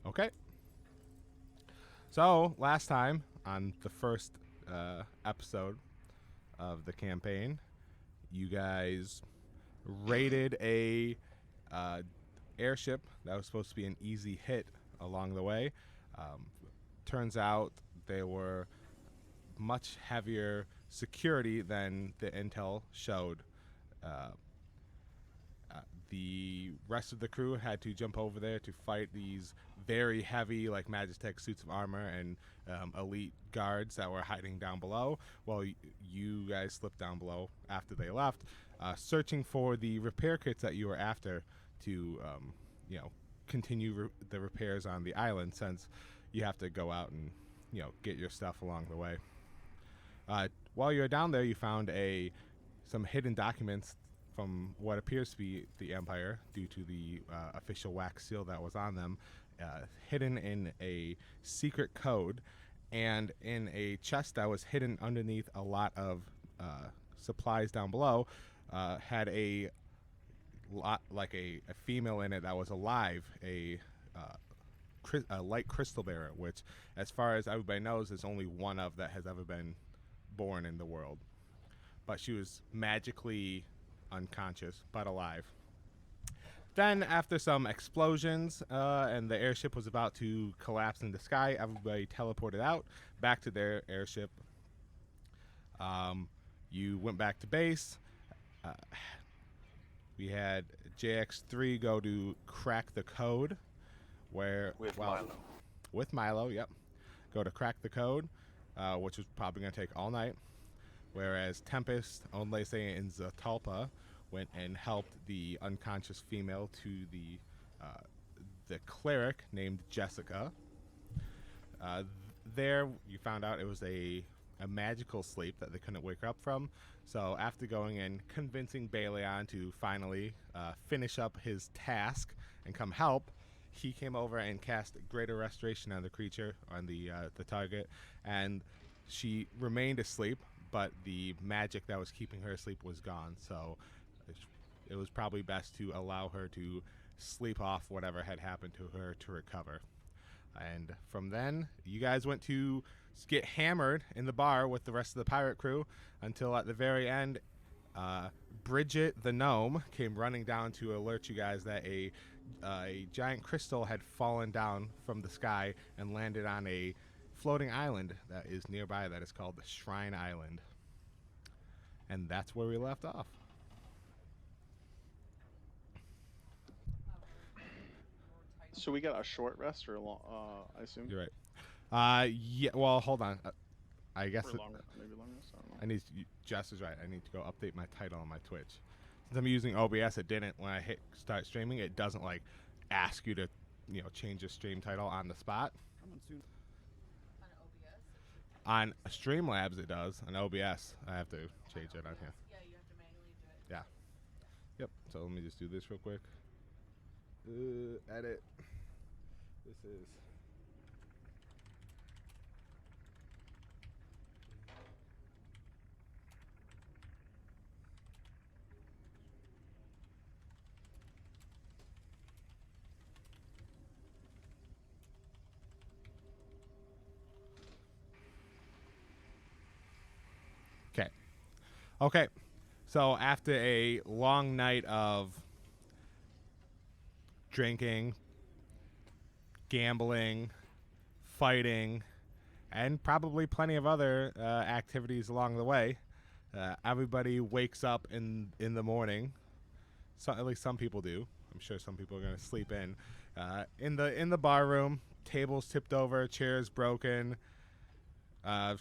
Okay. So last time on the first episode of the campaign, you guys raided a uh, airship that was supposed to be an easy hit along the way. Um, Turns out they were much heavier security than the intel showed. Uh, uh, the rest of the crew had to jump over there to fight these very heavy, like Magitek suits of armor and elite guards that were hiding down below. Well, you guys slipped down below after they left, searching for the repair kits that you were after to, you know, continue the repairs on the island, since you have to go out and, you know, get your stuff along the way. While you were down there, you found some hidden documents from what appears to be the Empire, due to the official wax seal that was on them, hidden in a secret code, and in a chest that was hidden underneath a lot of supplies down below, had a lot, like a female in it that was alive, a light crystal bearer, which, as far as everybody knows, is only one of that has ever been born in the world. But she was magically unconscious but alive. Then, after some explosions and the airship was about to collapse in the sky, everybody teleported out back to their airship. You went back to base. Uh, we had JX3 go to crack the code, where With Milo. with Milo, yep, go to crack the code, which was probably going to take all night. Whereas Tempest, Onlese, and Zatalpa went and helped the unconscious female to the cleric named Jessica. Uh, there, you found out it was a magical sleep that they couldn't wake her up from. So after going and convincing Baleon to finally finish up his task and come help, he came over and cast greater restoration on the creature, on the target, and she remained asleep, but the magic that was keeping her asleep was gone. So it was probably best to allow her to sleep off whatever had happened to her to recover. And from then, you guys went to get hammered in the bar with the rest of the pirate crew until at the very end, Bridget the gnome came running down to alert you guys that a giant crystal had fallen down from the sky and landed on a floating island that is nearby that is called the Shrine Island. And that's where we left off. So we got a short rest or a long? I assume. You're right. Yeah. Well, hold on. I guess Or longer, maybe long rest. I don't know. I need. Jess is right. I need to go update my title on my Twitch. Since I'm using OBS, it didn't. When I hit start streaming, it doesn't like ask you to, you know, change the stream title on the spot. Coming soon. On Streamlabs, it does. On OBS, I have to change it on here. Yeah, you have to manually do it. Yeah. Yep. So let me just do this real quick. Edit. This is. Okay. Okay. So after a long night of drinking, gambling, fighting, and probably plenty of other activities along the way, everybody wakes up in the morning. So at least some people do. I'm sure some people are going to sleep in the bar room. Tables tipped over, chairs broken.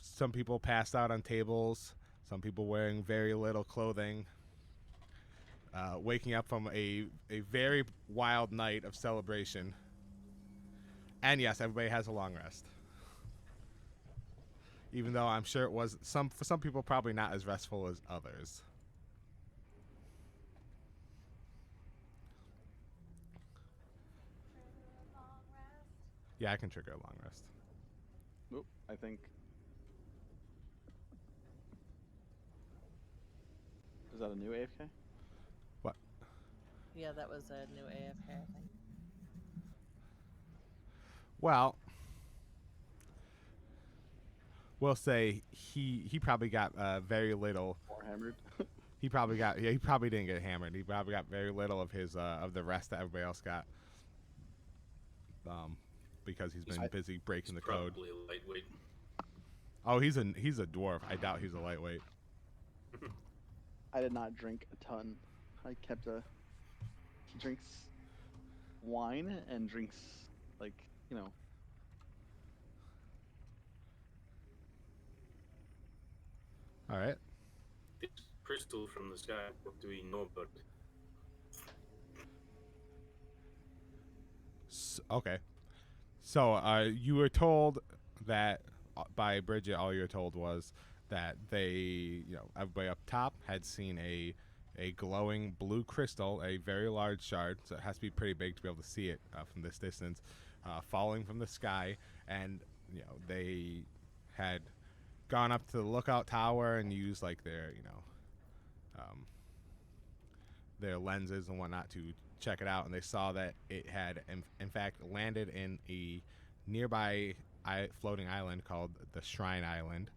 Some people passed out on tables. Some people wearing very little clothing. Waking up from a very wild night of celebration. And yes, everybody has a long rest. Even though I'm sure it was for some people probably not as restful as others. Yeah, I can trigger a long rest. Oop, I think. Is that a new AFK? What? Yeah, that was a new AFK, I think. Well, we'll say he probably got very little. More hammered. He probably got he probably didn't get hammered. He probably got very little of his of the rest that everybody else got. Because he's been busy breaking the code. Probably a lightweight. Oh, he's a dwarf. I doubt he's a lightweight. I did not drink a ton. I kept a. He drinks wine and drinks like All right. This crystal from the sky. What do we know about it? Okay. So you were told that by Bridget. All you were told was that they, everybody up top had seen a glowing blue crystal, a very large shard. So it has to be pretty big to be able to see it from this distance, falling from the sky, and they had gone up to the lookout tower and used like their lenses and whatnot to check it out, and they saw that it had in fact landed in a nearby floating island called the Shrine Island.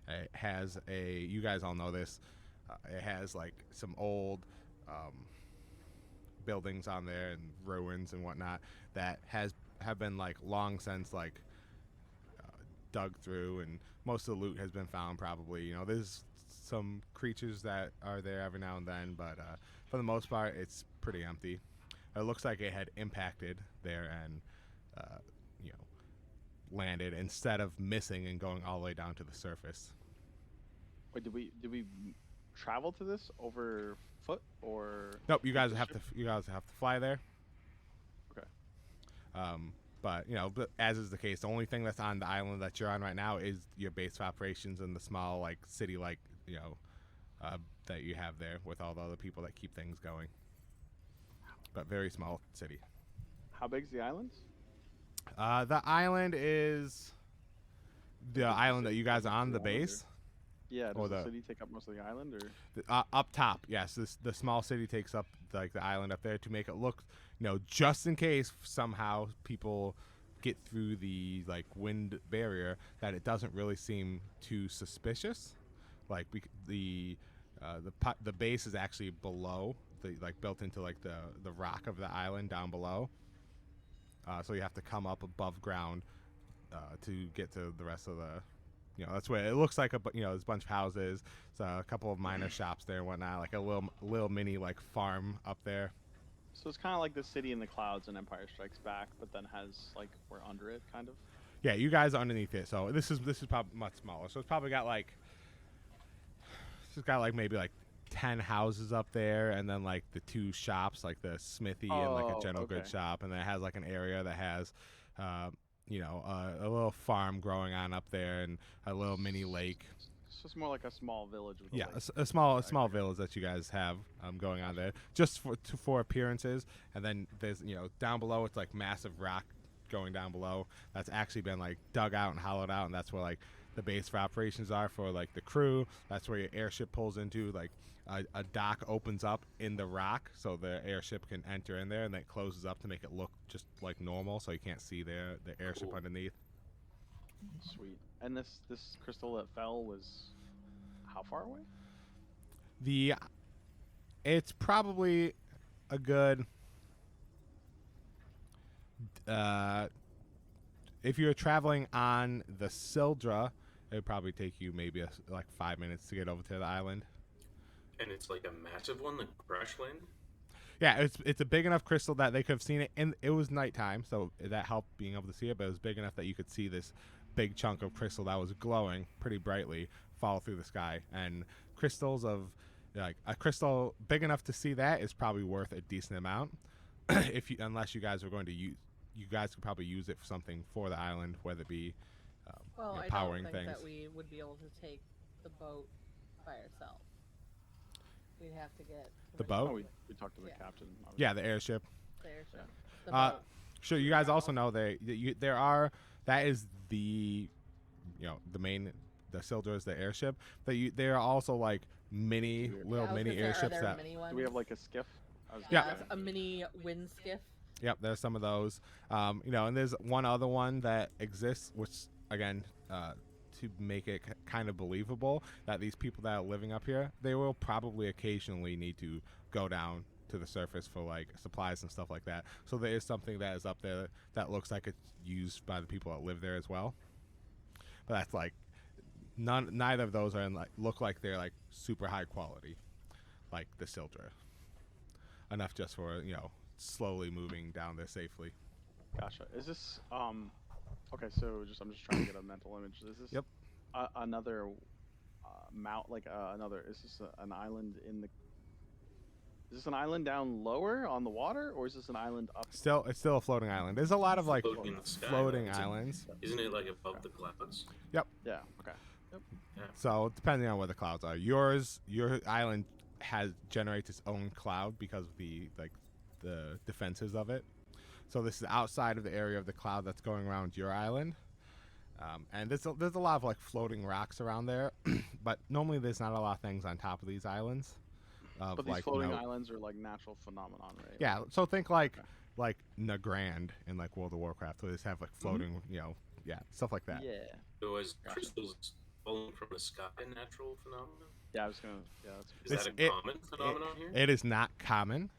It has you guys all know this, it has like some old buildings on there and ruins and whatnot that have been like long since like dug through, and most of the loot has been found probably. There's some creatures that are there every now and then, but for the most part it's pretty empty. It looks like it had impacted there and landed instead of missing and going all the way down to the surface. Wait, did we travel to this over foot or? Nope, you guys have to fly there. Okay. But as is the case, the only thing that's on the island that you're on right now is your base of operations and the small like city like that you have there with all the other people that keep things going. But very small city. How big's the island? The island is the island that you guys are on, the base. Yeah, does the city take up most of the island, or up top? Yes, the small city takes up like the island up there to make it look, just in case somehow people get through the like wind barrier, that it doesn't really seem too suspicious. Like the base is actually below, built into like the rock of the island down below. So you have to come up above ground to get to the rest of the. That's where it looks like there's a bunch of houses, so a couple of minor shops there and whatnot, like a little mini like farm up there. So it's kind of like the city in the clouds in Empire Strikes Back, but then has like we're under it, kind of. Yeah, you guys are underneath it. So this is probably much smaller. So it's probably got maybe like 10 houses up there, and then like the 2 shops, like the smithy and like a general goods shop, and then it has like an area that has a little farm growing on up there and a little mini lake. So it's more like a small village with yeah, lake. a small village that you guys have going on there, just for appearances. And then there's down below, it's like massive rock going down below that's actually been like dug out and hollowed out, and that's where like the base for operations are for like the crew. That's where your airship pulls into. Like a dock opens up in the rock so the airship can enter in there, and then it closes up to make it look just like normal, so you can't see the airship underneath. Sweet. And this crystal that fell was how far away? It's probably a good if you're traveling on the Sildra, it would probably take you maybe like 5 minutes to get over to the island. And it's like a massive one, the crash land? Yeah, it's a big enough crystal that they could have seen it, and it was nighttime, so that helped being able to see it, but it was big enough that you could see this big chunk of crystal that was glowing pretty brightly fall through the sky. And crystals of like a crystal big enough to see that is probably worth a decent amount. Unless you guys are going to use, you guys could probably use it for something for the island, whether it be powering I don't think things. that we would be able to take the boat by ourselves. We'd have to get the boat. Oh, we talked to the captain. Obviously. Yeah, the airship. The airship. The boat. Sure. You guys also know that is the the main, the Sildra is the airship. There are also like mini airships that. Mini ones? Do we have like a skiff? Yeah. A mini wind skiff. Yep, there's some of those. And there's one other one that exists, which again, to make it kind of believable that these people that are living up here, they will probably occasionally need to go down to the surface for like supplies and stuff like that. So there is something that is up there that looks like it's used by the people that live there as well. But that's like neither of those are look like they're like super high quality, like the Sildra. Enough just for slowly moving down there safely. Gotcha. Is this okay? So I'm just trying to get a mental image. Is this Yep. Another mount like another? Is this an island in the? Is this an island down lower on the water, or is this an island up? It's still a floating island. There's a lot of like Floating in the sky, floating right? islands. Isn't it like above the clouds? Yeah. Okay. So depending on where the clouds are, your island generates its own cloud because of the defenses of it. So this is outside of the area of the cloud that's going around your island. And there's a lot of like floating rocks around there, but normally there's not a lot of things on top of these islands. But these floating islands are like natural phenomenon, right? Yeah, so think like Nagrand in like World of Warcraft, where they just have like floating, stuff like that. Yeah. So is crystals falling from the sky a natural phenomenon? Yeah, I was gonna. Yeah, Is that a common phenomenon here? It is not common.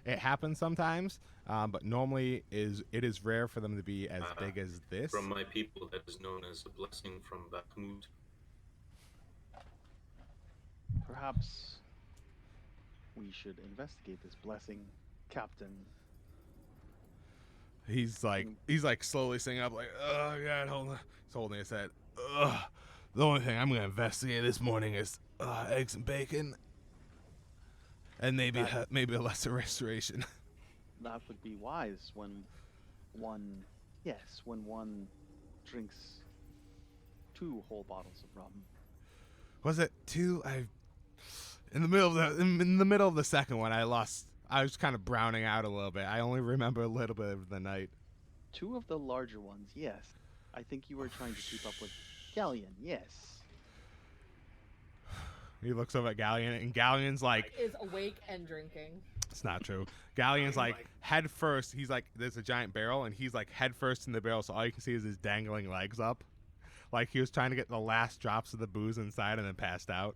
It happens sometimes, but normally it is rare for them to be as big as this. From my people, that is known as a blessing from Bakhmut. perhaps we should investigate this blessing, Captain. He's like slowly sitting up, like, oh god, hold on. He's holding his head. Ugh. The only thing I'm gonna investigate this morning is eggs and bacon, and maybe a lesser restoration. That would be wise when one drinks 2 whole bottles of rum. Was it 2? In the middle of the second one, I was kind of browning out a little bit. I only remember a little bit of the night. 2 of the larger ones, yes. I think you were trying to keep up with Galleon, yes. He looks over at Galleon, and Galleon's like, is awake and drinking. it's not true. Galleon's like head first. He's like, there's a giant barrel, and he's like head first in the barrel, so all you can see is his dangling legs up. Like he was trying to get the last drops of the booze inside and then passed out.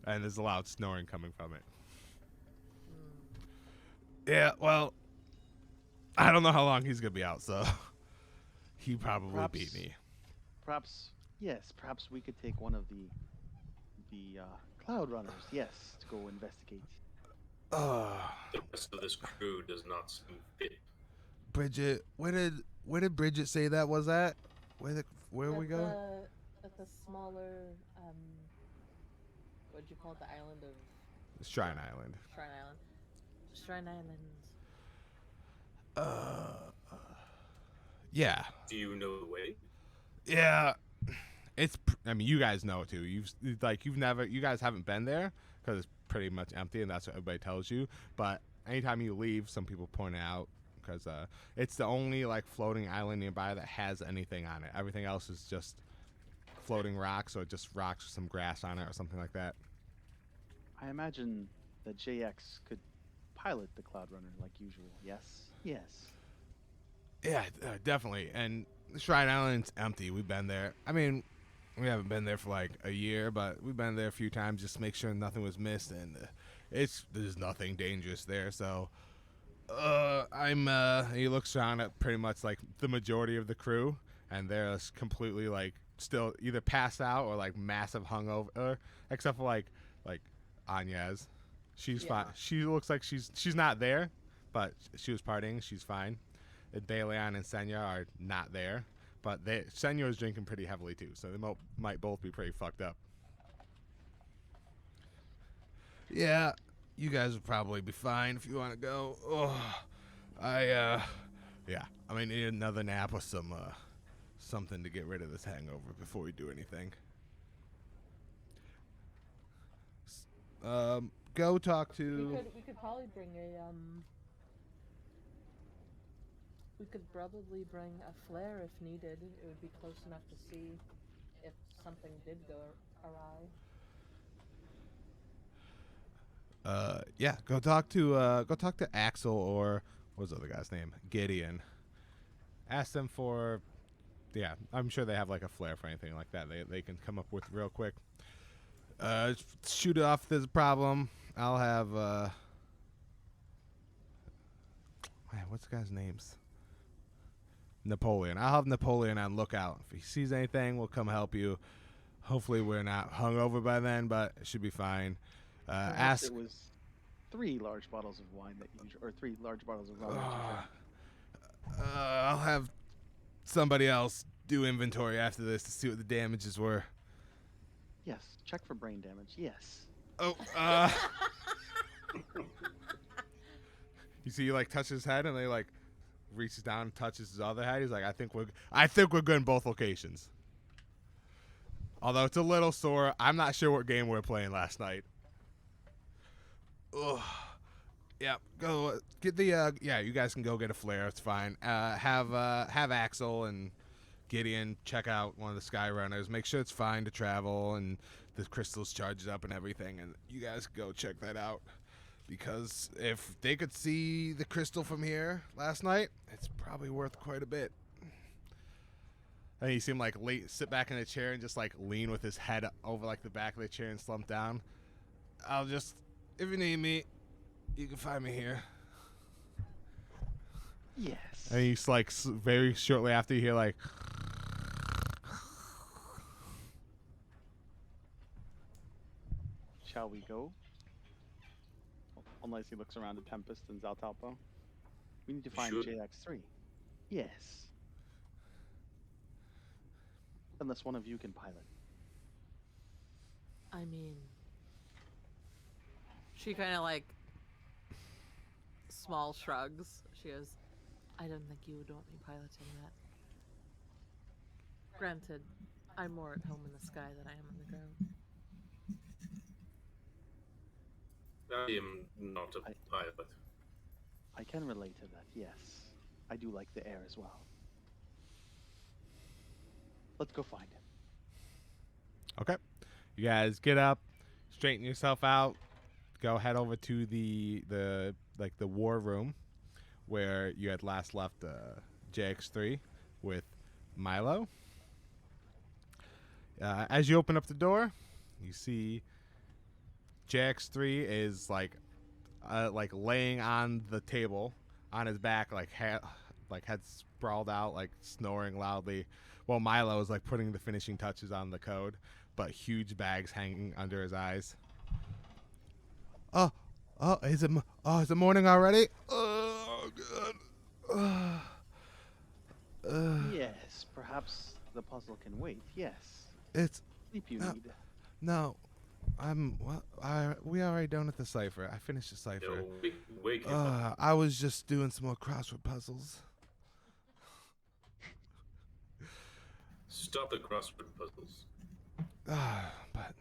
And there's a loud snoring coming from it. Yeah, well, I don't know how long he's going to be out, so he probably beat me. Perhaps we could take one of the Cloud Runners, yes, to go investigate. The rest of this crew does not seem fit. Bridget, where did Bridget say that was at? Where we go? At the smaller, what'd you call it? The island of... Shrine Island. Shrine Islands. Yeah. Do you know the way? Yeah. I mean, you guys know it too. You guys haven't been there because it's pretty much empty, and that's what everybody tells you. But anytime you leave, some people point it out because it's the only like floating island nearby that has anything on it. Everything else is just floating rocks, or just rocks with some grass on it, or something like that. I imagine that JX could pilot the Cloud Runner like usual. Yes. Yeah, definitely. And Shrine Island's empty. We've been there. I mean, we haven't been there for like a year, but we've been there a few times just to make sure nothing was missed, and there's nothing dangerous there. So he looks around at pretty much like the majority of the crew, and they're just completely like still either passed out or like massive hungover, except for like Anyaz. She's fine. She looks like she's not there, but she was partying. She's fine. And Baleon and Senya are not there, but Senya is drinking pretty heavily too, so they might both be pretty fucked up. Yeah, you guys will probably be fine if you want to go. I might need another nap with something to get rid of this hangover before we do anything. Go talk to... We could probably bring we could probably bring a flare if needed. It would be close enough to see if something did go awry. Yeah, go talk to Axel, or what was the other guy's name? Gideon. Ask them for, yeah, I'm sure they have like a flare for anything like that. They can come up with real quick. Shoot it off if there's a problem. I'll have man, what's the guy's names? Napoleon. I'll have Napoleon on lookout. If he sees anything, we'll come help you. Hopefully we're not hungover by then, but it should be fine. Perhaps Ask. it was 3 large bottles of wine that you, or 3 large bottles of rum that you drank. I'll have somebody else do inventory after this to see what the damages were. Yes, check for brain damage. Yes. Oh, you see, he like touches his head, and they like reaches down and touches his other head. He's like, I think we're good in both locations. Although it's a little sore. I'm not sure what game we were playing last night. Ugh. Yeah, go get the yeah, you guys can go get a flare. It's fine. Have Axel and Gideon check out one of the sky runners. Make sure it's fine to travel and the crystal's charged up and everything, and you guys go check that out. Because if they could see the crystal from here last night, it's probably worth quite a bit. And you see him like sit back in a chair and just like lean with his head over like the back of the chair and slump down. If you need me, you can find me here. Yes. And he's like very shortly after you hear like. Shall we go? Unless he looks around at Tempest and Zaltalpo. We need to find Should. JX3. Yes. Unless one of you can pilot. I mean, she kind of like small shrugs. She goes, I don't think you would want me piloting that. Granted, I'm more at home in the sky than I am on the ground. I am not a pilot. I can relate to that, yes. I do like the air as well. Let's go find him. Okay, you guys get up, straighten yourself out, go head over to the war room where you had last left JX3 with Milo. As you open up the door, you see JX3 is like laying on the table on his back, like head sprawled out, like snoring loudly, while Milo is like putting the finishing touches on the code, but huge bags hanging under his eyes. Is it morning already? Oh, God. Yes, perhaps the puzzle can wait, yes. It's Sleep you need. no. We already done at the cipher. I finished the cipher. Yo, wake him up. I was just doing some more crossword puzzles. Stop the crossword puzzles. But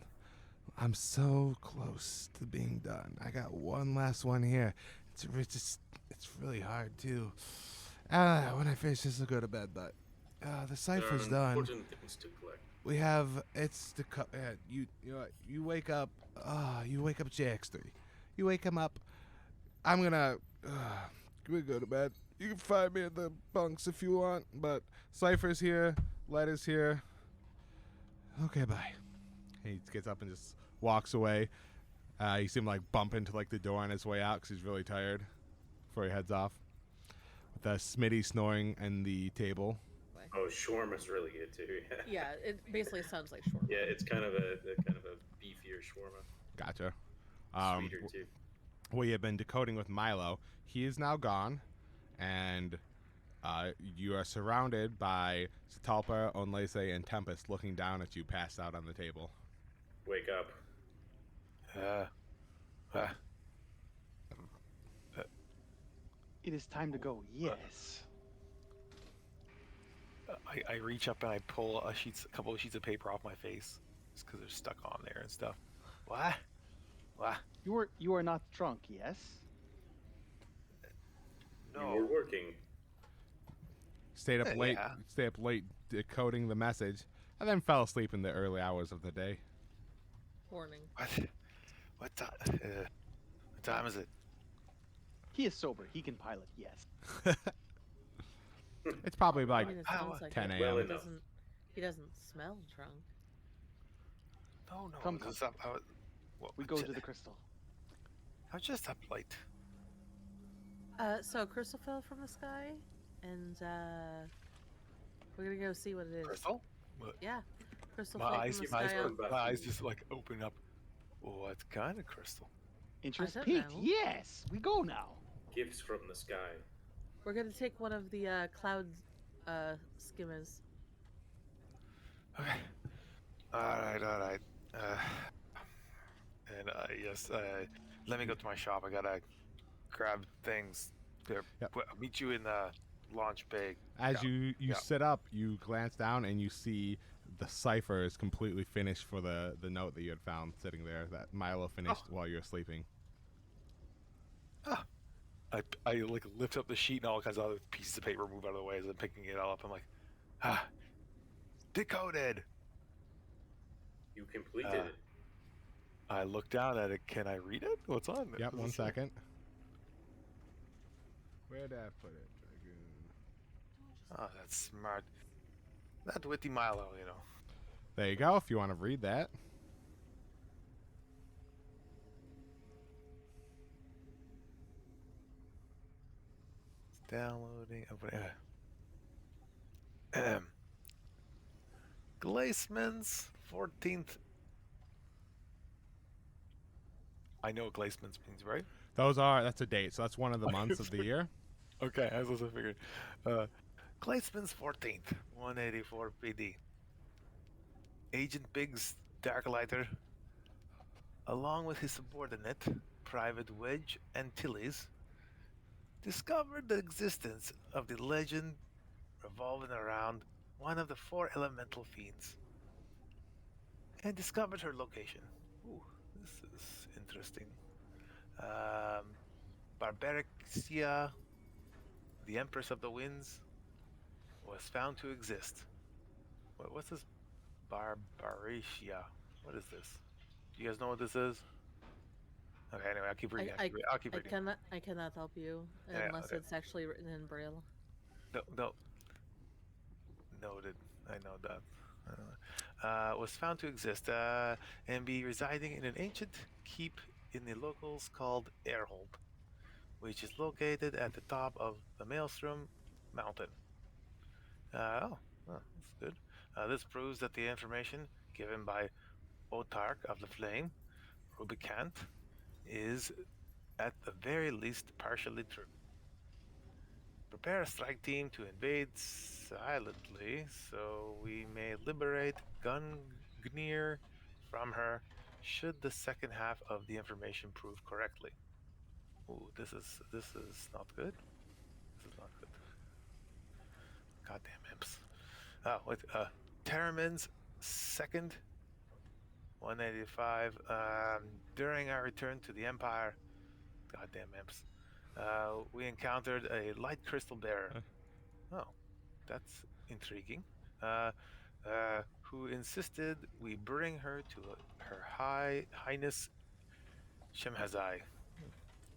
I'm so close to being done. I got one last one here. It's really hard too. When I finish this, I'll go to bed. But the cipher's There are done. important things to collect. We have you wake up. You wake up JX3. You wake him up. I'm gonna. We go to bed. You can find me at the bunks if you want. But Cypher's here. Letter's here. Okay, bye. He gets up and just walks away. You see him like bump into like the door on his way out because he's really tired. Before he heads off, with Smitty snoring and the table. Oh, shawarma's really good too. Yeah, it basically sounds like shawarma. Yeah, it's kind of a beefier shawarma. Gotcha. Sweeter too. We have been decoding with Milo. He is now gone, and you are surrounded by Satalpa, Onlese, and Tempest looking down at you passed out on the table. Wake up. It is time to go, yes. I reach up and I pull a couple of sheets of paper off my face, just because they're stuck on there and stuff. What? You are not drunk, yes? No. You were working. Stayed up late. Yeah. Stayed up late decoding the message, and then fell asleep in the early hours of the day. Warning. What? time is it? He is sober. He can pilot. Yes. It's probably I like mean, it Ah, sounds what? like 10 it. a.m. Well He enough. doesn't. He doesn't smell drunk. No, no. Come, this is up, We go to the crystal. I was just up late. So a crystal fell from the sky, and we're gonna go see what it is. Crystal? What? Yeah, crystal My flake eyes, from the my eyes, sky. Come back my to eyes me. just like open up. What kind of crystal? Interest don't peaked. know. Yes. We go now. Gifts from the sky. We're gonna take one of the cloud skimmers. Okay. All right. And yes, let me go to my shop. I gotta grab things. There. Yep. I'll meet you in the launch bay. As Yeah. you Yeah. sit up, you glance down and you see the cipher is completely finished for the note that you had found sitting there that Milo finished while you were sleeping. I like lift up the sheet and all kinds of other pieces of paper move out of the way as I'm picking it all up. I'm like, decoded. You completed Uh, it. I look down at it. Can I read it? What's on it? Yep, What one does it say? second. Where did I put it, Dragoon? Oh, that's smart. That witty Milo, you know. There you go, if you want to read that. It's downloading. Glaceman's 14th. I know what Glaceman's means, right? That's a date, so that's one of the months of the year. Okay, I was also figuring. Glaceman's 14th, 184 PD. Agent Biggs Darklighter, along with his subordinate, Private Wedge Antilles, discovered the existence of the legend revolving around one of the 4 elemental fiends, and discovered her location. Ooh, this is interesting. Barbarixia, the Empress of the Winds, was found to exist. What's this? Barbaricia. What is this? Do you guys know what this is? Okay, anyway, I'll keep reading. I'll keep reading. I cannot help you Yeah, unless okay. it's actually written in braille. No. Noted. I know that. Was found to exist and be residing in an ancient keep in the locals called Airhold, which is located at the top of the Maelstrom Mountain. That's good. This proves that the information given by Otark of the Flame, Rubicant, is at the very least partially true. Prepare a strike team to invade silently so we may liberate Gungnir from her should the second half of the information prove correctly. Ooh, this is not good. This is not good. Goddamn imps. Terramin's second 185. During our return to the Empire, goddamn imps, we encountered a light crystal bearer. Oh, that's intriguing. Who insisted we bring her to her Highness Shemhazai.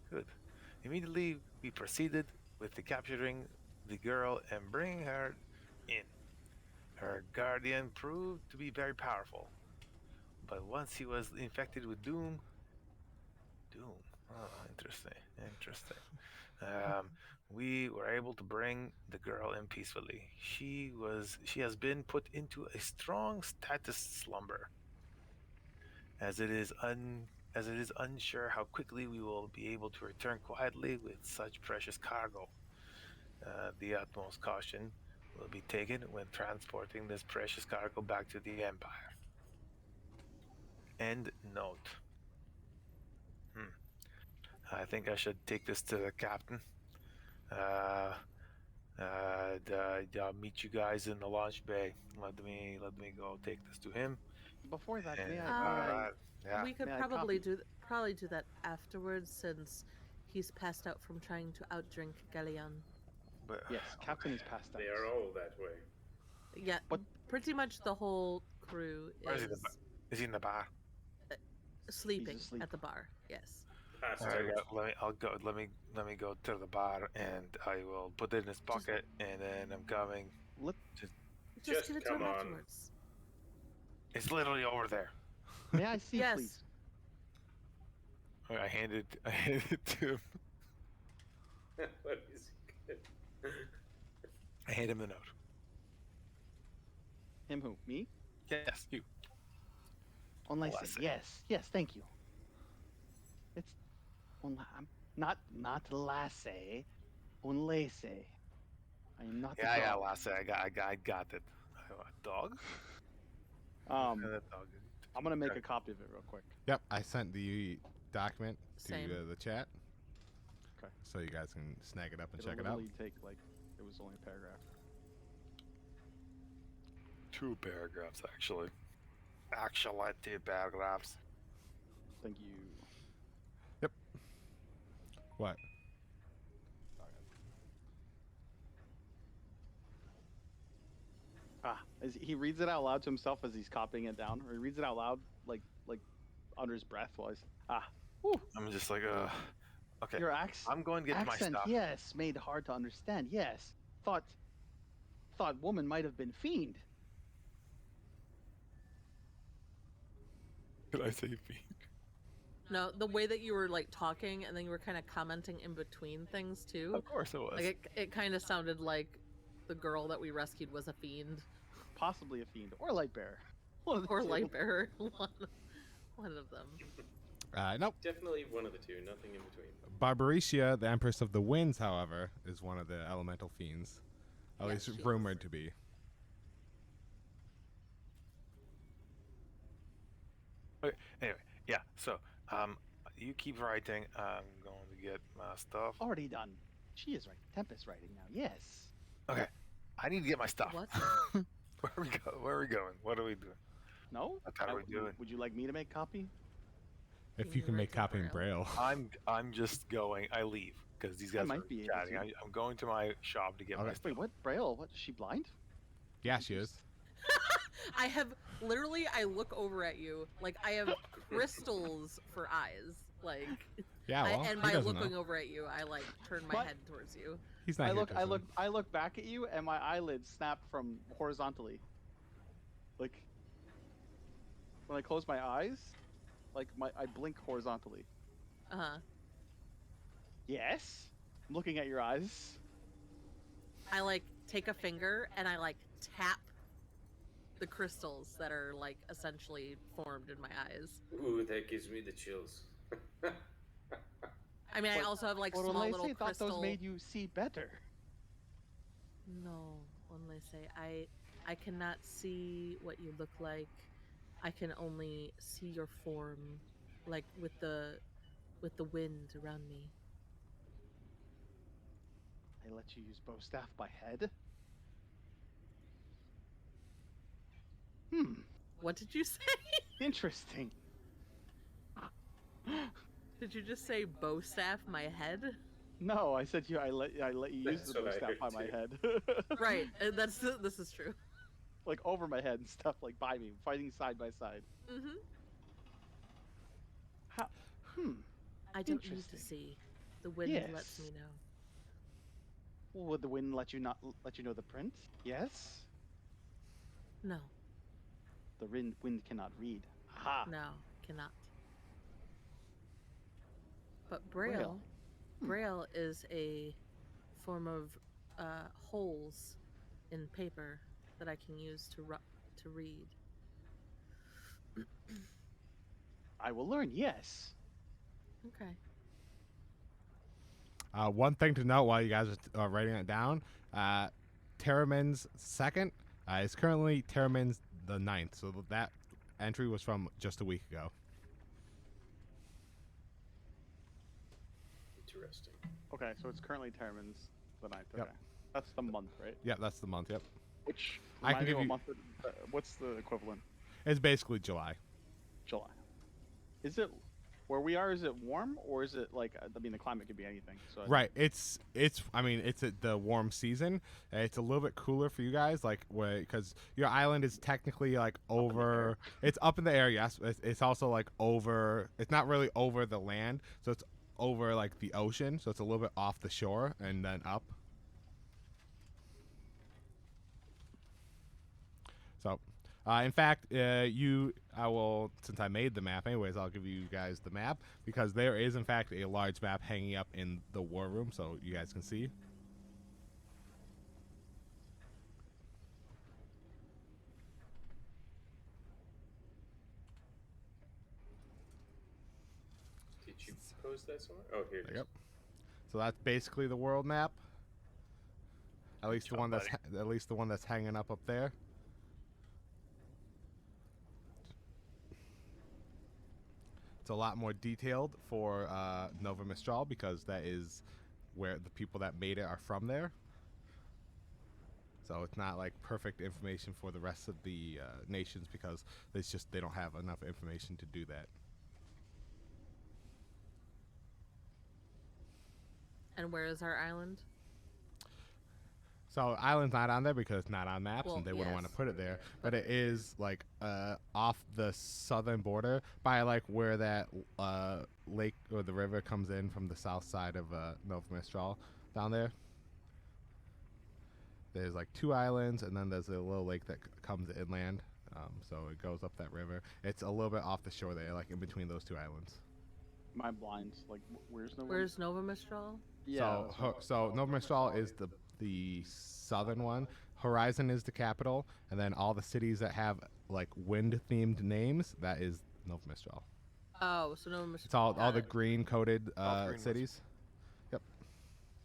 Good. Immediately, we proceeded with the capturing the girl and bringing her in. Her guardian proved to be very powerful, but once he was infected with doom. Oh, interesting. We were able to bring the girl in peacefully. She has been put into a strong status slumber, as it is unsure how quickly we will be able to return quietly with such precious cargo. The utmost caution will be taken when transporting this precious cargo back to the Empire. End note. I think I should take this to the captain. I'll meet you guys in the launch bay. Let me go take this to him. Before that, may And, I? yeah. We could May I probably copy? do that afterwards since he's passed out from trying to outdrink Galleon. But, Yes, Captain is passed out. They are all that way. Yeah, But- pretty much the whole crew Where is is he? Is he in the bar? sleeping asleep. at the bar. Yes. Passed All right, out. Let me go to the bar, and I will put it in his pocket, and then I'm coming. Let, Just give it to come him on. afterwards. It's literally over there. may I see, Yes. please? All right, I handed it to him. What is it? I hand him the note. Him who? Me? Yes, you. Unless Lassie. yes, thank you. It's not Lasse, Unlace. I am not the Yeah, dog. Lasse, I got it. A dog? Um, That dog. I'm gonna make a copy of it real quick. Yep, I sent the document Same. to the chat. Okay. So you guys can snag it up and It'll check it out. literally take like it was only a paragraph. 2 paragraphs, actually. Actually, 2 paragraphs. Thank you. What? He reads it out loud to himself as he's copying it down, or he reads it out loud like under his breath while he's I'm just like, okay. Your I'm going to get my accent, stuff. yes, made hard to understand. Yes, thought woman might have been fiend. Did I say fiend? No, the way that you were like talking and then you were kind of commenting in between things too. Of course it was. Like it kind of sounded like the girl that we rescued was a fiend Possibly a fiend or a light bearer. One of the or two. light bearer. One of them. Nope. Definitely one of the two, nothing in between. Barbaricia, the Empress of the Winds, however, is one of the elemental fiends. At Yeah, least she is. rumored to be. Okay, anyway, yeah, so, you keep writing. I'm going to get my stuff. Already done. She is right. Tempest writing now. Yes. Okay, I need to get my stuff. What? Where are we going? What are we doing? No. What are we doing? Would you like me to make copy? If You you can write make to copy in Braille. Braille. I'm just going. I leave because these guys might are be able chatting. to. I'm going to my shop to get my Okay. stuff. Wait, what? Braille? What? Is she blind? Yeah, she is. I have literally. I look over at you like I have crystals for eyes. Like, Yeah, well, and he by doesn't looking know. over at you, I like turn my What? head towards you. He's not I here look. to I listen. look. I look back at you, and my eyelids snap from horizontally. Like when I close my eyes, I blink horizontally. Uh huh. Yes. I'm looking at your eyes. I like take a finger and I like tap the crystals that are like essentially formed in my eyes. Ooh, that gives me the chills. I mean, I But- also have like Or small unless little they thought crystal. those made you see better. No, unless I cannot see what you look like. I can only see your form, like with the wind around me. They let you use bow staff by head. What did you say? Interesting. Did you just say bow staff my head? No, I said I let you use That's the bow what I staff heard by my too. head. Right. This is true. Like over my head and stuff, like by me, fighting side by side. Mhm. How? I don't need to Interesting. see. The wind lets Yes. me know. Well, would the wind let you know the print? Yes. No, The wind cannot read. Aha. no, cannot. But Braille, Braille is a form of holes in paper that I can use to read. I will learn. Yes. Okay. One thing to note while you guys are writing it down, Terramin's second is currently Terramin's the 9th, so that entry was from just a week ago. Interesting. Okay, so it's currently Termin's the 9th. Yep. Okay. That's the month, right? Yeah, that's the month. Yep, Which I can remind me give what you- month. What's the equivalent? it's basically July. July. Is it where we are? Is it warm or is it like? I mean, the climate could be anything. So Right. It's. I mean, it's the warm season. It's a little bit cooler for you guys, like because your island is technically like over. It's up in the air. Yes. It's also like over. It's not really over the land, so it's over like the ocean, so it's a little bit off the shore and then up. So, in fact, I will, since I made the map anyways, I'll give you guys the map because there is in fact a large map hanging up in the war room, so you guys can see. Did you post that somewhere? Oh, here it is. Yep. So that's basically the world map. At least the one that's hanging up there. It's a lot more detailed for Nova Mistral because that is where the people that made it are from there. So it's not like perfect information for the rest of the nations because it's just they don't have enough information to do that. And where is our island? So island's not on there because it's not on maps, Well, and they wouldn't want to yes. put it there. But it is like off the southern border by like where that lake or the river comes in from the south side of Nova Mistral down there. There's like 2 islands, and then there's a little lake that comes inland. So it goes up that river. It's a little bit off the shore there, like in between those 2 islands. My blinds. Like, where's Nova? Where's Nova Mistral? Yeah. So Nova Mistral is the southern one. Horizon is the capital, and then all the cities that have like wind-themed names, that is Nova Mistral. Oh, so Nova Mistral. It's all got the it. green-coded All green cities.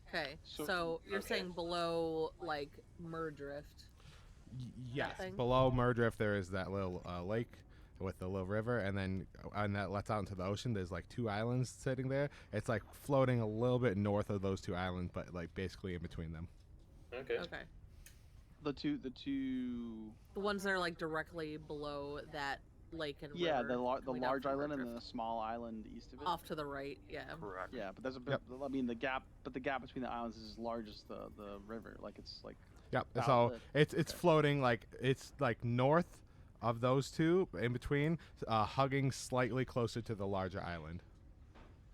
Okay, So- so you're Okay. saying below like Murdrift. Yes, thing? below Murdrift there is that little lake with the little river, and then that lets out into the ocean. There's like 2 islands sitting there. It's like floating a little bit north of those 2 islands, but like basically in between them. Okay. Okay. The two. The ones that are like directly below that lake and Yeah, river the coming out large from island and Murdrift. the small island east of it. Off to the right, yeah. Correct. Yeah, but there's a bit. Yep. I mean, the gap between the islands is as large as the river. Like it's like. Yep. About So it. it's Okay. floating like it's like north of those 2, in between, hugging slightly closer to the larger island.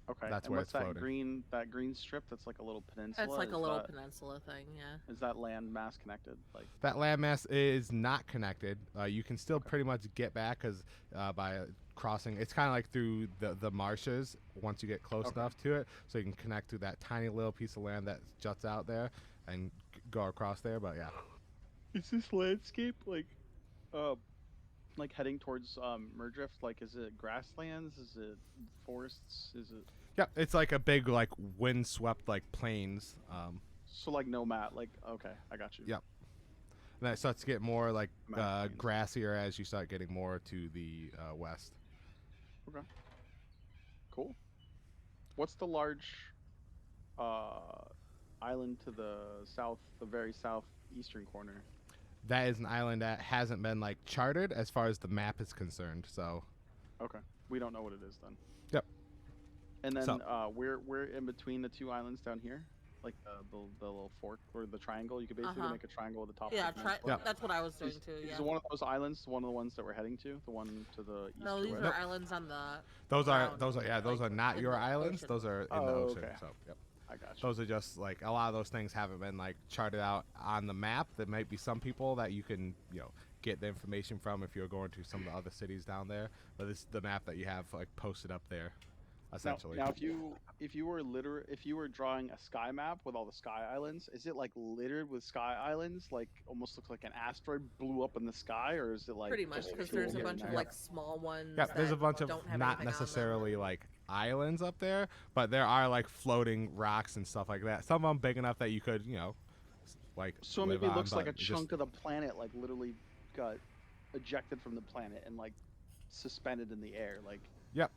Okay. That's and where what's it's that floating. green strip? That's like a little peninsula. It's like a Is little that- peninsula thing, yeah. Is that land mass connected? Like. That landmass is not connected. You can still pretty much get back because by crossing, it's kind of like through the marshes once you get close Okay. enough to it, so you can connect to that tiny little piece of land that juts out there and go across there. But yeah, Is this landscape like heading towards Murdrift? Like, is it grasslands? Is it forests? Is it yep, it's like a big like windswept like plains. so like nomad? Like, okay, I got you. Yep. And that starts to get more like Mountains. grassier as you start getting more to the west. Okay. Cool. What's the large island to the south, the very southeastern corner? That is an island that hasn't been like charted as far as the map is concerned. So Okay, we don't know what it is then. Yep. And then So- we're in between the 2 islands down here, like the little fork or the triangle. You could basically Uh-huh. make a triangle at the top. Yeah, of the peninsula. Yep. that's what I was doing Is, too, is yeah. one of those islands one of the ones that we're heading to? The one to the east No, or these west? are islands on the those are Ground, those are like, not in your the islands. ocean. Those are in the Oh, ocean. okay. So yep. I got you. Those are just like a lot of those things haven't been like charted out on the map. There might be some people that you can get the information from if you're going to some of the other cities down there. But this is the map that you have like posted up there, essentially. Now, if you were drawing a sky map with all the sky islands, is it like littered with sky islands? Like almost looks like an asteroid blew up in the sky, or is it like pretty much just because cool there's a here bunch and of there? like small ones. Yeah, there's a that bunch of don't have not anything on them. necessarily like islands up there, but there are like floating rocks and stuff like that. Some of them big enough that you could, like. So live maybe it on, looks like a but just- chunk of the planet, like literally got ejected from the planet and like suspended in the air, like. Yep,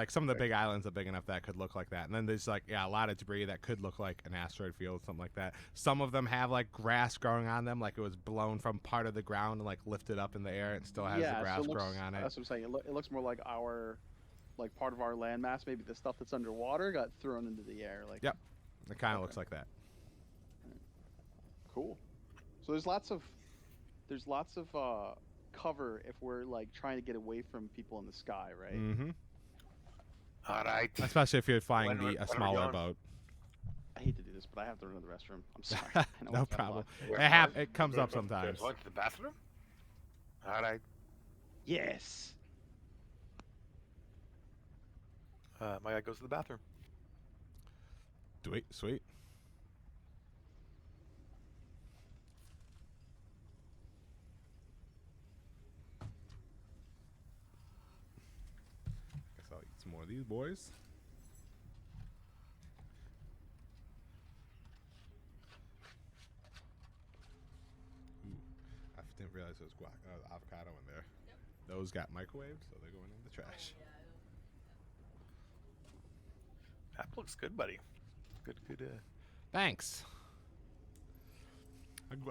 some of the big islands are big enough that could look like that, and then there's like a lot of debris that could look like an asteroid field, something like that. Some of them have like grass growing on them, like it was blown from part of the ground and like lifted up in the air, and still has the so grass it looks, growing on it. That's what I'm saying. It looks more like part of our landmass. Maybe the stuff that's underwater got thrown into the air. Like. Yep. It kind of Okay. looks like that. Cool. So there's lots of cover if we're like trying to get away from people in the sky, right? Mm-hmm. All right. especially if you're flying When a are we smaller going? boat. I hate to do this, but I have to run to the restroom. I'm sorry. I know No I've got a problem. lot. It comes up sometimes. Going to the bathroom? All right. Yes. My guy goes to the bathroom. Sweet, sweet. Guess I'll eat some more of these boys. Ooh, I didn't realize there was avocado in there. Those got microwaved, so they're going in the trash. That looks good, buddy. Good. Thanks.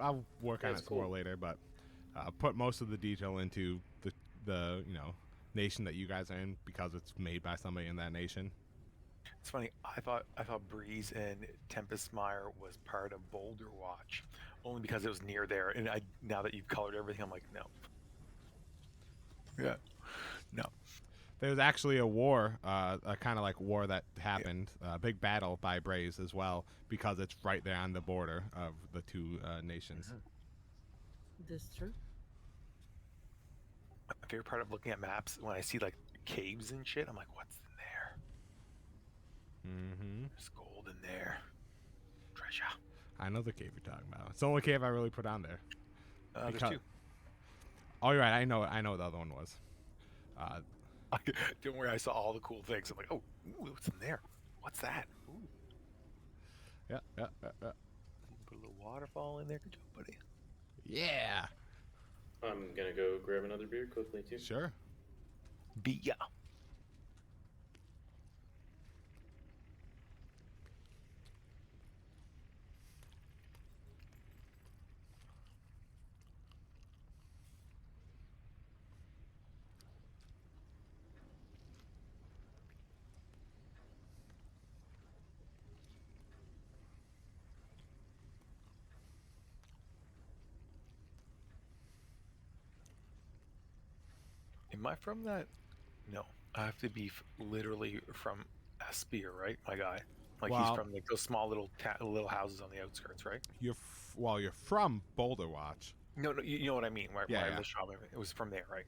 I'll work on it That's some more cool. later, but put most of the detail into the nation that you guys are in because it's made by somebody in that nation. It's funny. I thought Breeze and Tempest Mire was part of Boulder Watch, only because it was near there. And now that you've colored everything, I'm like, no. Yeah. No. There was actually a war, a kind of like war that happened, a big battle by Braze as well, because it's right there on the border of the two nations. This is true. My favorite part of looking at maps when I see like caves and shit, I'm like, what's in there? Mm-hmm. There's gold in there. Treasure. I know the cave you're talking about. It's the only cave I really put on there. There's Because- two. Oh, you're right. I know what the other one was. Don't worry, I saw all the cool things. I'm like, oh, ooh, what's in there? What's that? Ooh, Yeah. put a little waterfall in there. Good job, buddy. Yeah. I'm gonna go grab another beer quickly too. Sure. Be ya. Am I from that? No, I have to be literally from Aspire, right? My guy. Like Well- he's from like those small little houses on the outskirts, right? You're from Boulder Watch. No, you know what I mean. Where Yeah, I yeah. was shopping, it was from there, right?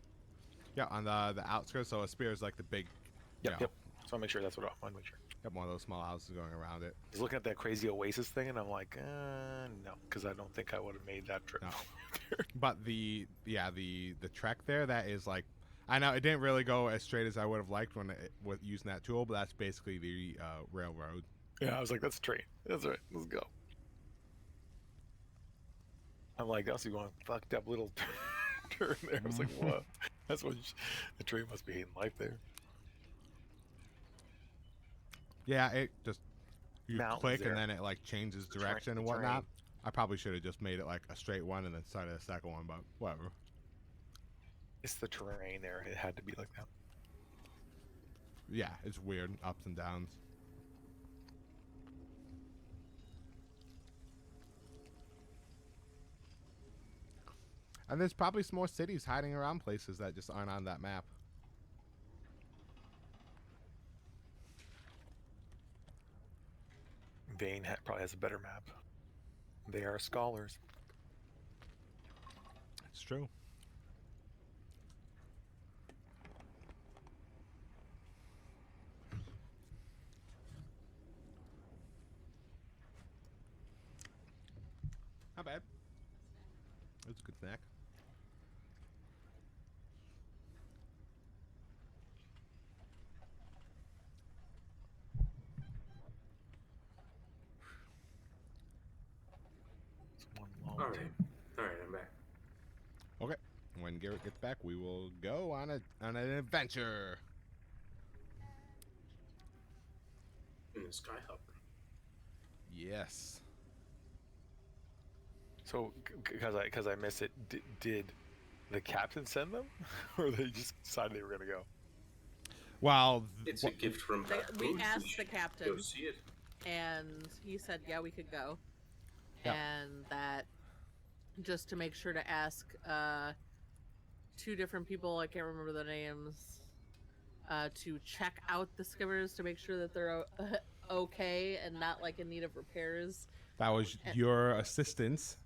Yeah, on the outskirts. So a spear is like the big. Yep. Yeah. So I'll make sure that's what I want to make sure. Got one of those small houses going around it. I was looking at that crazy Oasis thing, and I'm like, no, because I don't think I would have made that trip. No. But the trek there, that is like, I know it didn't really go as straight as I would have liked with using that tool, but that's basically the railroad. Yeah, I was like, that's a train. That's right. Let's go. I'm like, that's going fucked up little turn there. I was like, what? That's what the train must be hating life there. Yeah, it just you Mountains click there. and then it like changes The direction terrain- and the whatnot. terrain. I probably should have just made it like a straight one and then started a second one, but whatever. It's the terrain there. It had to be like that. Yeah, it's weird, ups and downs. And there's probably some more cities hiding around places that just aren't on that map. Vane probably has a better map. They are scholars. It's true. Not bad. It's a good snack. It's one long All right, day. I'm back. Okay. When Garrett gets back, we will go on an adventure. In the Skyhopper. Yes. So, because I missed it, did the captain send them, or they just decided they were gonna go? Well, It's a gift from They- we Baboon. asked should the captain. Go see it. And he said, yeah, we could go. Yeah. And that just to make sure to ask two different people, I can't remember the names, to check out the skimmers to make sure that they're okay and not like in need of repairs, That was your assistance.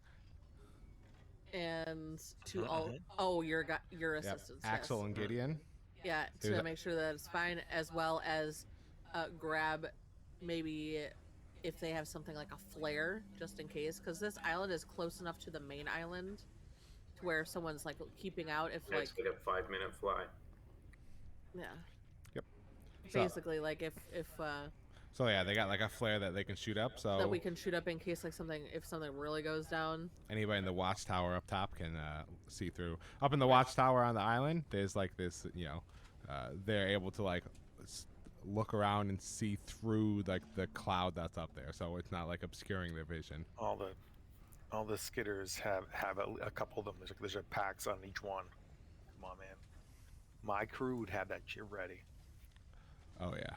and to Mhm. your Yep. assistants, Axel yes. and Gideon. Yeah, Who's to that? make sure that it's fine, as well as grab maybe if they have something like a flare, just in case, because this island is close enough to the main island to where someone's like keeping out. If like It's like a 5-minute fly. yeah, Yep. basically like if So yeah, they got like a flare that they can shoot up. So that we can shoot up in case like if something really goes down. anybody in the watchtower up top can see through. Up in the watchtower on the island, there's like this, they're able to like look around and see through like the cloud that's up there, so it's not like obscuring their vision. All the skidders have a couple of them. There's a packs on each one. Come on, man. My crew would have that shit ready. Oh yeah.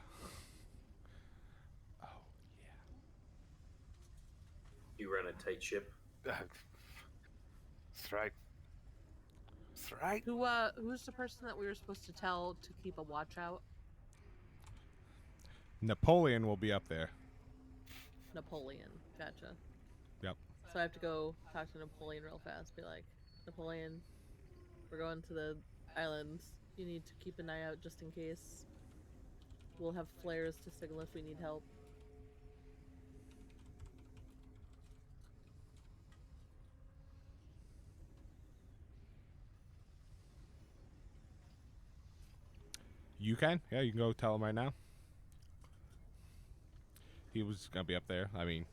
You run a tight ship. That's right. That's right. Who's the person that we were supposed to tell to keep a watch out? Napoleon will be up there. Napoleon. Gotcha. Yep. So I have to go talk to Napoleon real fast. Be like, Napoleon, we're going to the islands. You need to keep an eye out just in case. We'll have flares to signal if we need help. You can? Yeah, you can go tell him right now. He was gonna be up there. I mean,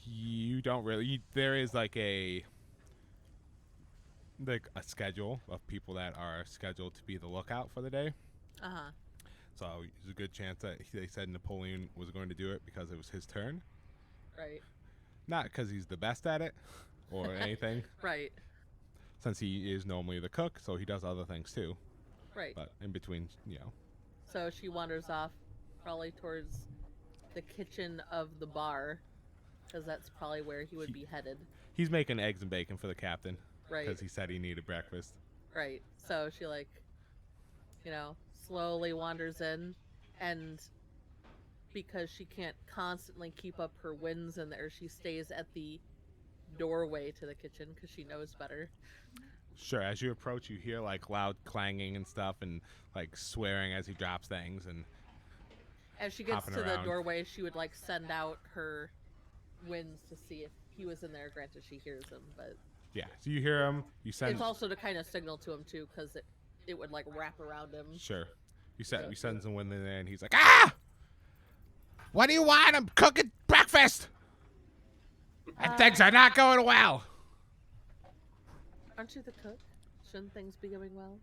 you don't really. There is like a schedule of people that are scheduled to be the lookout for the day. Uh-huh. So there's a good chance that they said Napoleon was going to do it because it was his turn, Right. not because he's the best at it or anything. Right. Since he is normally the cook, so he does other things too. Right. But in between, So she wanders off, probably towards the kitchen of the bar, because that's probably where he would be headed. he's making eggs and bacon for the captain Right. because he said he needed breakfast. Right. So she slowly wanders in, and because she can't constantly keep up her wins in there, she stays at the doorway to the kitchen because she knows better. Sure, as you approach, you hear like loud clanging and stuff, and like swearing as he drops things, and As she gets Hopping to the around. doorway, she would like send out her winds to see if he was in there. Granted, she hears him, but yeah. So you hear him. You send. it's also to kind of signal to him too, because it would like wrap around him. Sure. You send some wind in there, and he's like, "Ah! What do you want? I'm cooking breakfast, and things are not going well." Aren't you the cook? Shouldn't things be going well?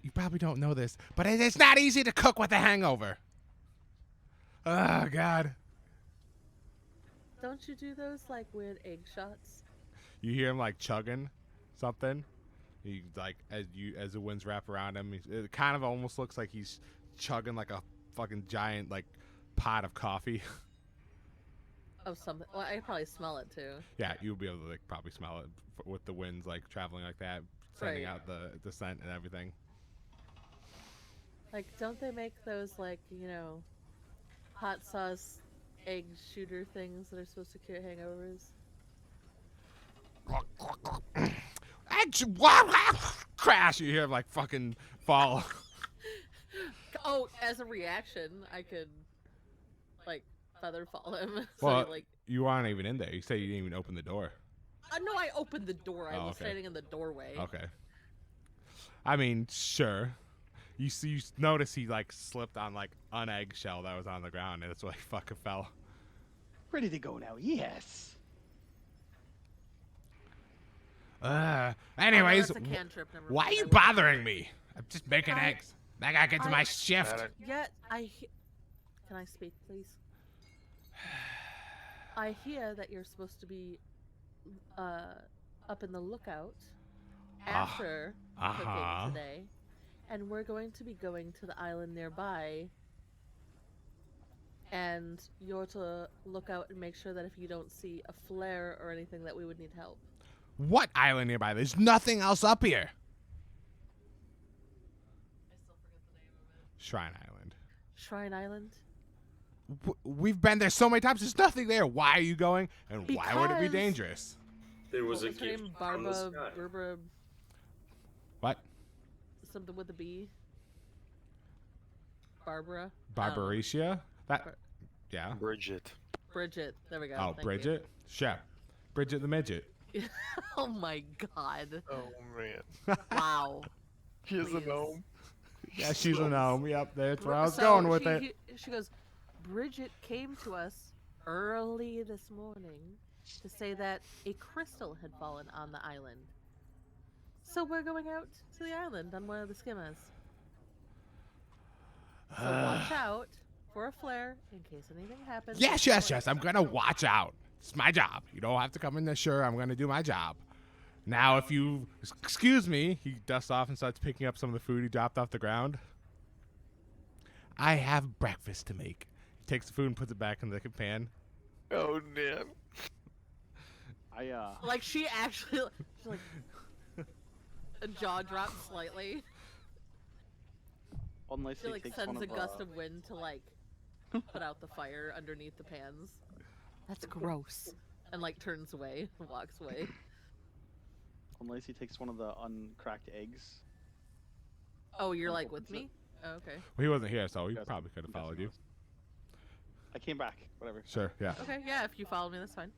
You probably don't know this, but it's not easy to cook with a hangover. Oh God. Don't you do those like weird egg shots? You hear him like chugging something. He like as the winds wrap around him, it kind of almost looks like he's chugging like a fucking giant like pot of coffee. Of something. Well, I probably smell it too. Yeah, you'll be able to like probably smell it with the winds like traveling like that, sending Right. out the scent and everything. Like, don't they make those like hot sauce egg shooter things that are supposed to cure hangovers? Crash! You hear him like fucking fall. Oh, as a reaction, I could like feather fall him. So Well, like, you aren't even in there. You say you didn't even open the door. no, I opened the door. I Oh, was okay. standing in the doorway. Okay. I mean, sure. You notice he like slipped on like an eggshell that was on the ground, and that's why he fucking fell. Ready to go now? Yes. Anyways, Oh, that's a cantrip. Never why are mind. you I wouldn't- bothering me? I'm just making I- eggs. I gotta get to my Got shift. it. Yet can I speak, please? I hear that you're supposed to be up in the lookout after uh-huh. cooking today, and we're going to be going to the island nearby. And you're to look out and make sure that if you don't see a flare or anything, that we would need help. What island nearby? There's nothing else up here. Shrine Island. Shrine Island. We've been there so many times. There's nothing there. Why are you going? And why would it be Because- dangerous? There was What a was her gift name? from the Barba, sky. Berbera, What? something with a B. Barbara. I don't know. Barbaricia? That? Bar- Yeah. Bridget. Bridget. There we go. Oh, Thank you. Bridget? Sure. Bridget the midget. Oh my god. Oh man. Wow. He is a Please. gnome. Yeah, she's a gnome. Yep, that's where I was So going with it. She goes, Bridget came to us early this morning to say that a crystal had fallen on the island. So we're going out to the island on one of the skimmers. So watch out for a flare in case anything happens. Yes. I'm gonna watch out. It's my job. You don't have to come in there. Sure, I'm gonna do my job. Now, if you excuse me, he dusts off and starts picking up some of the food he dropped off the ground. I have breakfast to make. He takes the food and puts it back in the pan. Oh man. Like she actually, she's like, a jaw dropped slightly. Unless She he like takes sends one a of, gust of wind to like put out the fire underneath the pans. That's gross. And like turns away, walks away. unless he takes one of the uncracked eggs. Oh, you're and like with opens it. me? Oh, okay. Well, he wasn't here, so he Yes, probably could have yes, followed he you. was. I came back. Whatever. Sure, yeah. Okay, yeah, if you follow me, that's fine.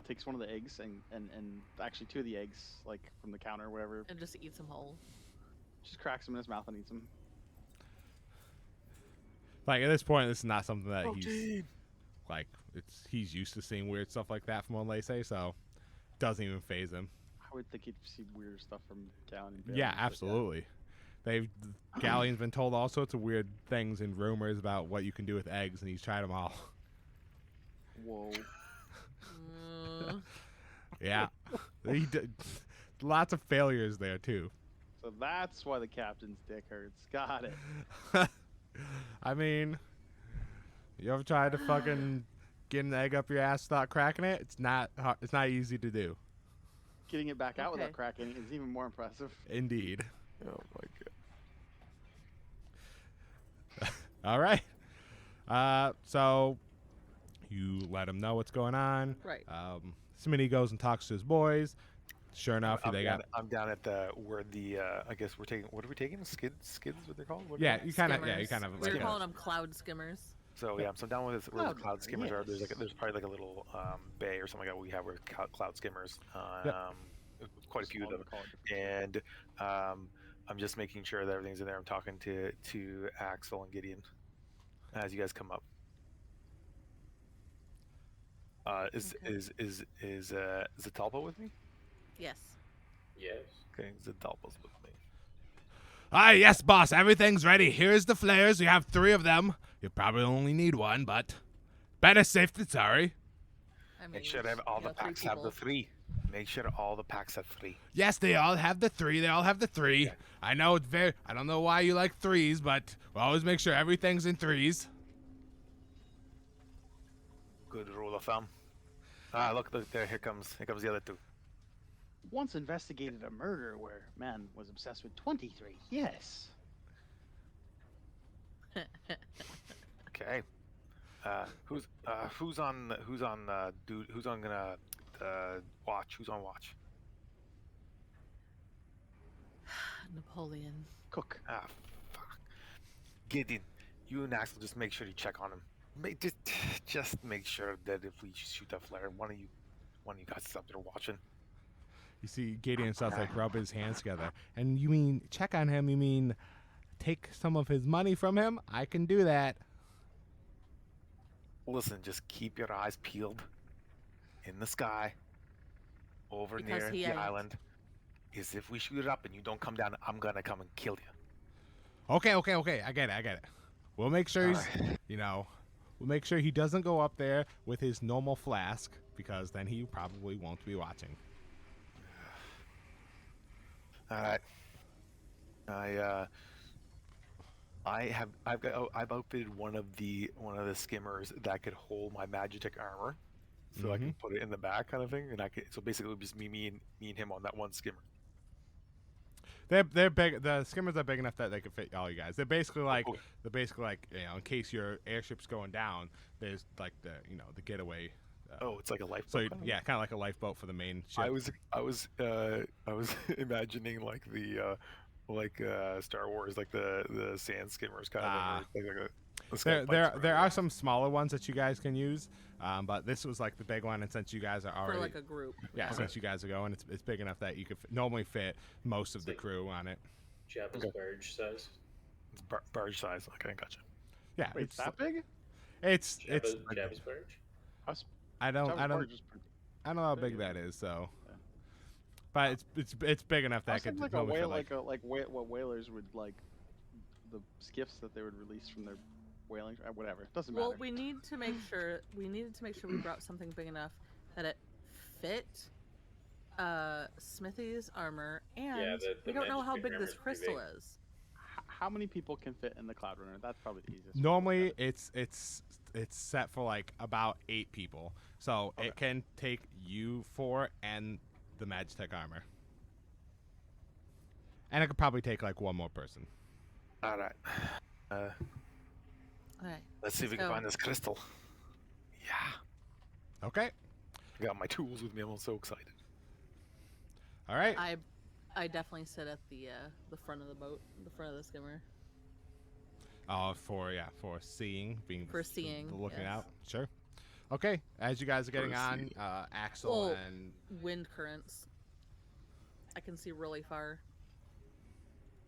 Takes one of the eggs and actually two of the eggs, like from the counter or whatever. And just eat some whole. Just cracks them in his mouth and eats them. Like at this point, this is not something that he's Protein. like. He's used to seeing weird stuff like that from Olese, so doesn't even phase him. I would think he'd see weirder stuff from Gallon and Bailey, Yeah, but absolutely. Galleon's been told all sorts of weird things and rumors about what you can do with eggs, and he's tried them all. Whoa. Yeah, lots of failures there too. So that's why the captain's dick hurts. Got it. I mean, you ever tried to fucking get an egg up your ass without cracking it? It's not easy to do. Getting it back out Okay. without cracking is even more impressive. Indeed. Oh my god. All right. So you let him know what's going on. Right. Smitty goes and talks to his boys. Sure enough, I'm they down, got. I'm down at the where the I guess we're taking. What are we taking? Skids? What they're called? What are Yeah, they you kind of. Yeah, you Skimmers. kind of. We were like, calling them cloud skimmers. So yeah, so I'm down with this, where the Cloud cloud skimmers are. yes. There's probably like a little bay or something like that we have with cloud skimmers. Yep. Quite a few of them, Call it different. and I'm just making sure that everything's in there. I'm talking to Axel and Gideon as you guys come up. Is Zatalpa with me? Yes. Yes. Okay, Zatalpa's with me. Ah, yes, boss. Everything's ready. Here's the flares. We have 3 of them. You probably only need 1, but better safe than sorry. I mean, Make sure that all the 3 packs have the people. 3. Make sure all the packs have 3. Yes, they all have the 3. They all have the 3. Yeah. I know it's very. I don't know why you like 3s, but we'll always make sure everything's in 3s. Good rule of thumb. Look there. Here comes the other 2. Once investigated a murder where man was obsessed with 23. Yes. Okay. Who's on gonna watch? Who's on watch? Napoleon. Cook. Ah, fuck. Gideon, you and Axel just make sure you check on him. Just make sure that if we shoot that flare, one of you guys is up there watching. You see, Gideon starts like rub his hands together. And you mean check on him? You mean take some of his money from him? I can do that. Listen, just keep your eyes peeled in the sky over Because near he the ain't. island. Is if we shoot it up and you don't come down, I'm gonna come and kill you. Okay. I get it. We'll make sure he's, we'll make sure he doesn't go up there with his normal flask because then he probably won't be watching. All right. I've outfitted one of the skimmers that could hold my Magitek armor, so I can put it in the back, kind of thing, and so basically it would just me and him on that one skimmer. They're big. The skimmers are big enough that they can fit all you guys. They're basically like Okay. in case your airship's going down, there's like the getaway. Oh, it's like a lifeboat. So kind of? yeah, kind of like a lifeboat for the main ship. I was imagining like the Star Wars, like the sand skimmers kind of thing, There are some smaller ones that you guys can use, but this was like the big one. And since you guys are already For like a group. yeah, since you guys are going, it's big enough that you could normally fit most of the crew on it. Jabba's barge size. It's barge size. Okay, gotcha. Yeah, Wait, it's that big? it's Jabba's barge. I don't Jabba's barge is pretty- I don't know how big that is, so. But it's big enough that I I could like a normally whale, fit, like what whalers would like, the skiffs that they would release from their whaling, whatever. Doesn't matter. Well, we needed to make sure we brought something big enough that it fit Smithy's armor, and the we don't know how Magitek big armor's this pretty crystal big. is. How many people can fit in the Cloud Runner? That's probably the easiest. Normally, it's set for like about 8 people, so Okay. it can take you 4 and the Magitek armor, and it could probably take like one more person. All right. Okay. Let's see if we can So- find this crystal. Yeah. Okay, I got my tools with me. I'm so excited. all right. I definitely sit at the front of the boat, the front of the skimmer. For seeing, For seeing, looking yes. out. Sure. Okay, as you guys are getting on, seeing. Axel Well, and Wind currents. I can see really far.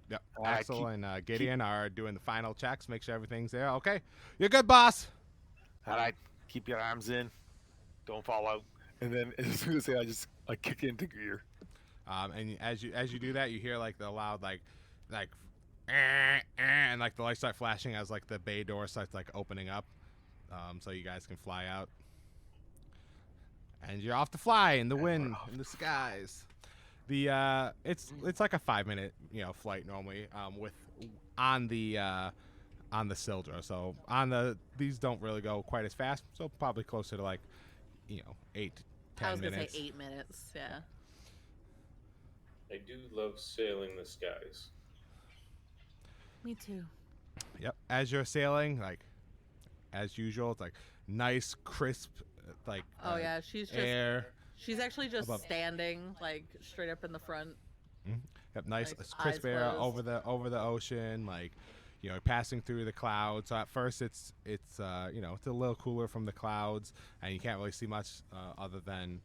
yep, All right, Axel keep- and Gideon are doing the final checks. Make sure everything's there. Okay, you're good, boss. All right. Keep your arms in. Don't fall out. And then as soon as I just kick into gear. And as you do that, you hear like the loud and like the lights start flashing as like the bay door starts like opening up, so you guys can fly out. And you're off to fly in the wind, in the skies. The it's like a 5-minute flight normally, with on the Sildra. So these don't really go quite as fast, so probably closer to like 8 to 10 I was gonna minutes. say 8 minutes. Yeah. I do love sailing the skies. Me too. Yep. As you're sailing, like as usual, it's like nice, crisp, like Oh yeah, she's just air. she's actually just above. standing like straight up in the front. Yep, nice, Like, crisp eyes air closed. over the ocean, like passing through the clouds. So at first, it's it's a little cooler from the clouds, and you can't really see much other than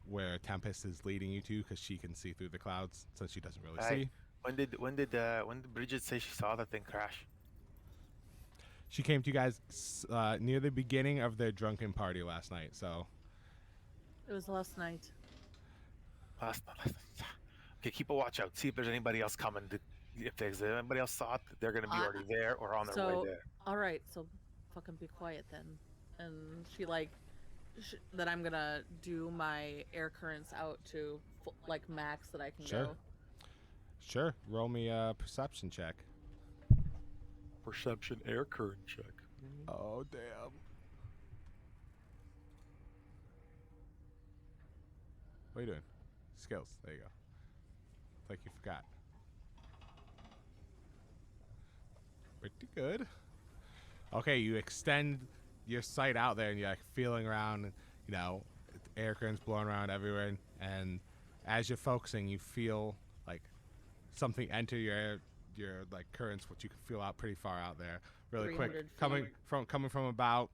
where Tempest is leading you to, because she can see through the clouds, so she doesn't really Hey. see. When did Bridget say she saw that thing crash? She came to you guys near the beginning of their drunken party last night. So It was last night. Last night. Okay, keep a watch out. See if there's anybody else coming. If there's anybody else saw it, they're gonna be Uh, already there or on their way there. All right, so fucking be quiet then. And she that I'm gonna do my air currents out to like max that I can Sure. go. sure, roll me a perception check. Perception air current check. Oh damn. What are you doing? Skills. There you go. It's like you forgot. Pretty good. Okay, you extend your sight out there, and you're like feeling around. Air currents blowing around everywhere, and as you're focusing, you feel like something enter your like currents, which you can feel out pretty far out there, really quick, 300 coming from about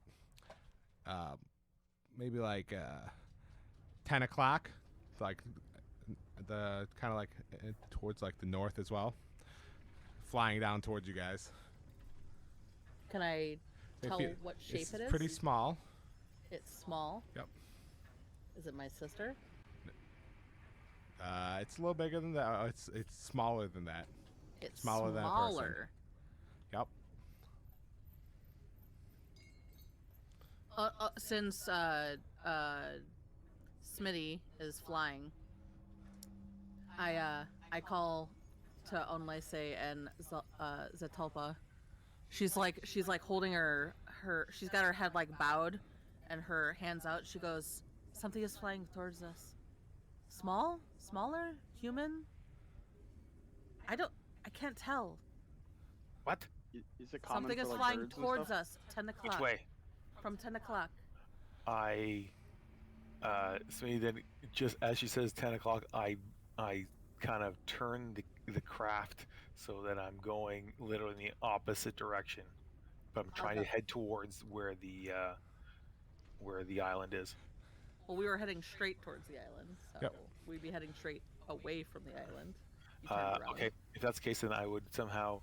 maybe like 10 o'clock, like the kind of like towards like the north as well, flying down towards you guys. Can I If tell you- what shape it's it is? pretty small. It's small. Yep. Is it my sister? It's a little bigger than that. It's smaller than that. It's Smaller than a person. smaller. Yep. Since Smitty is flying, I call to Onlaise and Zetalpa. She's like holding her she's got her head like bowed and her hands out. She goes, something is flying towards us. Smaller? Human? I can't tell. What? Is it common Something for, is like, flying birds and towards stuff? us. 10 o'clock. Which way? From 10 o'clock. Smitty, then just as she says 10 o'clock, I kind of turn the craft so that I'm going literally in the opposite direction, but I'm trying to Okay. head towards where the island is. Well, we were heading straight towards the island, so Yep. we'd be heading straight away from the island. You turned around. Okay, if that's the case, then I would somehow.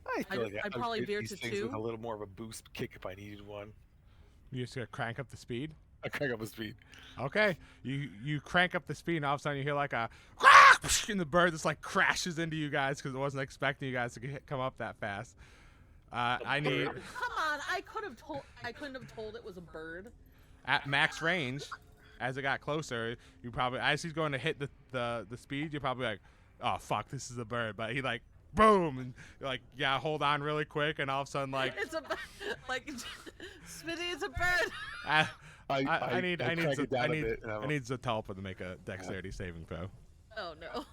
I feel like I'd I would probably hit veer these to things with 2. a little more of a boost kick if I needed one. You just gotta crank up the speed. I crank up the speed. Okay, you crank up the speed, and all of a sudden you hear like a, and the bird just like crashes into you guys because it wasn't expecting you guys to come up that fast. I need bird? Come on, I couldn't have told it was a bird. at max range. As it got closer, you probably as he's going to hit the speed, you're probably like, oh fuck, this is a bird. But he like boom, and you're like, yeah, hold on really quick, and all of a sudden like It's a like Smitty, it's a bird. I need crank it down a bit, and I need Zatalpa to make a dexterity saving throw. Oh no.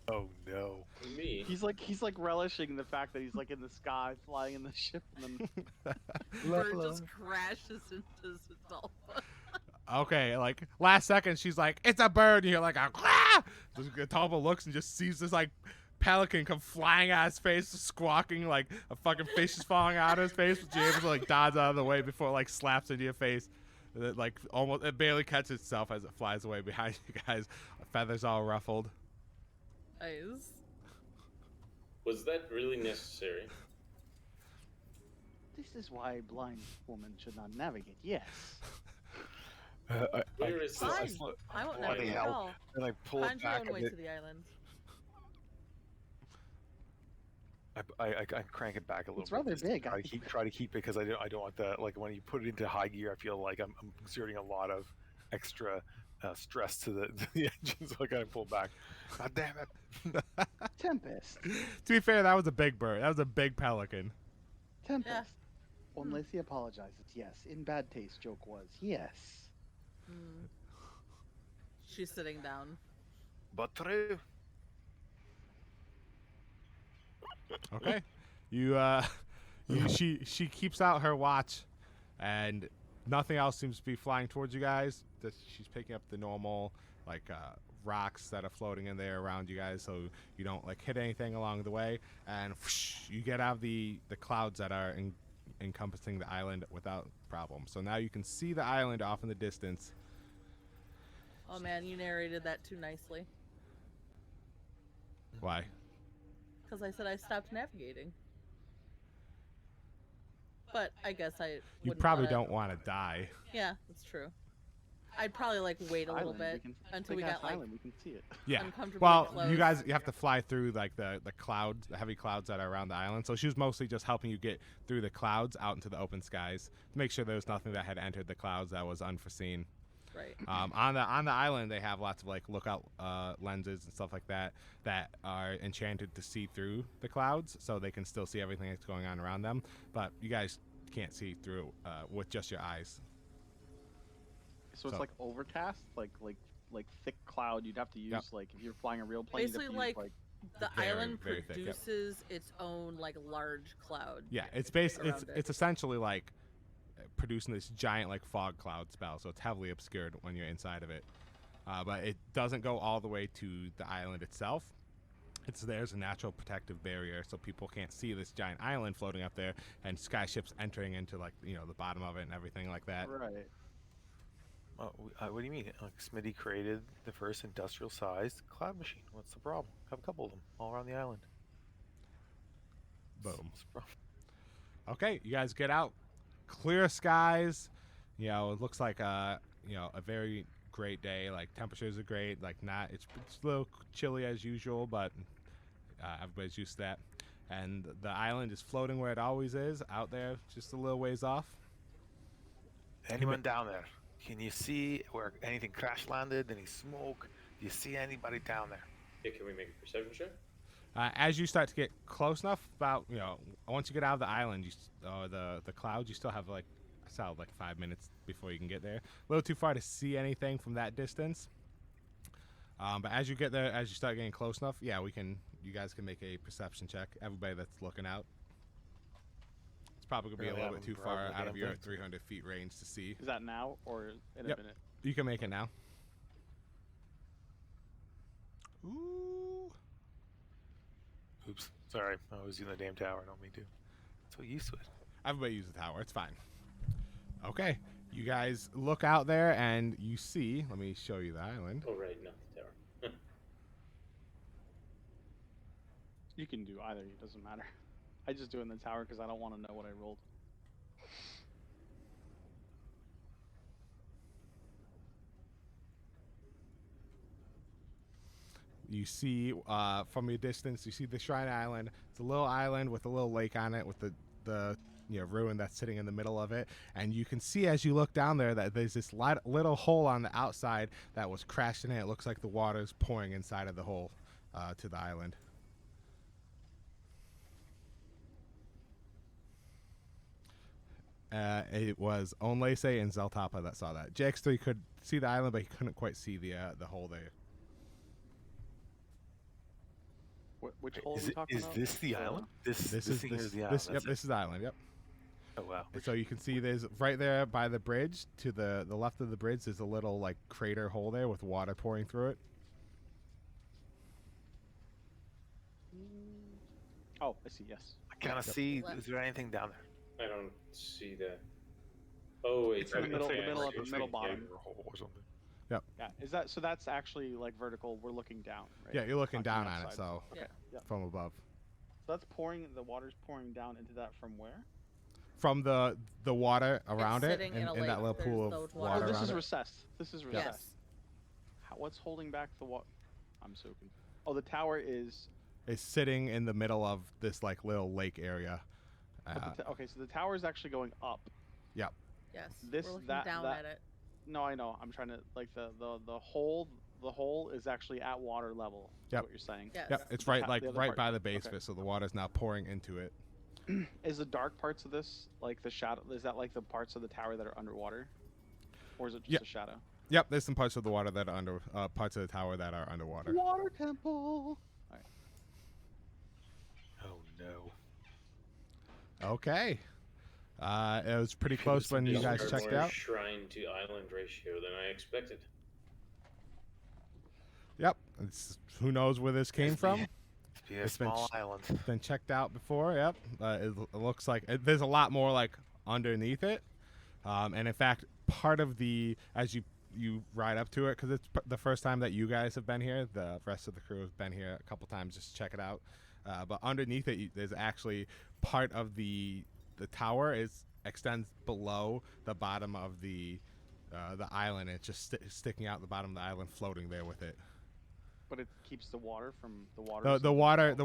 Oh no. Me. He's like relishing the fact that he's like in the sky, flying in the ship, and then Bird just crashes into Zatalpa. Okay, like last second, she's like, "It's a bird." And you're like, "Ah!" Zatalpa looks and just sees this like pelican come flying out of his face, squawking like a fucking fish is falling out of his face. But you're able to like dodge out of the way before it like slaps into your face. It, like almost, it barely catches itself as it flies away behind you guys. Feathers all ruffled. Nice. Was that really necessary? this is why a blind woman should not navigate. Yes. Where is this? Fine. I won't Bloody navigate at hell. all. And I pull Find it your back own a way bit. to the island. I crank it back a little It's bit. rather just to big. Try to keep it because I don't want the like when you put it into high gear. I feel like I'm exerting a lot of extra stress to the engine, so I gotta pull back. God damn it! Tempest. To be fair, that was a big bird. That was a big pelican. Tempest. Unless he apologizes, yes. In bad taste, joke was yes. Hmm. She's sitting down. But true. Okay, she keeps out her watch, and nothing else seems to be flying towards you guys. She's picking up the normal like rocks that are floating in there around you guys, so you don't like hit anything along the way. And whoosh, you get out of the clouds that are encompassing the island without problem. So now you can see the island off in the distance. Oh man, you narrated that too nicely. Why? Because I said I stopped navigating. But I guess I You wouldn't probably wanna- don't want to die. Yeah, that's true. I'd probably like wait a little Island, bit until we big-ass got like island, we can see it. Yeah. uncomfortably Well, close. you guys, you have to fly through like the clouds, the heavy clouds that are around the island. So she was mostly just helping you get through the clouds out into the open skies to make sure there was nothing that had entered the clouds that was unforeseen. Right. On the island, they have lots of like lookout lenses and stuff like that that are enchanted to see through the clouds, so they can still see everything that's going on around them. But you guys can't see through with just your eyes. So it's So- like overcast, like thick cloud. You'd have to use Yep. like if you're flying a real plane. you'd have Basically, to use, like, the Very, island very thick, yep. produces its own like large cloud. Yeah, it's based. around it. It's essentially like producing this giant like fog cloud spell, so it's heavily obscured when you're inside of it. But it doesn't go all the way to the island itself. There's a natural protective barrier, so people can't see this giant island floating up there, and sky ships entering into like the bottom of it and everything like that. right. What do you mean? Like Smitty created the first industrial-sized cloud machine. What's the problem? Have a couple of them all around the island. Boom. What's the problem? Okay, you guys get out. Clear skies. It looks like a very great day. Like temperatures are great. Like it's a little chilly as usual, but everybody's used to that. And the island is floating where it always is, out there, just a little ways off. Anyone down there? Can you see where anything crash landed? Any smoke? Do you see anybody down there? Yeah, can we make a perception check? As you start to get close enough, about once you get out of the island, the clouds, you still have like 5 minutes before you can get there. A little too far to see anything from that distance. But as you get there, as you start getting close enough, yeah, we can you guys can make a perception check. Everybody that's looking out. It's probably gonna be a Really little bit too haven't far grabbed the out of damn your thing. 300 feet range to see. Is that now or in Yep. a minute? You can make it now. Ooh. Oops. Sorry. I was using the damn tower. I don't mean to. So used to it. Everybody uses the tower. It's fine. Okay. You guys look out there and you see. Let me show you the island. Oh, right, not the tower. You can do either. It doesn't matter. I just do it in the tower because I don't want to know what I rolled. You see from a distance, you see the Shrine Island. It's a little island with a little lake on it with the ruin that's sitting in the middle of it. And you can see as you look down there that there's this little hole on the outside that was crashed in it. It looks like the water's pouring inside of the hole to the island. It was Onlese and Zeltapa that saw that. JX3 could see the island, but he couldn't quite see the hole there. Which hole are we talking Is about? this the island? This thing is the island. This, that's yep, it. this is the island. Yep. Oh wow. And so you can see there's right there by the bridge to the left of the bridge. There's a little like crater hole there with water pouring through it. Oh, I see. Yes. I kind of see. Is there anything down there? I don't see that. Oh, wait. It's in the middle- okay, the middle of the okay, middle yeah. bottom. Or a hole or something. Yeah. Is that so? That's actually like vertical. We're looking down. Right? Yeah, you're looking Not down from on that it, side. so Okay. Yeah. from above. So that's pouring. The water's pouring down into that from where? From the water around it, sitting in a in that lake. little pool There's of those water water Oh, this around is it. recessed. This is recessed. Yes. What's holding back the water? I'm so confused. Oh, the tower is. It's sitting in the middle of this like little lake area. Okay, so the tower is actually going up. Yep. Yes. This- We're looking that- down that- at it. No, I know. I'm trying to like the hole. The hole is actually at water level. Is Yep. what you're saying? Yes. Yep. It's The right ta- like the other right part. by the base of Okay. it, so the water's now pouring into it. Is the dark parts of this like the shadow? Is that like the parts of the tower that are underwater, or is it just Yep. a shadow? Yep. There's some parts of the water that are under parts of the tower that are underwater. Water temple. Oh no. Okay. It was pretty Could close have when you some guys Far checked more out. shrine to island ratio than I expected. Yep. Who knows where this came from? Must be a It's been small ch- island. Been checked out before. Yep. It looks like there's a lot more like underneath it, and in fact, part of the as you ride up to it because it's the first time that you guys have been here. The rest of the crew has been here a couple times just to check it out. But underneath it, there's actually part of the tower extends below the bottom of the island. It's just sticking out the bottom of the island, floating there with it. But it keeps the water from the water. The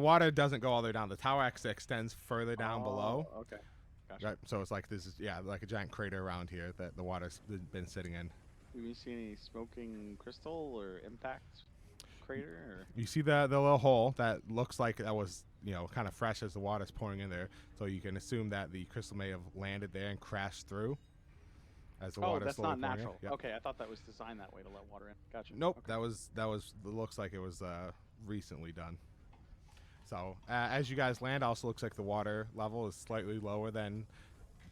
water doesn't go all the way down. The tower actually extends further down below. Okay. Gotcha. Right, so it's like this is like a giant crater around here that the water's been sitting in. Do we see any smoking crystal or impact crater? Or? You see the little hole that looks like that was kind of fresh as the water's pouring in there. So you can assume that the crystal may have landed there and crashed through as the Oh, water. that's slowly not pouring in. natural. Yep. Okay, I thought that was designed that way to let water in. Gotcha. Nope, Okay. that was it looks like it was recently done. So as you guys land, also looks like the water level is slightly lower than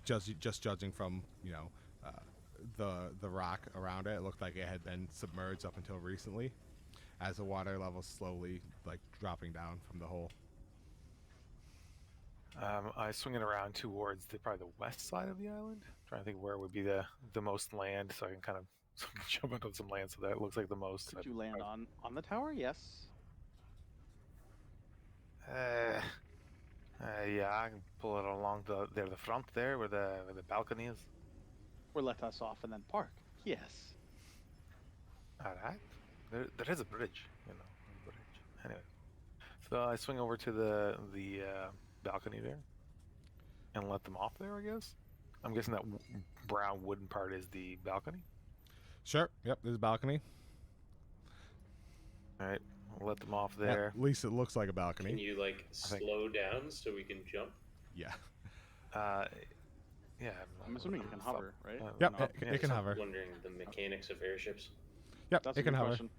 just judging from the rock around it. It looked like it had been submerged up until recently, as the water level slowly like dropping down from the hole. I swing it around towards probably the west side of the island. Trying to think where would be the most land, so I can kind of jump onto some land so that it looks like the most. Could you land on the tower? Yes. Yeah, I can pull it along the front there where the balcony is. Or let us off and then park. Yes. All right. There is a bridge, a bridge. Anyway, so I swing over to the balcony there, and let them off there. I guess. I'm guessing that brown wooden part is the balcony. Sure. Yep. There's a balcony. All right. I'll let them off Yeah, there. at least it looks like a Can balcony. you like think- slow down so we can jump? Yeah. Yeah. I'm assuming it can hover, right? Yep. no, It can hover. Wondering the mechanics of airships. Yep. That's it a can good hover. question.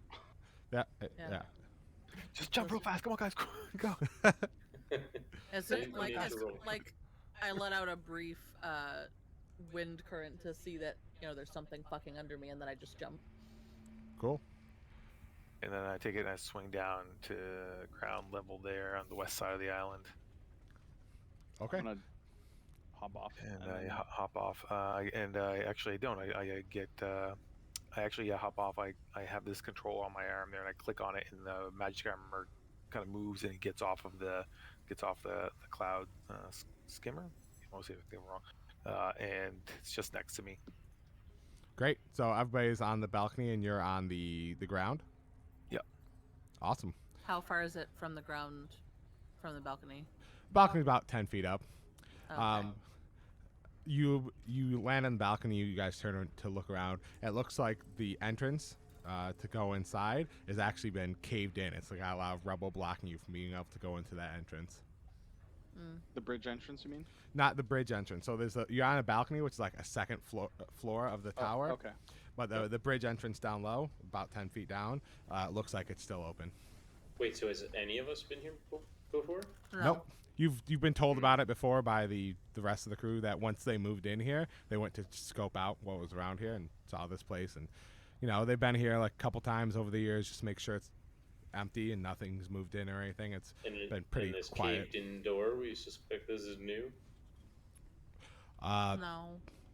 Yeah. Yeah. Yeah. Just jump real fast. Come on, guys. Go. As Nin- it, like, ninja as, roll. like, I let out a brief wind current to see that there's something fucking under me, and then I just jump. Cool. And then I take it and I swing down to ground level there on the west side of the island. Okay. I'm gonna hop off. And then- I hop off. And I actually don't. I get. I actually hop off. I have this control on my arm there, and I click on it, and the magic armor kind of moves, and it gets off the cloud skimmer. I won't say anything wrong. And it's just next to me. Great. So everybody's on the balcony and you're on the ground? Yep. Awesome. How far is it from the ground, from the balcony? Balcony's about 10 feet up. Okay. You land on the balcony. You guys turn to look around. It looks like the entrance to go inside has actually been caved in. It's like got a lot of rubble blocking you from being able to go into that entrance. The bridge entrance, you mean? Not the bridge entrance. So you're on a balcony, which is like a second floor of the tower. Oh, okay. But the bridge entrance down low, about 10 feet down, looks like it's still open. Wait, so has any of us been here before? No. Nope. You've been told about it before by the rest of the crew that once they moved in here, they went to scope out what was around here and saw this place. And, they've been here like a couple times over the years just to make sure it's empty and nothing's moved in or anything. It's been pretty this quiet. caved-in door, we suspect this is new. No.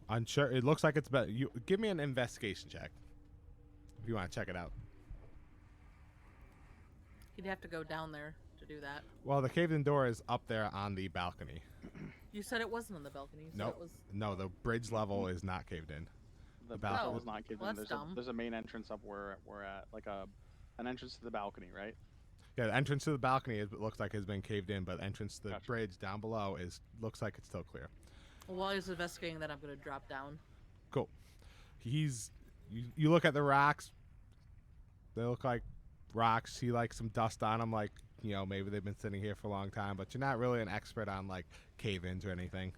Unsure. It looks like it's better. You give me an investigation check if you want to check it out. You'd have to go down there to do that. Well, the caved-in door is up there on the balcony. You said it wasn't on the balcony. You said Nope. it was. No, the bridge level is not caved in. The balcony. balcony is not given. Well, that's there's dumb. there's a main entrance up where we're at, like an entrance to the balcony, right? Yeah, the entrance to the balcony looks like has been caved in, but the entrance to the Gotcha. bridge down below looks like it's still clear. Well, while he's investigating that, I'm going to drop down. Cool. You look at the rocks. They look like rocks. See like some dust on them, like maybe they've been sitting here for a long time. But you're not really an expert on like cave-ins or anything.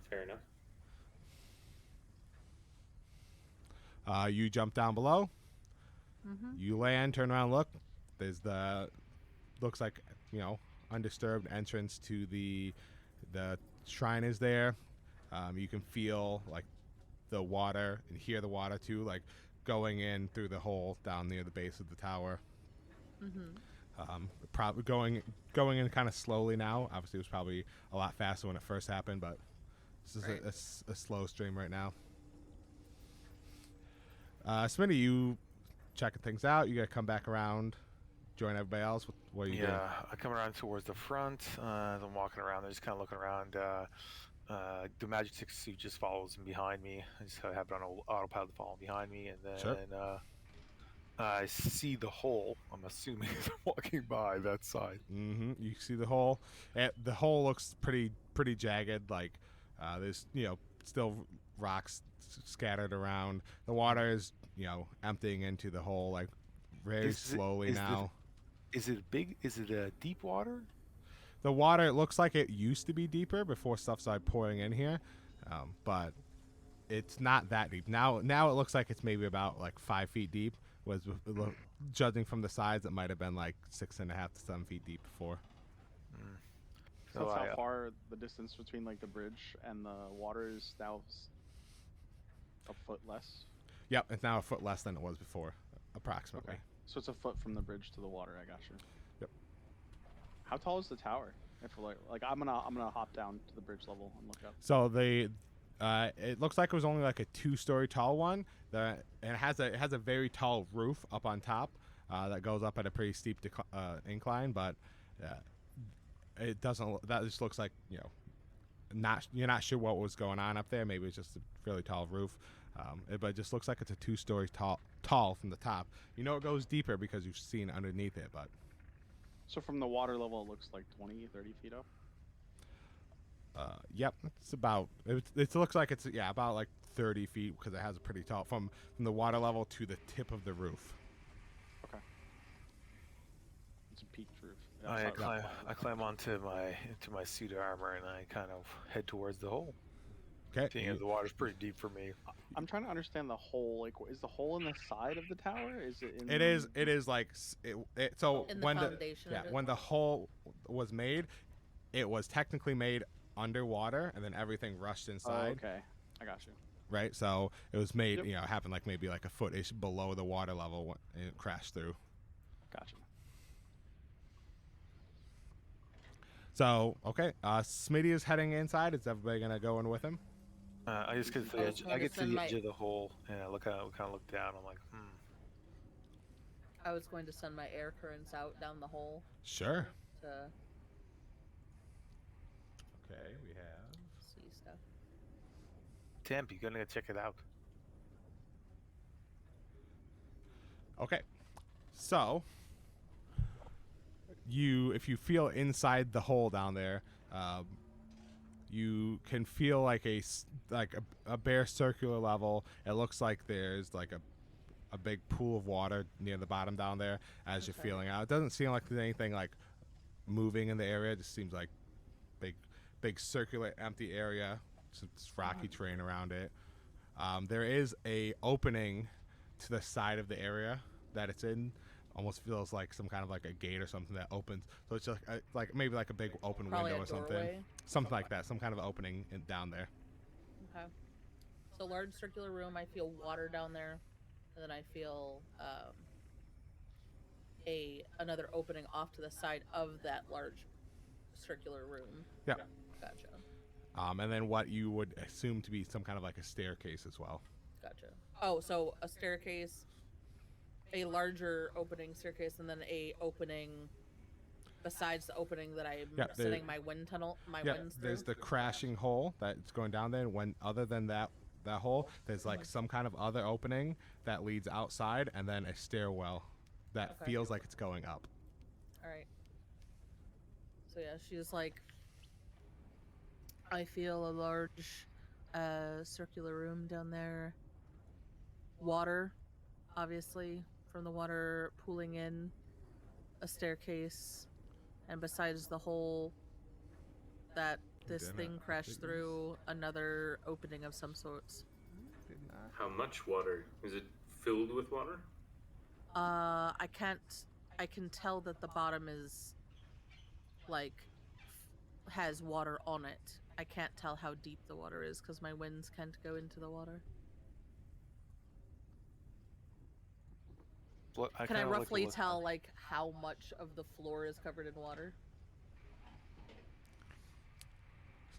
Fair enough. You jump down below. Mm-hmm. You land, turn around, look. There's looks like undisturbed entrance to the shrine is there. You can feel like the water and hear the water too, like going in through the hole down near the base of the tower. Mm-hmm. Probably going in kind of slowly now. Obviously, it was probably a lot faster when it first happened, but this is Right. a slow stream right now. Smitty, you checking things out. You gotta come back around, join everybody else. What are you doing? Yeah, I come around towards the front. As I'm walking around, I'm just kind of looking around. The Magitek suit just follows behind me. I just have it on autopilot to follow behind me, and then Sure. I see the hole. I'm assuming as I'm walking by that side. Mm-hmm. You see the hole. The hole looks pretty jagged. Like there's still rocks scattered around. The water is emptying into the hole like very slowly now. Is it big? Is it a deep water? The water, it looks like it used to be deeper before stuff started pouring in here, but it's not that deep now. It looks like it's maybe about like 5 feet deep. Judging from the sides, it might have been like 6.5 to 7 feet deep before. So that's how far the distance between like the bridge and the water is now a foot less. Yep, it's now a foot less than it was before, approximately. Okay. So it's a foot from the bridge to the water. I got you. Yep. How tall is the tower? If we're like I'm gonna hop down to the bridge level and look up. So it looks like it was only like a 2-story tall one. And it has a very tall roof up on top that goes up at a pretty steep incline, but it doesn't. That just looks like you're not sure what was going on up there. Maybe it's just a really tall roof, but it just looks like it's a 2-story tall from the top. It goes deeper because you've seen underneath it, but. So from the water level, it looks like 20, 30 feet up. Yep, it's about. It looks like it's about like 30 feet because it has a pretty tall from the water level to the tip of the roof. Okay. It's a peaked roof. I climb onto my suit of armor and I kind of head towards the hole. Okay. Seeing as the water's pretty deep for me. I'm trying to understand the hole. Like, is the hole in the side of the tower? Is it in? It is. It is like so In the when foundation of it. when the hole was made, it was technically made underwater, and then everything rushed Oh, inside. okay, I got you. Right. So it was made. Yep. You know, it happened like maybe like a foot-ish below the water level, and it crashed through. Gotcha. So okay, Smitty is heading inside. Is everybody gonna go in with him? I just get to I the was edge. going I to get to send the my- edge of the hole, and I look out. We kind of look down. I'm like, I was going to send my air currents out down the hole Sure. to Okay, we have. see stuff. Temp, you're gonna check it out. Okay, so if you feel inside the hole down there, you can feel like a bare circular level. It looks like there's like a big pool of water near the bottom down there as you're Okay. feeling out. It doesn't seem like there's anything like moving in the area. It just seems like big circular empty area. It's rocky terrain around it. There is a opening to the side of the area that it's in. Almost feels like some kind of like a gate or something that opens. So it's just like maybe like a big open Probably window a or something. doorway. Something like that. Some kind of opening down there. Okay. So large circular room. I feel water down there, and then I feel another opening off to the side of that large circular room. Yeah. Gotcha. And then what you would assume to be some kind of like a staircase as well. Gotcha. Oh, so a staircase, a larger opening staircase, and then a opening besides the opening that I'm Yeah, there- sending my wind tunnel, my Yeah, winds there's through. the crashing hole that's going down there. When other than that hole, there's like some kind of other opening that leads outside, and then a stairwell that Okay. feels like it's going up. All right. So yeah, she's like, I feel a large circular room down there. Water, obviously, from the water pooling in. A staircase, and besides the hole that this Did thing not crashed figure through, another opening of some sorts. How much water? Is it filled with water? I can tell that the bottom is like has water on it. I can't tell how deep the water is because my winds can't go into the water. Look, Can I kinda look- roughly look- tell like how much of the floor is covered in water?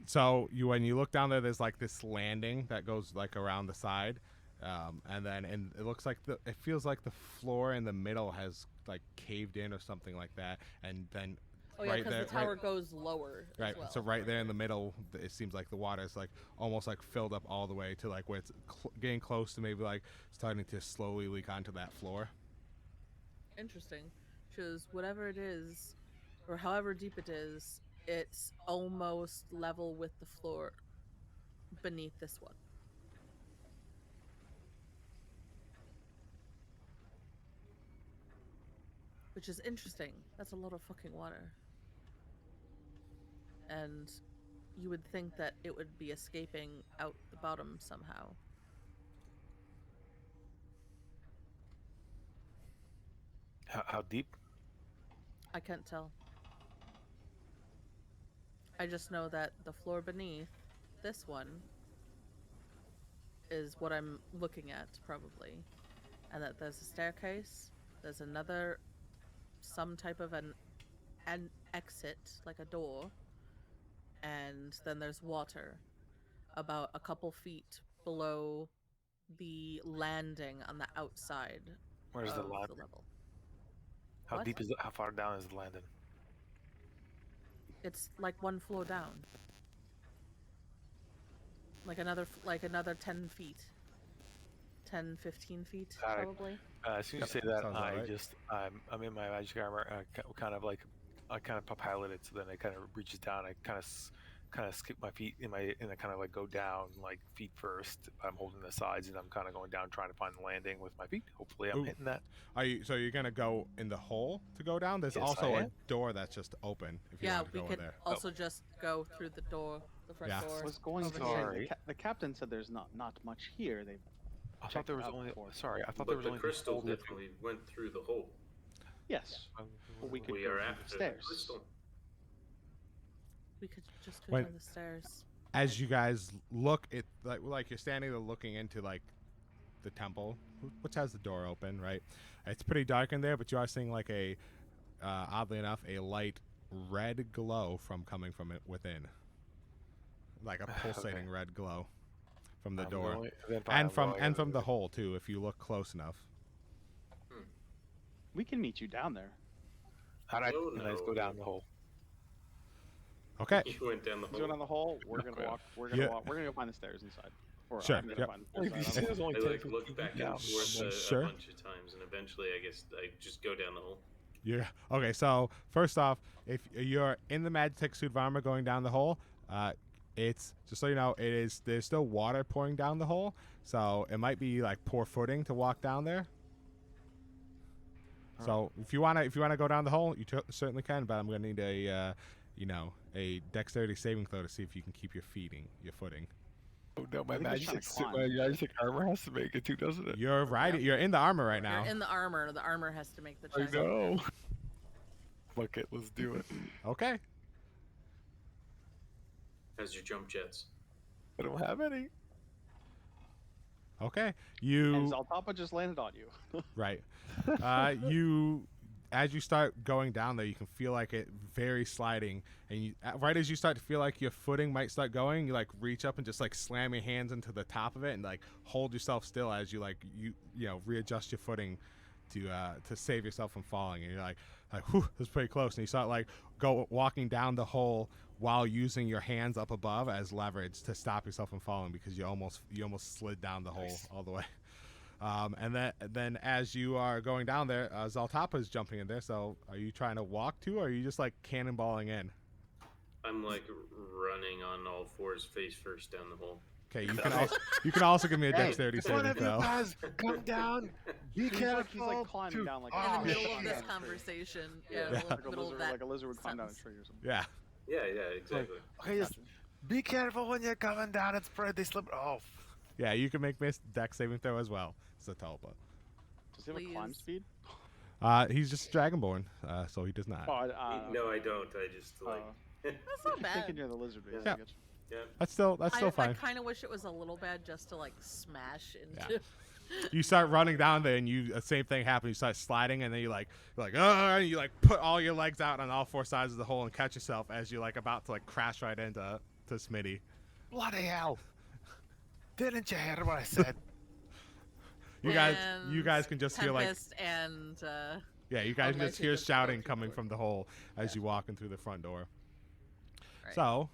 So when you look down there, there's like this landing that goes like around the side, and it looks like it feels like the floor in the middle has like caved in or something like that, and then Oh yeah, right because there, the tower goes lower. right. As well. So right there in the middle, it seems like the water is like almost like filled up all the way to like where it's getting close to maybe like starting to slowly leak onto that floor. Interesting. Shows whatever it is, or however deep it is, it's almost level with the floor beneath this one. Which is interesting. That's a lot of fucking water. And you would think that it would be escaping out the bottom somehow. How deep? I can't tell. I just know that the floor beneath this one is what I'm looking at, probably. And that there's a staircase, there's another, some type of an exit, like a door, and then there's water about a couple feet below the landing on the outside Where's the of landing? the level. How What? deep is it? How far down is the landing? It's like one floor down. Like another 10 feet. 10, 15 feet, Got it. probably. As soon as Yep, you say that, sounds about I right. just I'm in my magic armor. Kind of like I kind of pilot it, so then it kind of reaches down. I kind of skip my feet and I kind of like go down like feet first. I'm holding the sides and I'm kind of going down trying to find the landing with my feet. Hopefully, I'm Ooh. hitting that. So you're gonna go in the hole to go down? There's Yes, also I a am. door that's just open if you Yeah, want to we go could in there. also just go through the door the front Yeah. door. I was going over to here. say Sorry. the captain said there's not much here. They I thought checked there was out only. before. Sorry, I thought But there was the only crystal hole here. definitely went through the hole. Yes, but we could We go are through the after the stairs. crystal. We could just go When- down the stairs. As you guys look, it like you're standing there looking into like the temple, which has the door open, right? It's pretty dark in there, but you are seeing like a, oddly enough, a light red glow coming from it within, like a pulsating red glow from the door, and from the hole too. If you look close enough. We can meet you down there. All right, No, let's no. go down the hole. Okay. You went down the He's going hole. down the hole. We're gonna Okay. walk. We're gonna Yeah. walk. We're gonna go find the stairs inside. Or Sure, I'm gonna yep. find the Like, stairs. you I said don't it was know. only I 10, like look 15 back feet and down. forth Sure. a bunch of times, and eventually, I guess I just go down the hole. Yeah. Okay. So first off, if you're in the Magitek suit of armor going down the hole, it's just so you know, there's still water pouring down the hole, so it might be like poor footing to walk down there. So if you wanna go down the hole, you certainly can, but I'm gonna need a dexterity saving throw to see if you can keep your footing. Oh no, my I think he's trying magic to suit, climb. my magic armor has to make it too, doesn't it? You're riding. You're in the armor right now. You're in the armor. The armor has to make the I check. know. Fuck it, let's do it. Okay. How's your jump jets? I don't have any. Okay. And You Zaltapa just landed on you. right. As you start going down there, you can feel like it very sliding, and right as you start to feel like your footing might start going, you like reach up and just like slam your hands into the top of it and like hold yourself still as you readjust your footing to save yourself from falling. And you're like whew, that's pretty close. And you start like walking down the hole while using your hands up above as leverage to stop yourself from falling because you almost slid down the hole all the way. And then as you are going down there, Zaltapa is jumping in there. So are you trying to walk too, or are you just like cannonballing in? I'm like running on all fours, face first down the hole. Okay, you can also give me a Hey, dexterity One saving of you throw. guys, come down. Be He's careful. like climbing to- down like In Oh, the middle of shit. this conversation. Yeah. Yeah, Yeah. the like a middle of lizard, that. like a lizard would climb down a sentence. tree or something. Yeah. Yeah, exactly. Okay, just be careful when you're coming down. It's pretty slippery. Oh, Yeah, you can make me a dex saving throw as well. Zaltapa. Does he have a climb Please. speed? He's just dragonborn, so he does not. Oh, No, I don't. I just like. That's not bad. Thinking you're the lizard race. Yeah. I get you. Yeah. That's still I fine. kind of wish it was a little bad just to like smash into. You start running down there, and the same thing happens. You start sliding, and then you're like, and you like put all your legs out on all four sides of the hole and catch yourself as you're like about to like crash right into Smitty. bloody hell! Didn't you hear what I said? You guys can just feel like Tempest and you guys can I'll just let you hear just go shouting through coming the from the hole as you walk in through the front door. Right. So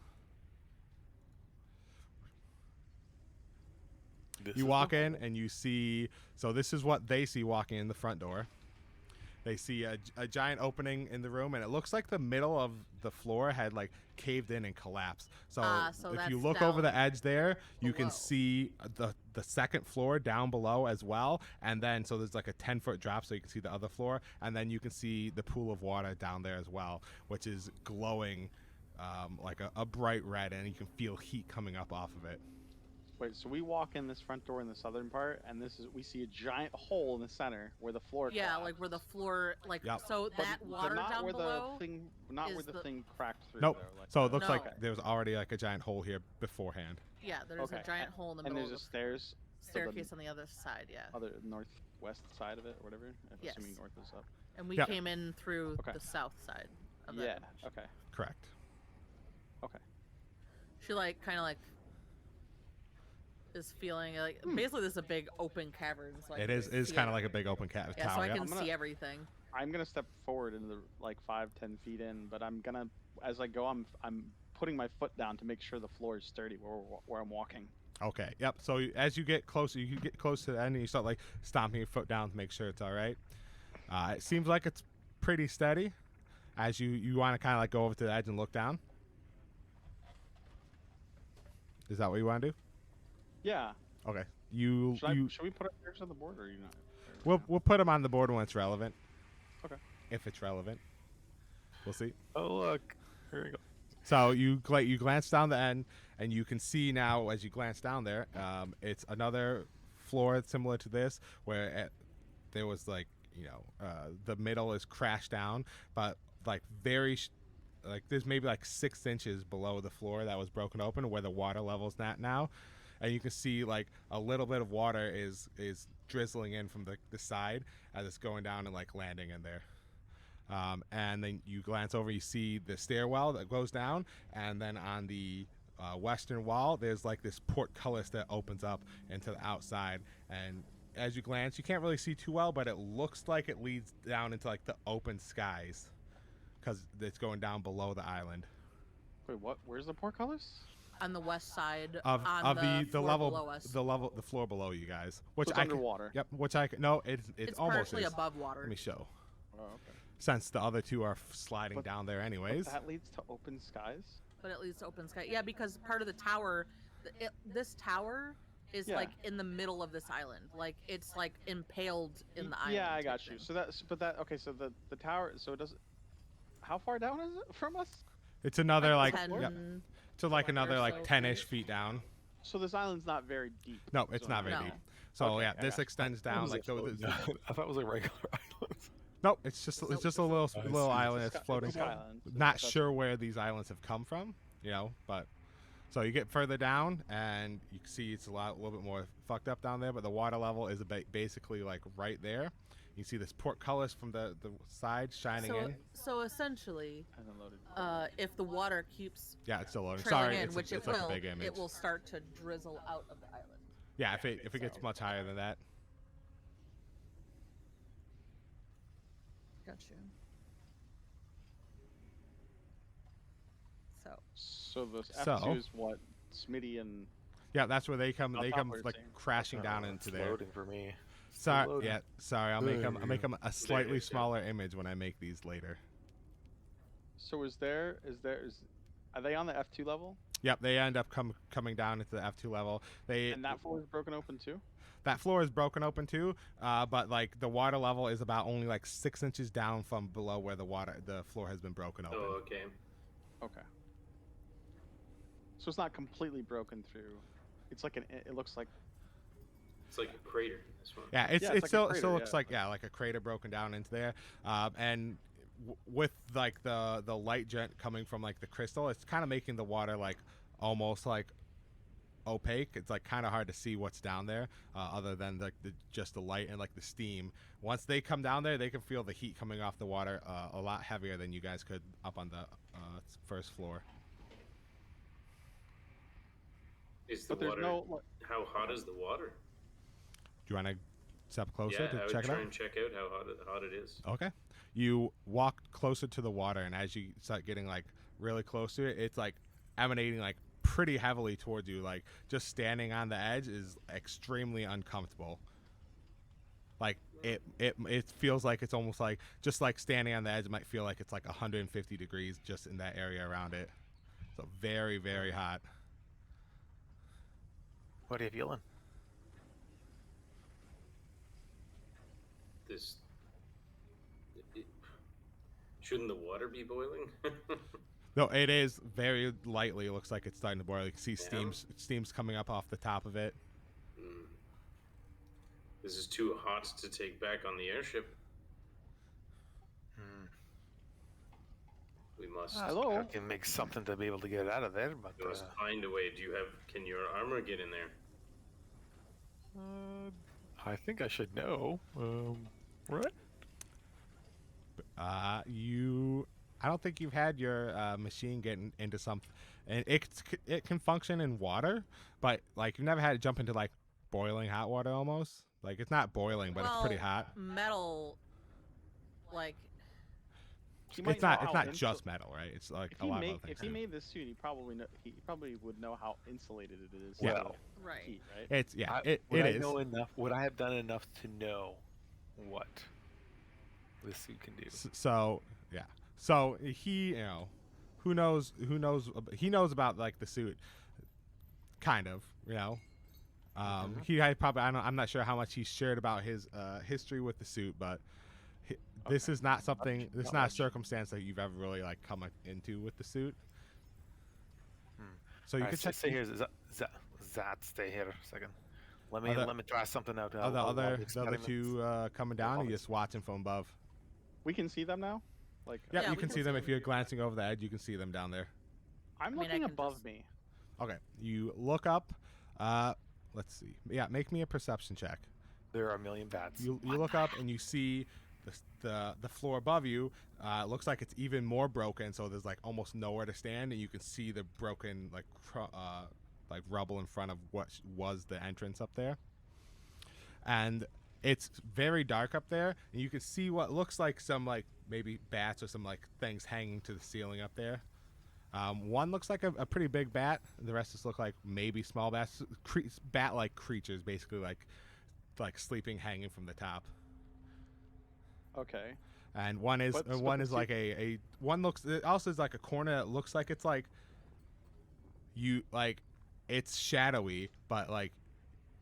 This you is walk the in hole. and you see. So this is what they see walking in the front door. They see a giant opening in the room, and it looks like the middle of the floor had like caved in and collapsed. So, So if you that's look over the down edge there, you can below. see the second floor down below as well. And then so there's like a 10-foot drop, so you can see the other floor, and then you can see the pool of water down there as well, which is glowing like a bright red, and you can feel heat coming up off of it. Wait, so we walk in this front door in the southern part, and we see a giant hole in the center where the floor. yeah, collapsed. like where the floor, like Yep. so But- that but water not down where below. the thing, not where is the the- thing cracked through. Nope. Though, like So it looks No. like there was already like a giant hole here beforehand. Yeah, there's Okay, a giant hole in the and middle there's of a the stairs, staircase on the other side. Yeah, other northwest side of it, or whatever. I'm Yes. assuming north is up. and we Yep. came in through Okay. the south side. Of that Yeah. image. Okay. Correct. Okay. She like kind of like is feeling like basically this is a big open cavern. So I It can is see kind of it. like a big open Yeah, tower. so I yep. can I'm gonna- see everything. I'm gonna step forward into the like 5-10 feet in, but I'm gonna, as I go, I'm putting my foot down to make sure the floor is sturdy where I'm walking. Okay. Yep. So as you get closer to the end, and you start like stomping your foot down to make sure it's all right. It seems like it's pretty steady. As you want to kind of like go over to the edge and look down. Is that what you want to do? Yeah. Okay. You Should we put our stairs on the board, or are you not? we'll put them on the board when it's relevant. Okay. If it's relevant, we'll see. Oh look, here we go. So you glance down the end, and you can see now as you glance down there, it's another floor similar to this, where there was like the middle is crashed down, but like like there's maybe like 6 inches below the floor that was broken open where the water level's at now, and you can see like a little bit of water is drizzling in from the side as it's going down and like landing in there. And then you glance over, you see the stairwell that goes down, and then on the western wall, there's like this portcullis that opens up into the outside. And as you glance, you can't really see too well, but it looks like it leads down into like the open skies because it's going down below the island. Wait, what? Where's the portcullis? On the west side Of the floor level below us. the floor below you guys, which So it's underwater. Yep, which no, it's almost partially is. above water. Let me show. Oh, okay. Since the other two are sliding down there anyways. But that leads to open skies. But it leads to open sky. Yeah, because part of the tower, this tower is like in the middle of this island. Like it's like impaled in the island. Yeah, I got type you. thing. So okay. So the tower. So it doesn't. How far down is it from us? It's another like 10, yep. So like another or like so 10-ish feet. feet down. So this island's not very deep. No, it's not very No. deep. So Okay, yeah, I this got you. extends down like those. I thought it was like regular islands. Nope, it's just a little I little see. island It's a that's sky- floating. it's a sky island. Not That's- sure where these islands have come from, but so you get further down and you can see it's a little bit more fucked up down there, but the water level is basically like right there. You see this portcullis from the side shining in. So essentially, And then loaded. if the water keeps Yeah, it's still loading. trailing Sorry, in, it's, which it's it like will, a big image. it will start to drizzle out of the island. Yeah, if it gets much higher than that. Got you. So So the So- F2 is what Smitty and Yeah, that's where they come. On They top come of the like same. crashing down Oh, into it's there. loading for me. Still Sorry, loading. yeah, sorry. I'll make them a slightly Later, yeah. smaller image when I make these later. so is are they on the F2 level? Yep, they end up coming down into the F2 level. And that floor is broken open too? That floor is broken open too, but like the water level is about only like 6 inches down from below where the floor has been broken open. Oh, okay. Okay. So it's not completely broken through. It's like it looks like It's like a crater. This one. Yeah, Yeah, it's it like a still crater, looks yeah. like like a crater broken down into there, and with like the light jet coming from like the crystal, it's kind of making the water like almost like opaque. It's like kind of hard to see what's down there, other than just the light and like the steam. Once they come down there, they can feel the heat coming off the water a lot heavier than you guys could up on the first floor. Is the but there's water? no How hot is the water? Do you want to step closer Yeah, I to would check it try out? and check out how hot it is. Okay. You walk closer to the water, and as you start getting like really close to it, it's like emanating like pretty heavily towards you. Like just standing on the edge is extremely uncomfortable. Like it feels like it's almost like just like standing on the edge might feel like it's like 150 degrees just in that area around it. So very, very hot. What are you feeling? This. Shouldn't the water be boiling? No, it is very lightly. It looks like it's starting to boil. You can see Yeah. steam's coming up off the top of it. Mm. This is too hot to take back on the airship. Hmm. We must. Hello? I can make something to be able to get out of there, but We must find a way. Can your armor get in there? I think I should know. Right? I don't think you've had your machine getting into something, and it can function in water, but like you've never had it jump into like boiling hot water almost. Like it's not boiling, but it's pretty hot. Metal, like He might It's not. know It's how not just metal, right? It's like If a he lot made of other things. if he too. made this suit, he probably would know how insulated it is. Yeah. to right. heat, right? It's it would I is. know enough? Would I have done enough to know what this suit can do? So yeah. So he, who knows? He knows about like the suit, kind of. He had probably. I'm not sure how much he shared about his history with the suit, but this is not something. This is not a circumstance that you've ever really like come into with the suit. So you Alright, can check. Stay here. Zat, stay here a second. Let me Are the- try something out. Are the I'll other experiment. two coming down? Or you just watching from above? We can see them now. Like Yeah, Yeah, you we can can see see them them. if you're glancing over the edge. You can see them down there. I'm I mean, I looking can above just- me. Okay, you look up. Let's see. Yeah, make me a perception check. There are a million bats. You look up and you see the floor above you. Looks like it's even more broken. So there's like almost nowhere to stand, and you can see the broken like rubble in front of what was the entrance up there. And it's very dark up there, and you can see what looks like some like maybe bats or some like things hanging to the ceiling up there. One looks like a pretty big bat. The rest just look like maybe small bats, bat-like creatures, basically like sleeping, hanging from the top. Okay. And one is But- one but is see- like a one looks. It also is like a corner that looks like it's like it's shadowy, but like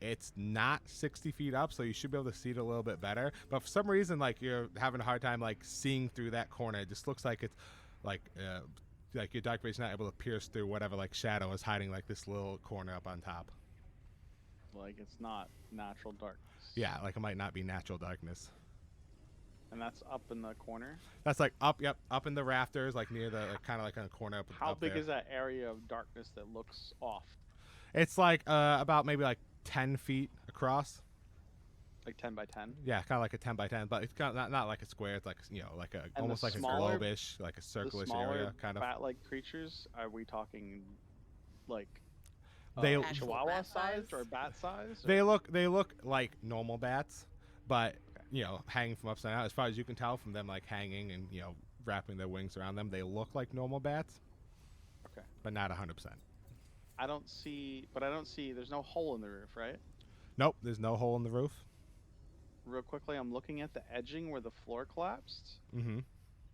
it's not 60 feet up, so you should be able to see it a little bit better. But for some reason, like you're having a hard time like seeing through that corner. It just looks like it's like your dark vision not able to pierce through whatever like shadow is hiding like this little corner up on top. Like it's not natural darkness. Yeah, like it might not be natural darkness. And that's up in the corner. That's like up in the rafters, like near the kind of like on the corner up. How up big there. is that area of darkness that looks off? It's like about maybe like 10 feet across. Like 10 by 10? Yeah, kind of like a 10 by 10, but it's kind of not like a square. It's like like a the almost like a smaller- globe-ish, like a The circle-ish smaller area, kind of. bat-like creatures, are we talking like They Actual chihuahua bat sized size? or bat size? they look like normal bats, but hanging from upside down. As far as you can tell from them, like hanging and wrapping their wings around them, they look like normal bats. Okay. But not 100%. I don't see, there's no hole in the roof, right? Nope, there's no hole in the roof. Real quickly, I'm looking at the edging where the floor collapsed. Mm-hmm.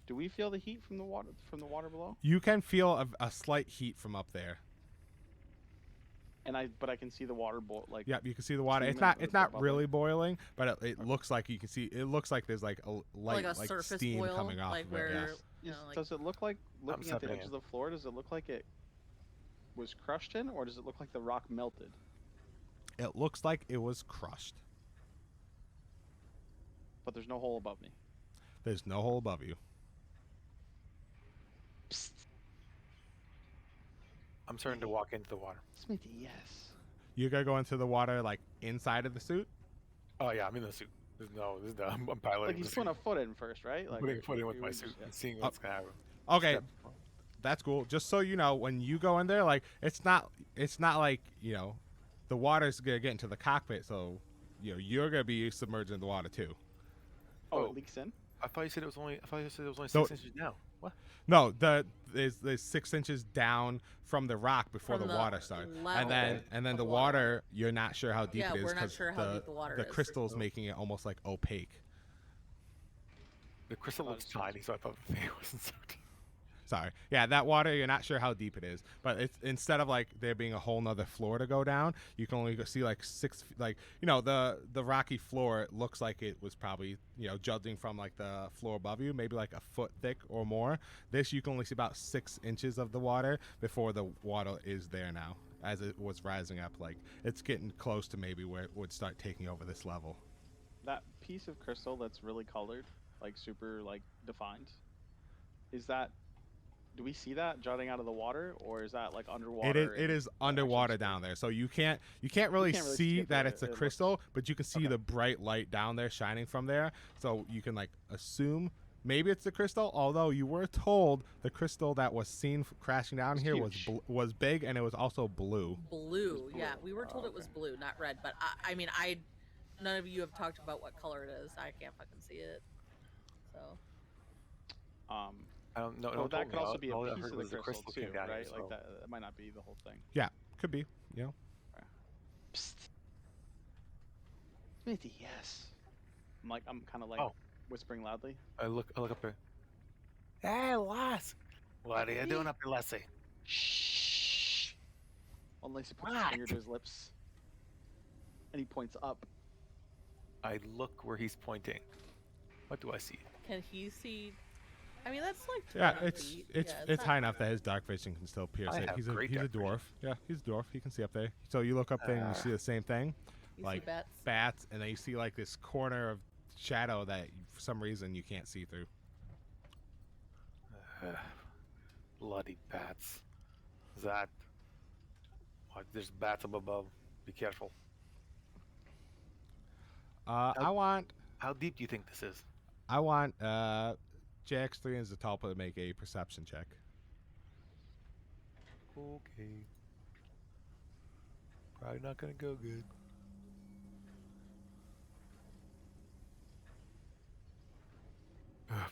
Do we feel the heat from the water below? You can feel a slight heat from up there. But I can see the water like Yep, you can see the water. It's steaming not or it's not bubbling? really boiling, but it looks like you can see. It looks like there's like a light, like a surface steam boil, coming off like of where it. Yeah. you know, like Does it look like, looking at the stepping edge in. of the floor, does it look like it was crushed in, or does it look like the rock melted? It looks like it was crushed. But there's no hole above me. There's no hole above you. Psst. I'm starting to walk into the water. Smithy, yes. You gotta go into the water like inside of the suit. Oh yeah, I'm in the suit. There's no. I'm piloting. Like you the just put suit. a foot in first, right? Like Putting a foot in with you my would suit just- and seeing what's gonna happen. Okay, Step. that's cool. Just so you know, when you go in there, like it's not like the water's gonna get into the cockpit, so you're gonna be submerged in the water too. Oh, Oh. it leaks in. I thought you said it was only. I thought you said it was only No. 6 inches down. What? No, there's 6 inches down from the rock before From the the water starts, level and then of the water. water you're not sure how deep Yeah, it is we're not 'cause sure how deep the water is. crystal's making it almost like opaque. The crystal Oh, looks it's- tiny, so I thought the thing wasn't so deep. Sorry. Yeah, that water, you're not sure how deep it is. But it's instead of like there being a whole nother floor to go down, you can only see like 6 like the rocky floor. It looks like it was probably judging from like the floor above you, maybe like a foot thick or more. This you can only see about 6 inches of the water before the water is there now. As it was rising up, like it's getting close to maybe where it would start taking over this level. That piece of crystal that's really colored, like super like defined, is that? Do we see that jutting out of the water, or is that like underwater? It is underwater down there, so you can't really can't really see see it, that but it's a it looks- crystal, but you can see Okay. the bright light down there shining from there, so you can like assume maybe it's the crystal. Although you were told the crystal that was seen crashing down It's here huge. was big and it was also blue. blue. Yeah, blue. we were told Oh, it was okay. blue, not red. But I mean, none of you have talked about what color it is. I can't fucking see it. So I don't know. Well, no, that could also be a all I piece heard of the was the crystal too, came down here, right? so- Like that might not be the whole thing. Could be, Psst. Smithy, yes. I'm kind of like Oh. whispering loudly. I look up there. Hey, Les! What are you doing up here, Leslie? Shh. Unless he puts his What? finger to his lips, and he points up. I look where he's pointing. What do I see? can he see I mean, that's like Yeah, 20 it's feet. it's Yeah, it's not high enough far. that his dark vision can still pierce I it. have He's a great he's a dark vision. dwarf. Yeah, he's a dwarf. He can see up there. So you look up there and you see the same thing, You like see bats. bats, and then you see like this corner of shadow that for some reason you can't see through. Bloody bats. Is that? What, there's bats up above. Be careful. I want How deep do you think this is? JX3 and Zatalpa to make a perception check. Okay. Probably not gonna go good.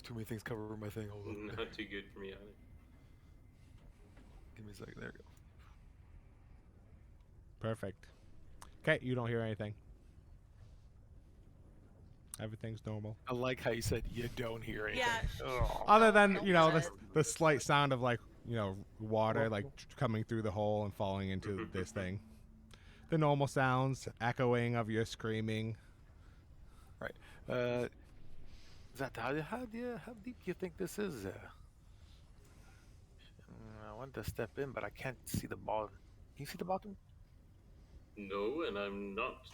Too many things covering my thing. Hold on. Not too good for me either. Give me a second. There we go. Perfect. Okay, you don't hear anything. Everything's normal. I like how you said you don't hear anything. Yeah. Ugh. Other than, don't you know, let the slight sound of like, you know, water like coming through the hole and falling into this thing. The normal sounds, echoing of your screaming. Right. Zat, how deep do you think this is? I want to step in, but I can't see the bottom. Can you see the bottom? No, and I'm not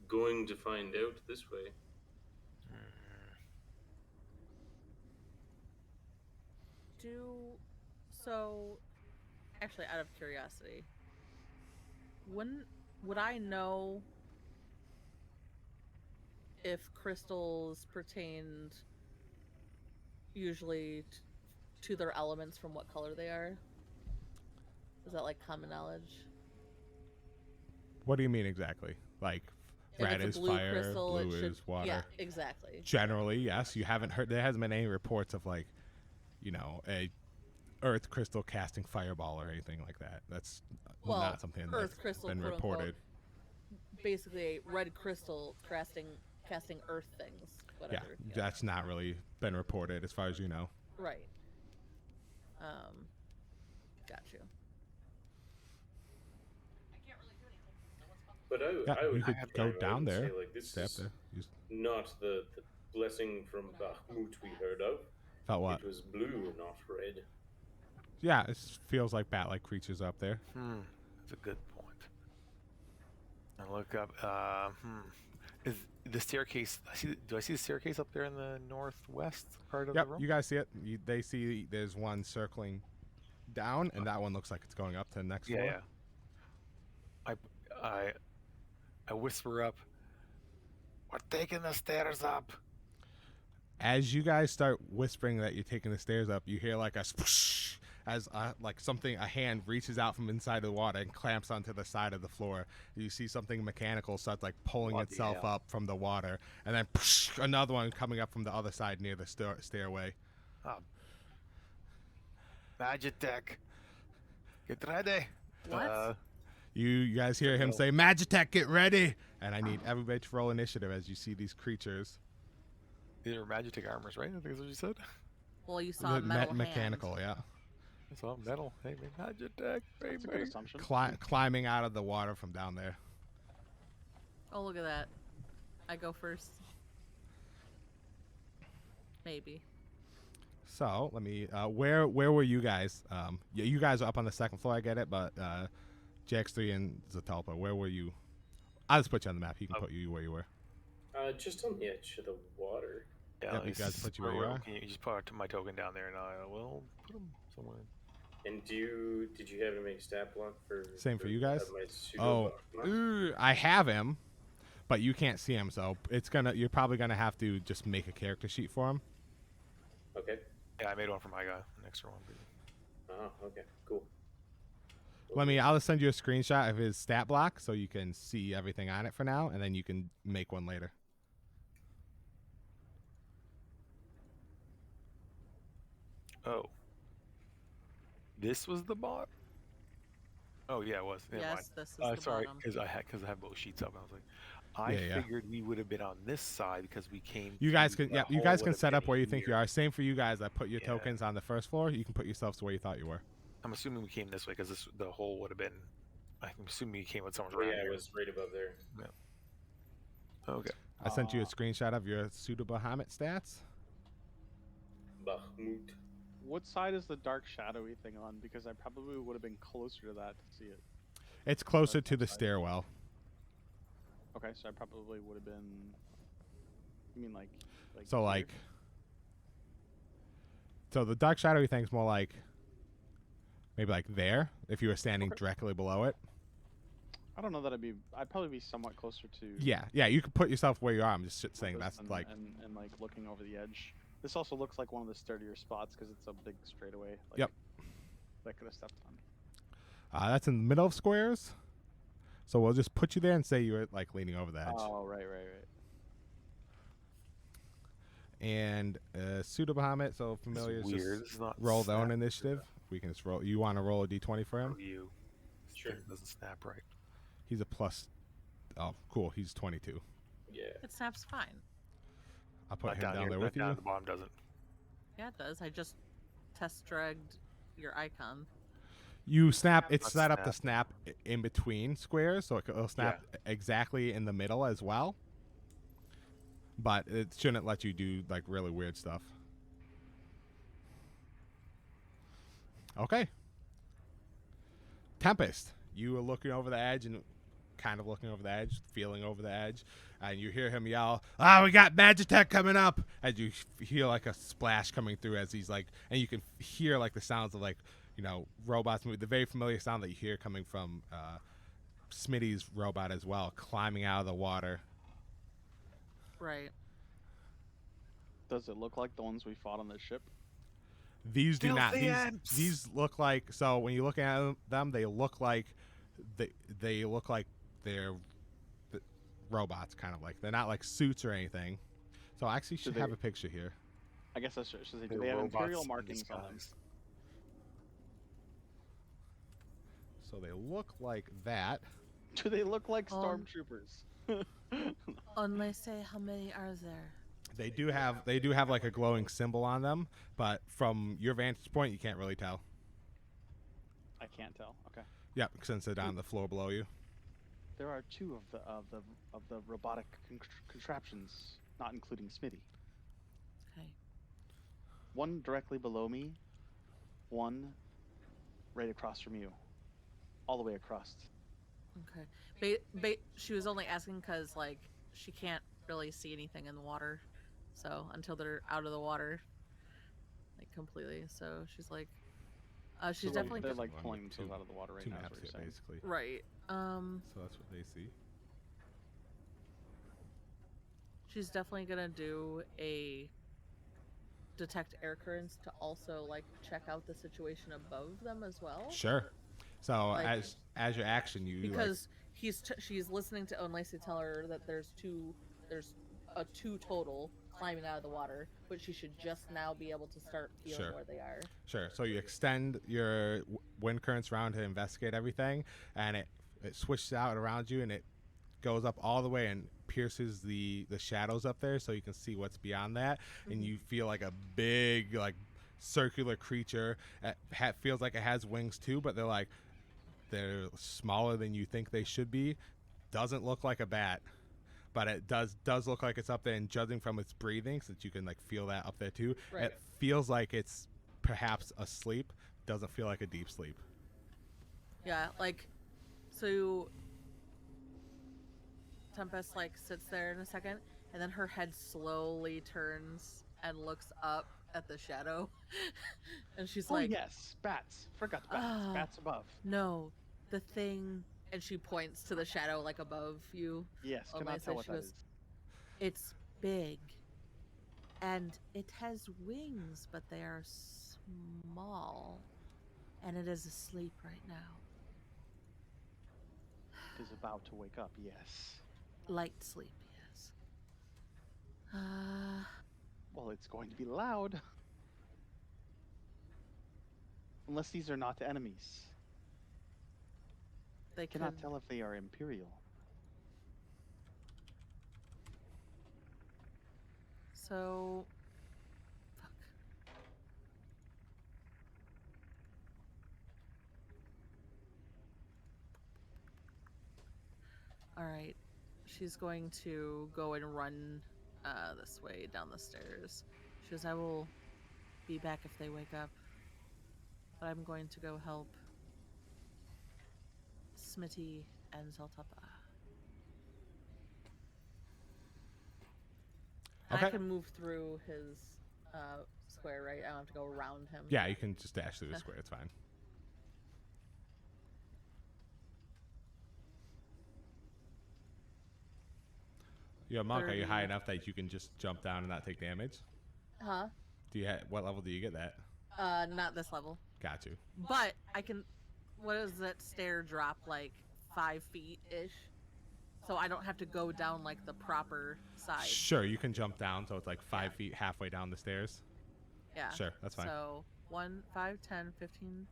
going to find out this way. So, actually, out of curiosity, would I know if crystals pertained usually to their elements from what color they are? Is that like common knowledge? What do you mean exactly? Like If red it's is a blue fire, crystal, it blue should, is water. Yeah, exactly. Generally, yes. You haven't heard. There hasn't been any reports of like, you know, a earth crystal casting fireball or anything like that. That's Well, not something earth that's crystal, been quote unquote, reported. basically a red crystal casting earth things. Yeah, Whatever. that's not really been reported as far as you know. Right. Got you. But Yeah, I would you could go I down would there. Say, like, this Stay up is there. You not the blessing from Bakhmut we heard of. felt what? It was blue, not red. Yeah, it feels like bat-like creatures up there. That's a good point. I look up. Is the staircase? Do I see the staircase up there in the northwest part of Yep, the room? you guys see it. They see there's one circling down, and that one looks like it's going up to the next floor. Yeah. I whisper up. We're taking the stairs up. As you guys start whispering that you're taking the stairs up, you hear like a swoosh as like a hand reaches out from inside the water and clamps onto the side of the floor. You see something mechanical starts like pulling Bloody itself hell. up from the water, and then another one coming up from the other side near the stairway. Magitek, get ready. What? You guys hear him say, "Magitek, get ready!" And I need everybody to roll initiative as you see these creatures. These are Magitek armors, right? I think that's what you said. Well, you saw a The metal mechanical, yeah. It's all metal. Hey, man, Magitek, That's a good baby. assumption. Climbing out of the water from down there. Oh, look at that. I go first. Maybe. So let me. Where were you guys? Yeah, you guys are up on the second floor. I get it, but JX3 and Zatalpa, where were you? I'll just put you on the map. You can put you where you were. Just on the edge of the water. Yeah, Yep, you guys put you where you are. Can you just put my token down there, and I will put them somewhere. And did you have to make a stat block for? Same for you guys? my pseudo Oh, block? I have him, but you can't see him, so you're probably gonna have to just make a character sheet for him. Okay. Yeah, I made one for my guy. An extra one. Oh, okay. Cool. I'll just send you a screenshot of his stat block so you can see everything on it for now, and then you can make one later. Oh. This was the bot? Oh yeah, it was. Never Yes, mind. this is the Sorry, bottom. because I have both sheets up. And I was like, I Yeah. figured we would have been on this side because we came. You guys through can, the you hole guys would can have set up been where you think you here. are. Same for you guys. I put your Yeah. tokens on the first floor. You can put yourselves to where you thought you were. I'm assuming we came this way because the hole would have been. I'm assuming we came with someone's Oh, around yeah, it here. was right above there. Okay. I sent you a screenshot of your pseudo Bahamut stats. Bakhmut. What side is the dark shadowy thing on? Because I probably would have been closer to that to see it. It's closer That's to the outside. stairwell. Okay, so I probably would have been. You mean like? So here? like. So the dark shadowy thing's more like. Maybe like there, if you were standing Okay. directly below it. I don't know that I'd probably be somewhat closer to. Yeah, you could put yourself where you are. I'm just saying this that's and, like. and like looking over the edge. This also looks like one of the sturdier spots because it's a big straightaway. Like, Yep. That I could have stepped on. That's in the middle of squares. So we'll just put you there and say you're like leaning over the edge. Oh, right. And Pseudo Bahamut, so It's familiar is weird. just It's not roll their own snap initiative. We can just roll. You want to roll a d20 for him? for you. This Sure. thing doesn't snap right. He's a plus. Oh, cool. He's 22. Yeah. It snaps fine. I'll put Not him down down here, there not with down you. at the bottom doesn't. Yeah, it does. I just test dragged your icon. You snap. It's Not set up to snap. snap in between squares, so it'll snap exactly in the middle as well. But it shouldn't let you do like really weird stuff. Okay. Tempest, you are looking over the edge and kind of looking over the edge, feeling over the edge, and you hear him yell, we got Magitek coming up!" As you hear like a splash coming through as he's like, and you can hear like the sounds of like, robots moving, the very familiar sound that you hear coming from Smitty's robot as well, climbing out of the water. Right. Does it look like the ones we fought on the ship? These do not. Filthy ants! These look like, so when you look at them, they look like they look like they're robots, kind of like they're not like suits or anything. So I actually should have a picture here. I guess I should say, do They're they have robots Imperial in markings on them? disguise. So they look like that. Do they look like Um, stormtroopers? Only say how many are there? They do have like a glowing symbol on them, but from your vantage point, you can't really tell. I can't tell. Okay. Yep, since they're down the floor below you. There are two of the robotic contraptions, not including Smitty. Okay. One directly below me, one right across from you, all the way across. Okay. She was only asking because like she can't really see anything in the water, so until they're out of the water, like completely. So she's like, she's So definitely they're just like one pulling with themselves two- out of the water right two now. Is maps what you're here, saying. basically. right. So that's what they see. She's definitely gonna do a detect air currents to also like check out the situation above them as well. Sure. So Like- as your action, you Because she's listening to Onlacey tell her that there's a two total climbing out of the water, but she should just now be able to start feeling Sure. where they are. Sure. So you extend your wind currents around to investigate everything, and it swishes out around you, and it goes up all the way and pierces the shadows up there, so you can see what's beyond that, and you feel like a big like circular creature. It feels like it has wings too, but they're smaller than you think they should be. Doesn't look like a bat, but it does look like it's up there, and judging from its breathing, so that you can like feel that up there too, Right. it feels like it's perhaps asleep. Doesn't feel like a deep sleep. Yeah, like, so Tempest like sits there in a second, and then her head slowly turns and looks up at the shadow, and she's Oh like, yes, bats. Forgot the bats. Ah. Bats above. "No, the thing," and she points to the shadow like above you. Yes. Oh, Cannot my tell God, what she that goes- is. It's big, and it has wings, but they are small, and it is asleep right now. Is about to wake up. Yes. Light sleep, yes. Well, it's going to be loud. Unless these are not enemies. They Cannot could. tell if they are Imperial. So, fuck. All right, she's going to go and run this way down the stairs. She goes, "I will be back if they wake up. But I'm going to go help Smitty and Zeltapa. And I Okay. can move through his square, right? I don't have to go around him. Yeah, you can just dash through the square. It's fine. You're a monk. Are you high 30. enough that you can just jump down and not take damage? Huh? Do you? What level do you get that? Not this level. Got you. But I can. What is that stair drop, like 5 feet ish? So I don't have to go down like the proper side. Sure, you can jump down, so it's like 5 feet halfway down the stairs. Yeah. Sure, that's fine. So 1, 5, 10, 15,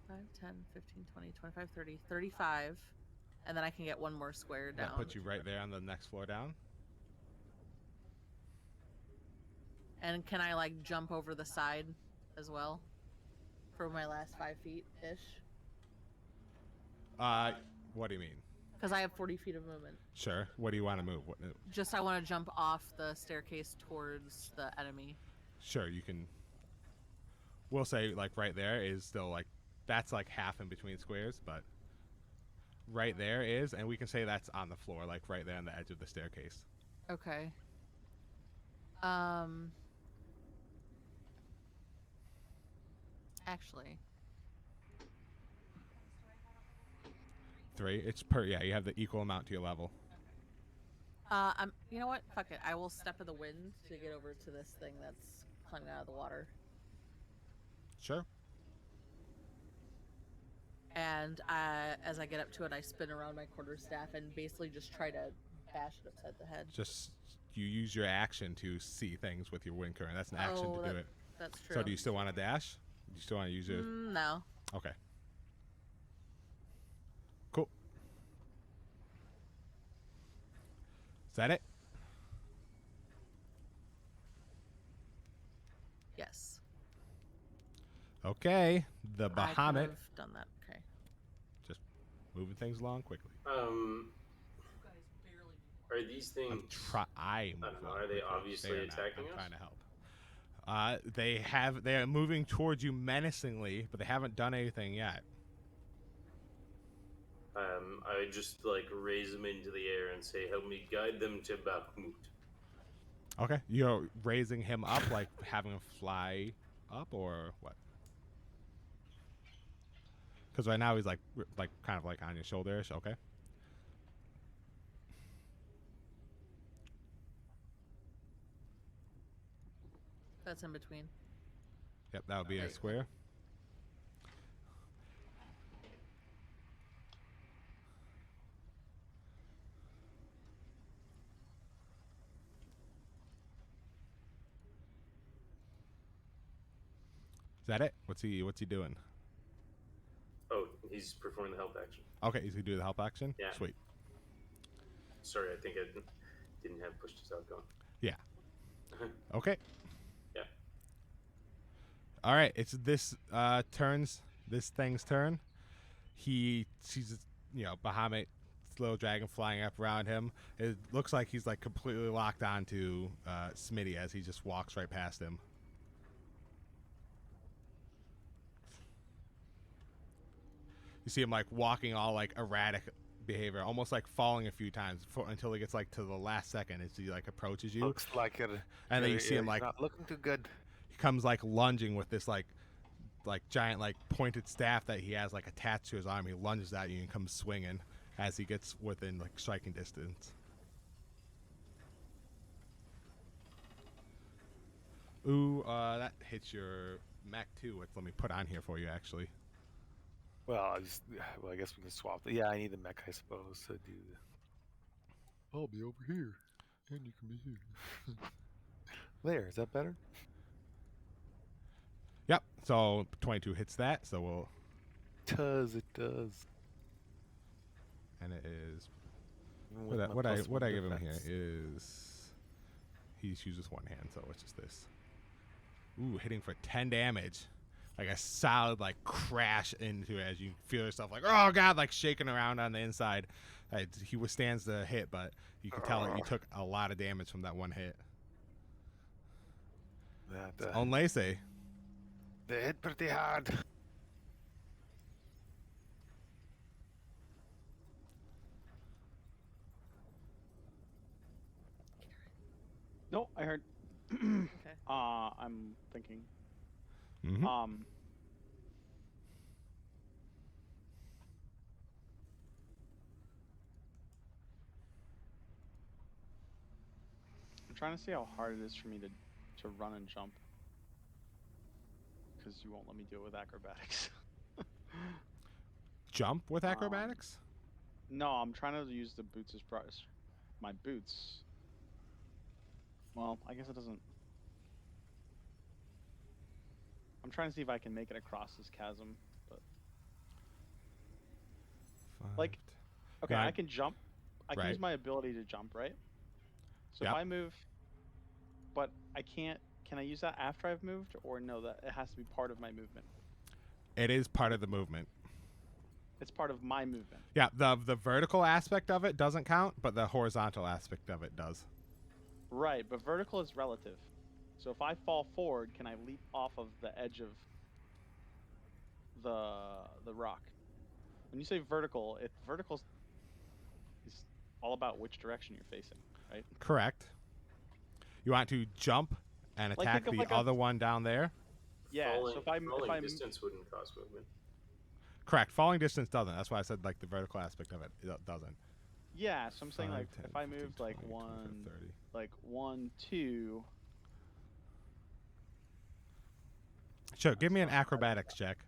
5, 10, 15, 20, 25, 30, 35. And then I can get one more square down. That puts you right there on the next floor down. And can I like jump over the side as well? For my last 5 feet ish? What do you mean? Because I have 40 feet of movement. Sure. What do you want to move? Just I want to jump off the staircase towards the enemy. Sure, you can. We'll say like right there is still like that's like half in between squares, but right there is, and we can say that's on the floor, like right there on the edge of the staircase. Okay. Actually, 3. It's per. Yeah, you have the equal amount to your level. you know what? Fuck it. I will step in the wind to get over to this thing that's climbing out of the water. Sure. And as I get up to it, I spin around my quarterstaff and basically just try to bash it upside the head. Just you use your action to see things with your wind current. That's an action to do it. That's true. So do you still want to dash? Do you still want to use your? No. Okay. Cool. Is that it? Yes. Okay. The I could Bahamut have done that. Okay. moving things along quickly. Are these things? I don't know, are they obviously attacking us? I'm trying to help. They are moving towards you menacingly, but they haven't done anything yet. I just like raise them into the air and say, "Help me guide them to Bakhmut." Okay, you're raising him up, like having him fly up, or what? Because right now he's like kind of like on your shoulder-ish. Okay. That's in between. Yep, that would be a Okay. square. Is that it? What's he doing? Oh, he's performing the help action. Okay, he's gonna do the help action? Yeah. Sweet. Sorry, I think I didn't have push this out going. Yeah. Okay. Yeah. All right, it's this thing's turn. He sees, Bahamut, little dragon flying up around him. It looks like he's like completely locked onto Smitty as he just walks right past him. You see him like walking all like erratic behavior, almost like falling a few times until he gets like to the last second as he like approaches you. Looks like it. And then you see him like not looking too good. he comes like lunging with this like giant like pointed staff that he has like attached to his arm. He lunges at you and comes swinging as he gets within like striking distance. Ooh, that hits your mech too, which let me put on here for you actually. Well, I guess we can swap. Yeah, I need the mech, I suppose, to do. I'll be over here, and you can be here. There, is that better? Yep. So 22 hits that. So we'll. It does. And it is. With my What I +1 give him here defense. is. He uses one hand, so it's just this. Ooh, hitting for 10 damage. Like a solid like crash into it as you feel yourself like, oh god, like shaking around on the inside. He withstands the hit, but you can tell that you took a lot of damage from that one hit. That, Only say. they hit pretty hard. No, I heard. Okay. I'm thinking. Mm-hmm. I'm trying to see how hard it is for me to run and jump. Because you won't let me do it with acrobatics. Jump with acrobatics? No, I'm trying to use the boots as my boots. Well, I guess it doesn't. I'm trying to see if I can make it across this chasm, but like, okay, Yeah, I can jump. I can use right. my ability to jump, right? So Yep. if I move, but I can't. Can I use that after I've moved, or no? That it has to be part of my movement. It is part of the movement. It's part of my movement. Yeah, the vertical aspect of it doesn't count, but the horizontal aspect of it does. Right, but vertical is relative. So if I fall forward, can I leap off of the edge of the rock? When you say vertical, vertical is all about which direction you're facing, right? Correct. You want to jump and Like, attack think of the like other one down there? Yeah. Falling, So if I distance wouldn't cause movement. Correct. Falling distance doesn't. That's why I said like the vertical aspect of it doesn't. yeah, so I'm saying 5, like 10, if I 15, moved 20, like 25, 30. like 1, 2. Sure, give me an not hard. acrobatics check.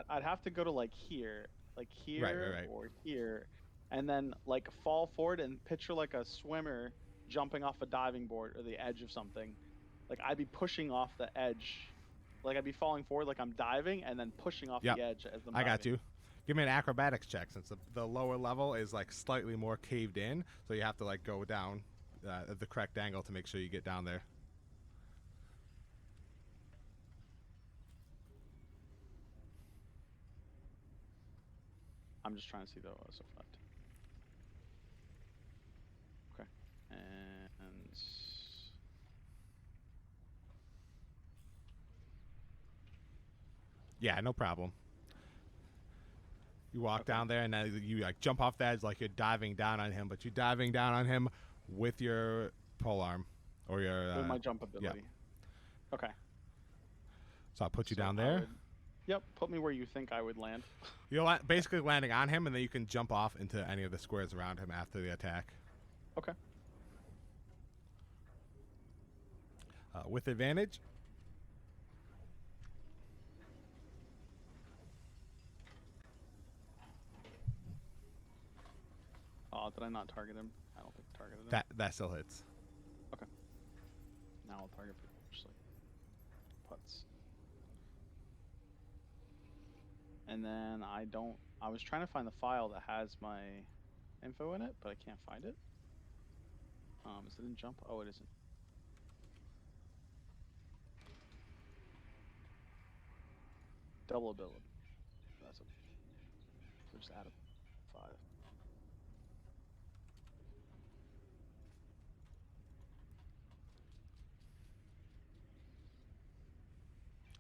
I'd have to go to like here, Right. or here, and then like fall forward and picture like a swimmer jumping off a diving board or the edge of something. Like I'd be pushing off the edge, like I'd be falling forward like I'm diving and then pushing off Yep. the edge as I'm I got diving. you. Give me an acrobatics check since the lower level is like slightly more caved in, so you have to like go down at the correct angle to make sure you get down there. I'm just trying to see the what's effect. Okay, and Yeah, no problem. You walk down there and then you like jump off the edge like you're diving down on him, but you're diving down on him with your pole arm or your. with my jump ability. Okay. So I'll put you So down I there. Yep, put me where you think I would land. You're basically landing on him, and then you can jump off into any of the squares around him after the attack. Okay. With advantage. Oh, did I not target him? I don't think I targeted him. That still hits. Okay. Now I'll target people, just like putts. And then I was trying to find the file that has my info in it, but I can't find it. Is it in jump? Oh, it isn't. Double ability. That's it. So just add a 5.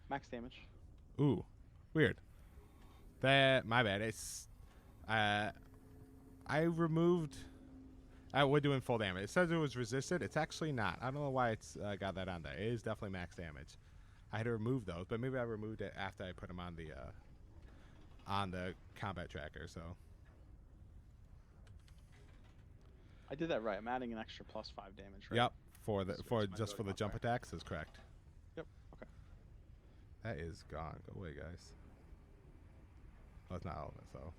Max damage. Ooh, weird. My bad. It's I removed. We're doing full damage. It says it was resisted. It's actually not. I don't know why it's got that on there. It is definitely max damage. I had to remove those, but maybe I removed it after I put them on the combat tracker. So I did that right. I'm adding an extra +5 damage, right? yep, for the So for it's my just for the ability jump modifier. attacks is correct. Yep. Okay. That is gone. Go away, guys. Oh, it's not all of it. So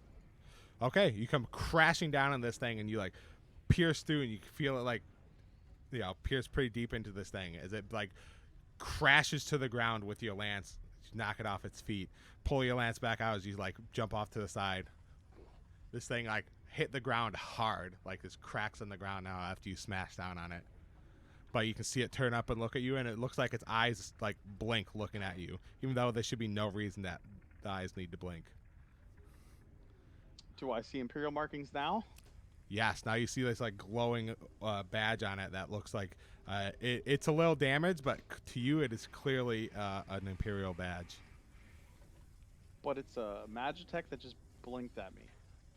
okay, you come crashing down on this thing, and you like pierce through, and you feel it like pierce pretty deep into this thing as it like crashes to the ground with your lance. You knock it off its feet, pull your lance back out as you like jump off to the side. This thing like hit the ground hard, like there's cracks in the ground now after you smash down on it. But you can see it turn up and look at you, and it looks like its eyes like blink looking at you, even though there should be no reason that the eyes need to blink. Do I see Imperial markings now? Yes. Now you see this like glowing badge on it that looks like it's a little damaged, but to you it is clearly an Imperial badge. But it's a Magitek that just blinked at me.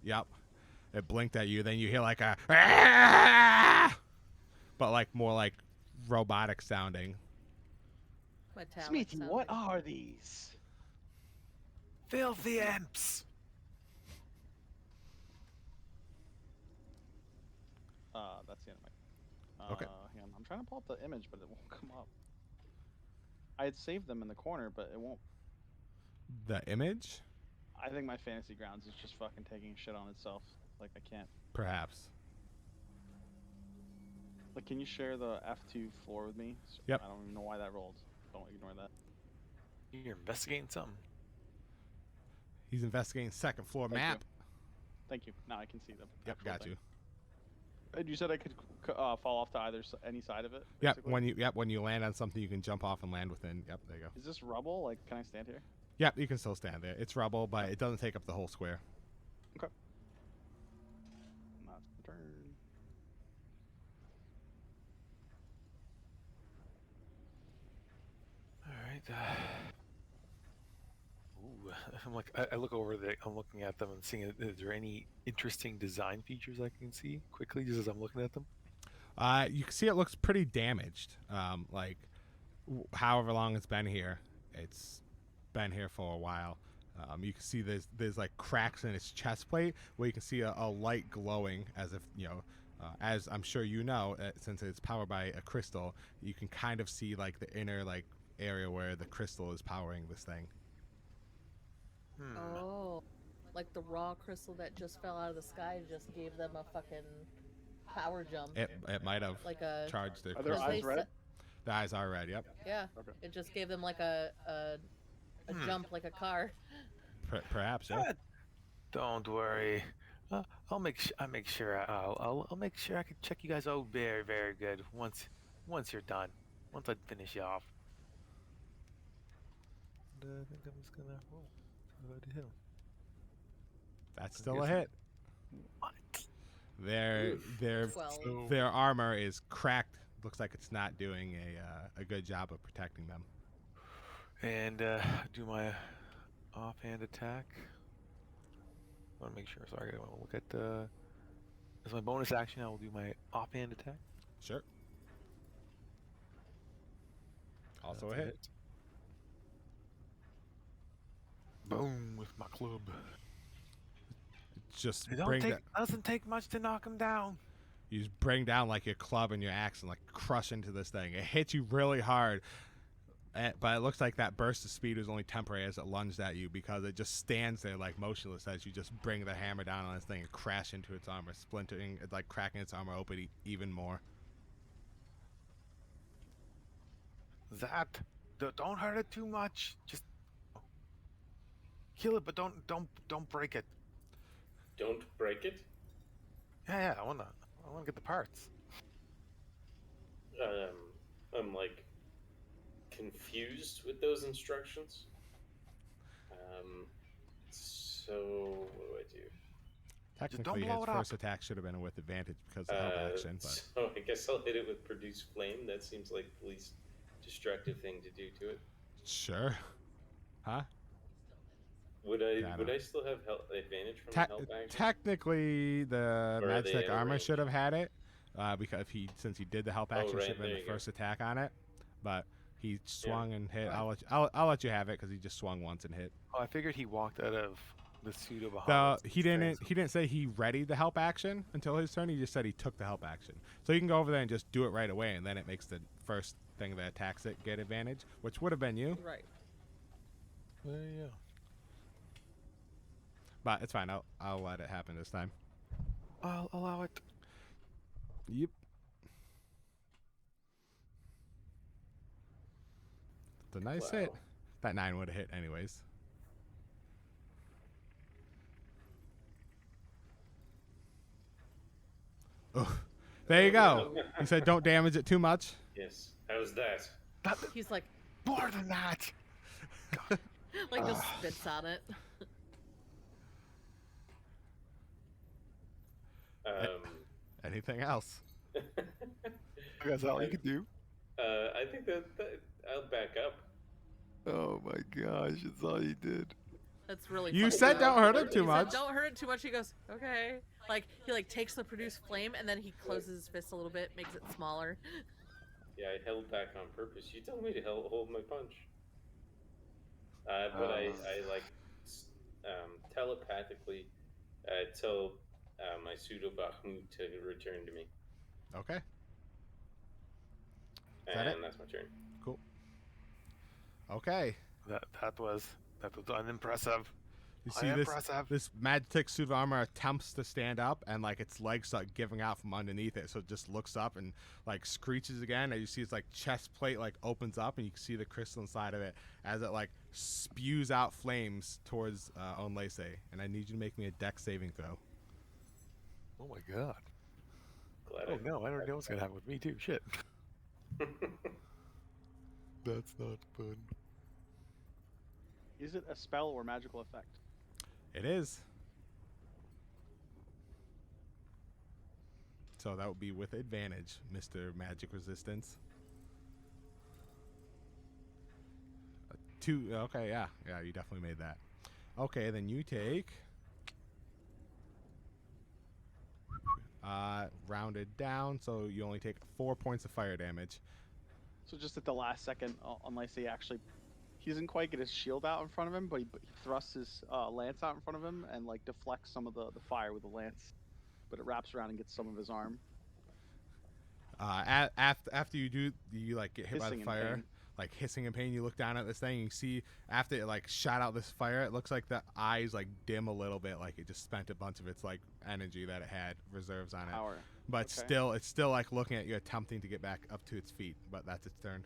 Yep. It blinked at you. Then you hear like a, "Ah!" but like more like robotic sounding. Metallic Smeaty, what sounding. are these? Filthy imps. That's the end of my. Okay. Hang on. I'm trying to pull up the image, but it won't come up. I had saved them in the corner, but it won't. The image, I think my fantasy grounds is just fucking taking shit on itself. Like I can't. perhaps. Like, can you share the F2 floor with me? Yep. I don't even know why that rolled. Don't ignore that. You're investigating something. He's investigating second floor Thank map. Thank you. Now I can see the. Yep, actual got thing. you. And you said I could fall off to any side of it. Yep, basically? when you land on something, you can jump off and land within. Yep, there you go. Is this rubble? Like, can I stand here? Yep, you can still stand there. It's rubble, but it doesn't take up the whole square. Okay. Now it's my turn. All right. Ooh, I'm like, I look over there. I'm looking at them and seeing, is there any interesting design features I can see quickly just as I'm looking at them? You can see it looks pretty damaged. However long it's been here, it's been here for a while. You can see there's like cracks in its chest plate where you can see a light glowing, as if as I'm sure you know, since it's powered by a crystal, you can kind of see like the inner like area where the crystal is powering this thing. Oh, like the raw crystal that just fell out of the sky just gave them a fucking power jump. It might have Like a charged the Are their crystal. eyes red? The eyes are red. Yep. Yeah. Okay. It just gave them like a jump like a car. Perhaps. Yeah. Don't worry. I'll make sure I'll make sure I can check you guys out very, very good once you're done. Once I finish you off. And, I think I'm just gonna roll. Try to hit him. That's still a hit. What? Twelve. Their armor is cracked. Looks like it's not doing a good job of protecting them. And do my offhand attack. I want to make sure. Sorry, I want to look at the. As my bonus action, I will do my offhand attack. Sure. Also That's a hit. Boom with my club. Just It doesn't take much to knock him down. you just bring down like your club and your axe and like crush into this thing. It hits you really hard, but it looks like that burst of speed was only temporary as it lunged at you, because it just stands there like motionless as you just bring the hammer down on this thing and crash into its armor, splintering, like cracking its armor open even more. Don't hurt it too much. Just kill it, but don't break it. Don't break it. Yeah, I wanna get the parts. I'm like confused with those instructions. So what do I do? Technically, blow his it up. first attack should have been with advantage because of help action, but So I guess I'll hit it with produce flame. That seems like the least destructive thing to do to it. sure. Huh? Would I still have advantage from the help action? Technically, the Or are they Magitek in a armor range? should have had it, because since he did the help action, right, should have been there the you go. first attack on it. But he swung and hit. I'll let you have it because he just swung once and hit. Oh, I figured he walked out of the pseudo The Bahamut. he didn't say he readied the help action until his turn. He just said he took the help action. So you can go over there and just do it right away, and then it makes the first thing that attacks it get advantage, which would have been you. Right. There you go. But it's fine. I'll let it happen this time. I'll allow it. Yep. It's a nice hit. Wow. That 9 would have hit anyways. Oh, there you go. He said don't damage it too much. Yes. How's that? He's like More than that. just spits on it. Anything else? That's all you can do. I think that I'll back up. Oh my gosh, it's all you did. That's really You funny, said though. don't hurt him He too said, much. don't hurt it too much. He goes, okay. Like, he, like, takes the produced flame, and then he closes his fist a little bit, makes it smaller. Yeah, I held back on purpose. You told me to hold my punch. But I like telepathically tell my pseudo Bakhmut to return to me, Okay. and that it? that's my turn. Cool. Okay. That was unimpressive. You see this Magitek suit of armor attempts to stand up, and like its legs start giving out from underneath it, so it just looks up and like screeches again, and you see its like chest plate like opens up, and you can see the crystal inside of it as it like spews out flames towards Onlace. And I need you to make me a dex saving throw. Oh my god. Glad Oh no, I already know what's gonna happen with me too. Shit. That's not fun. Is it a spell or magical effect? It is. So that would be with advantage, Mr. Magic Resistance. 2. Okay, yeah, you definitely made that. Okay, then you take rounded down, so you only take 4 points of fire damage. So just at the last second, unless he doesn't quite get his shield out in front of him, but he thrusts his lance out in front of him and like deflects some of the fire with the lance, but it wraps around and gets some of his arm. After you like get hit by the Hissing in fire, pain. like hissing in pain. You look down at this thing, and you see after it like shot out this fire, it looks like the eyes like dim a little bit, like it just spent a bunch of its like energy that it had reserves on it. Power. But Okay. it's still like looking at you, attempting to get back up to its feet. But that's its turn.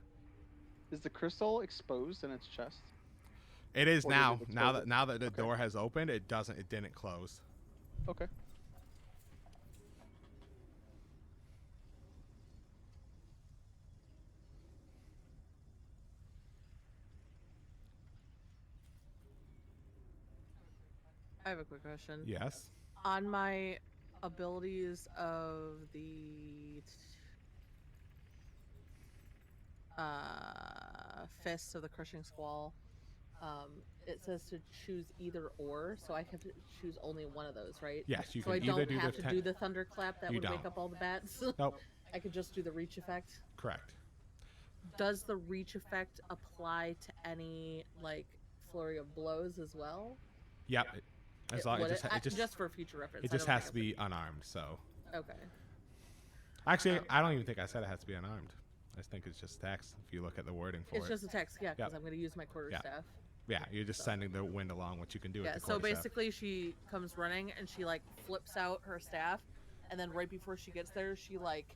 Is the crystal exposed in its chest? It is Or does now. it expose Now it? that the Okay. door has opened, it didn't close. Okay. I have a quick question. Yes. On my abilities of the Fists of the Crushing Squall, it says to choose either or, so I have to choose only one of those, right? Yes, you so can I either don't do have the to do the thunderclap that You would wake don't. up all the bats. Nope. I could just do the reach effect. Correct. Does the reach effect apply to any like flurry of blows as well? Yep. As long Would it just for future reference. it I just don't has think to I be unarmed. So said- Okay. actually, I don't even think I said it has to be unarmed. I just think it's just text. If you look at the wording for It's it. just a text, yeah, because Yep. I'm going to use my quarterstaff. Yeah, you're just sending the wind along, what you can do with Yeah, the so quarterstaff. basically she comes running and she like flips out her staff, and then right before she gets there, she like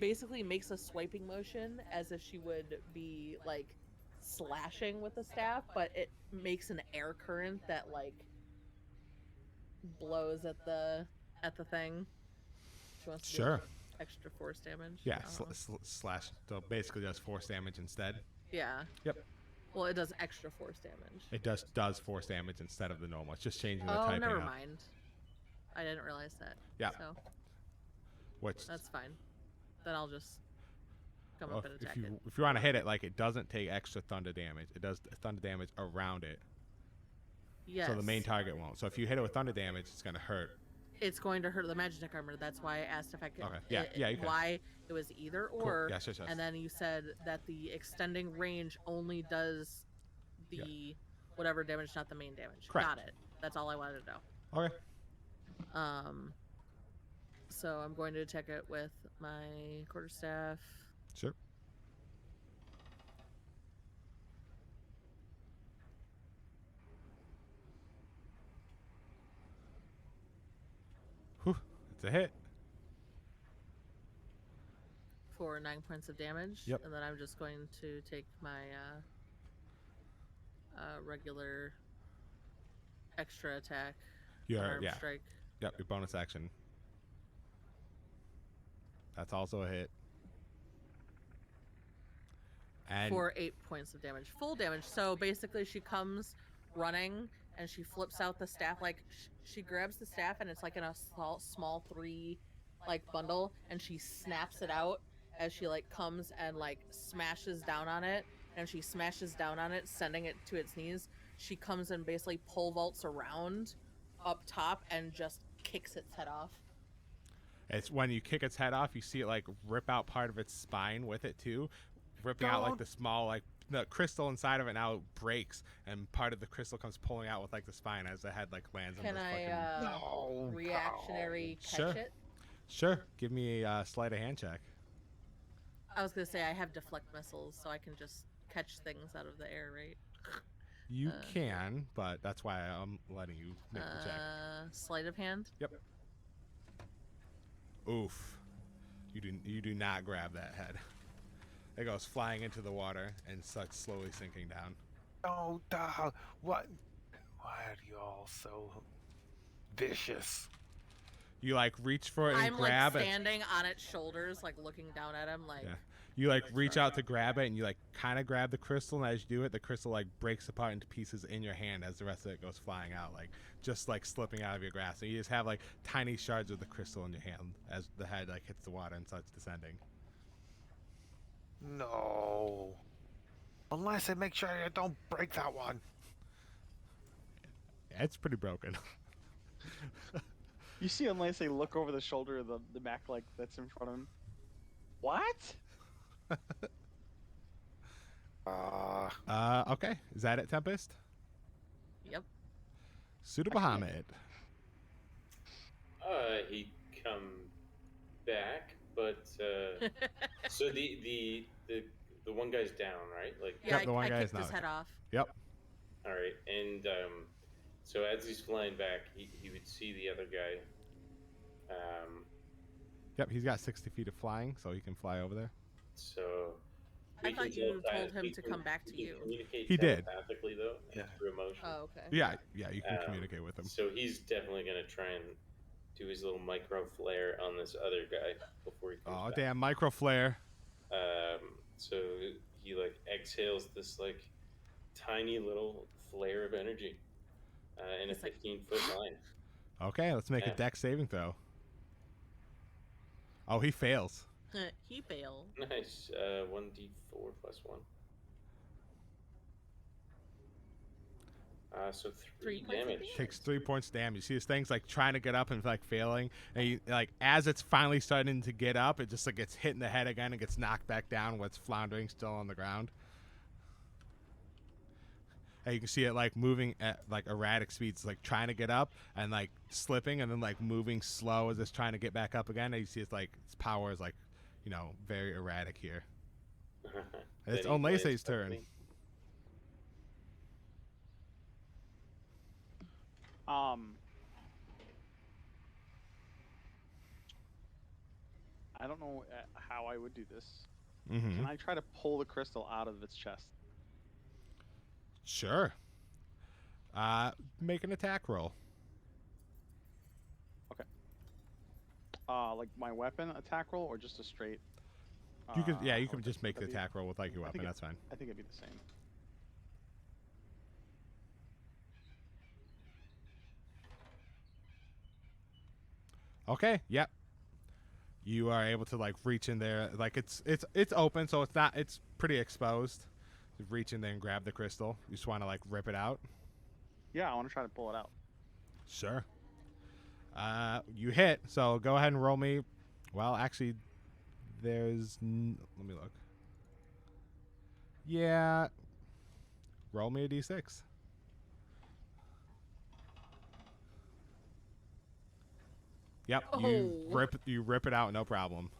basically makes a swiping motion as if she would be like slashing with the staff, but it makes an air current that like blows at the thing. She wants to do Sure. like, extra force damage. Yeah, I don't know. slash. So basically, does force damage instead. Yeah. Yep. Well, it does extra force damage. It does force damage instead of the normal. It's just changing the Oh, typing never up. mind. I didn't realize that. Yeah. So Which that's fine. Then I'll just come well, up and attack if you want to hit it, like it doesn't take extra thunder damage. It does thunder damage around it. Yes. So the main target won't. So if you hit it with thunder damage, it's gonna hurt. It's going to hurt the Magitek armor. That's why I asked if I could. Okay. Yeah, you can. Why it was either or. Yes. And then you said that the extending range only does the whatever damage, not the main damage. Correct. Got it. That's all I wanted to know. Okay. So I'm going to attack it with my quarterstaff. Sure. Whew, it's a hit. For 9 points of damage. Yep. And then I'm just going to take my regular extra attack. Your unarmed strike. Yep, your bonus action. That's also a hit. And For 8 points of damage. Full damage. So basically she comes running and she flips out the staff. Like she grabs the staff, and it's like in a small 3 like bundle, and she snaps it out as she like comes and like smashes down on it. And she smashes down on it, sending it to its knees. She comes and basically pole vaults around up top and just kicks its head off. It's when you kick its head off, you see it like rip out part of its spine with it too, ripping out like the small like the crystal inside of it now breaks, and part of the crystal comes pulling out with like the spine as the head like lands on Can the I fucking. No, reactionary catch Sure. it? Sure, give me a sleight of hand check. I was gonna say I have deflect missiles, so I can just catch things out of the air, right? You can, but that's why I'm letting you make the check. Sleight of hand. Oof. You do not grab that head. It goes flying into the water and starts slowly sinking down. No, dog. What? Why are you all so vicious? You like reach for it and I'm grab like it. standing on its shoulders, like looking down at him, like. Yeah. You like reach out to grab it, and you like kind of grab the crystal, and as you do it, the crystal like breaks apart into pieces in your hand as the rest of it goes flying out, like just like slipping out of your grasp. And you just have like tiny shards of the crystal in your hand as the head like hits the water and starts descending. No. Unless I make sure I don't break that one. Yeah, it's pretty broken. You see, unless they look over the shoulder of the mech like that's in front of him. What? Okay. Is that it, Tempest? Yep. Suda Bahamut. He come back, but so the one guy's down, right? Like, Yeah, Yep, the one I guy is kicked his not. head off. Yep. all right, and so as he's flying back, he would see the other guy. Yep, he's got 60 feet of flying, so he can fly over there. So I we thought can you telepath- told him we to can- come back to we can you. Communicate He did. telepathically though, Yeah. through emotion. Oh, okay. Yeah, you can Um, communicate with him. So he's definitely gonna try and do his little micro flare on this other guy before he comes Oh, back. damn, micro flare. So he like exhales this like tiny little flare of energy in a It's like- 15-foot line. Okay, let's make a Yeah. dex saving throw. Oh, he fails. He failed. Nice. 1d4 plus 1. So 3 3 points of damage. damage. Takes 3 points damage. You see this thing's like trying to get up and like failing, and he, like as it's finally starting to get up, it just like gets hit in the head again and gets knocked back down. What's floundering still on the ground. And you can see it like moving at like erratic speeds, like trying to get up and like slipping, and then like moving slow as it's trying to get back up again. And you see it's like its power is like, very erratic here. Then It's he on flies Lacey's turn. quickly. I don't know how I would do this. Mm-hmm. Can I try to pull the crystal out of its chest? Sure. Make an attack roll. Like my weapon attack roll, or just a straight? You could, you I'll could just make the that'd be- attack roll with like your I think weapon. it- That's fine. I think it'd be the same. Okay. Yep. You are able to like reach in there, like it's open, so it's pretty exposed. You reach in there and grab the crystal. You just want to like rip it out. Yeah, I want to try to pull it out. Sure. You hit, so go ahead and roll me. Well, actually, let me look. Yeah. Roll me a d6. Yep, you Oh. rip it out, no problem.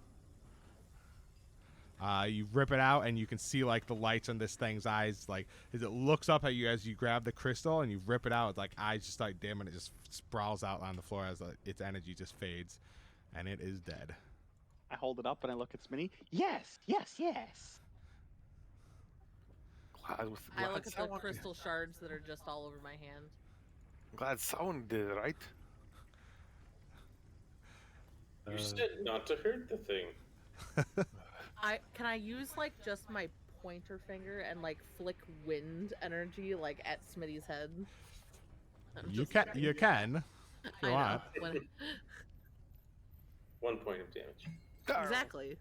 You rip it out, and you can see like the lights on this thing's eyes, like as it looks up at you as you grab the crystal, and you rip it out. It's like eyes just start dim, and it just sprawls out on the floor as its energy just fades, and it is dead. I hold it up and I look at Smitty. Yes, yes, yes. Glad I look at the someone- crystal shards that are just all over my hand. I'm glad someone did it, right? You said not to hurt the thing. Can I use like just my pointer finger and like flick wind energy like at Smitty's head? I'm You just can. kidding. You can. If you I know. want. When- 1 point of damage. exactly.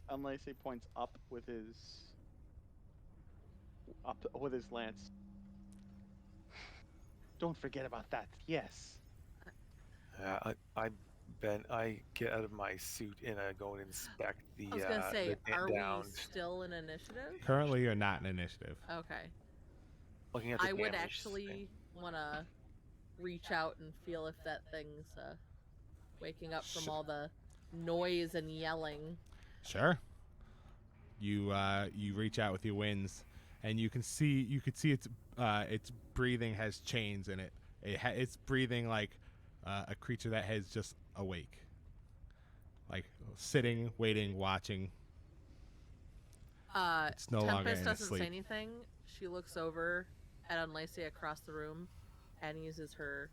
Unless he points up with his lance. Don't forget about that. Yes. I get out of my suit and I go and inspect the. I was gonna say, the are we downed, still in initiative? Currently, you're not in initiative. Okay. looking at the I would damaged actually thing. want to reach out and feel if that thing's waking up from all the noise and yelling. Sure. You reach out with your winds, and you could see its breathing has chains in it. It's breathing like a creature that has just awake, like sitting, waiting, watching. It's no longer Tempest in doesn't sleep. say anything. She looks over at Unlacey across the room and uses her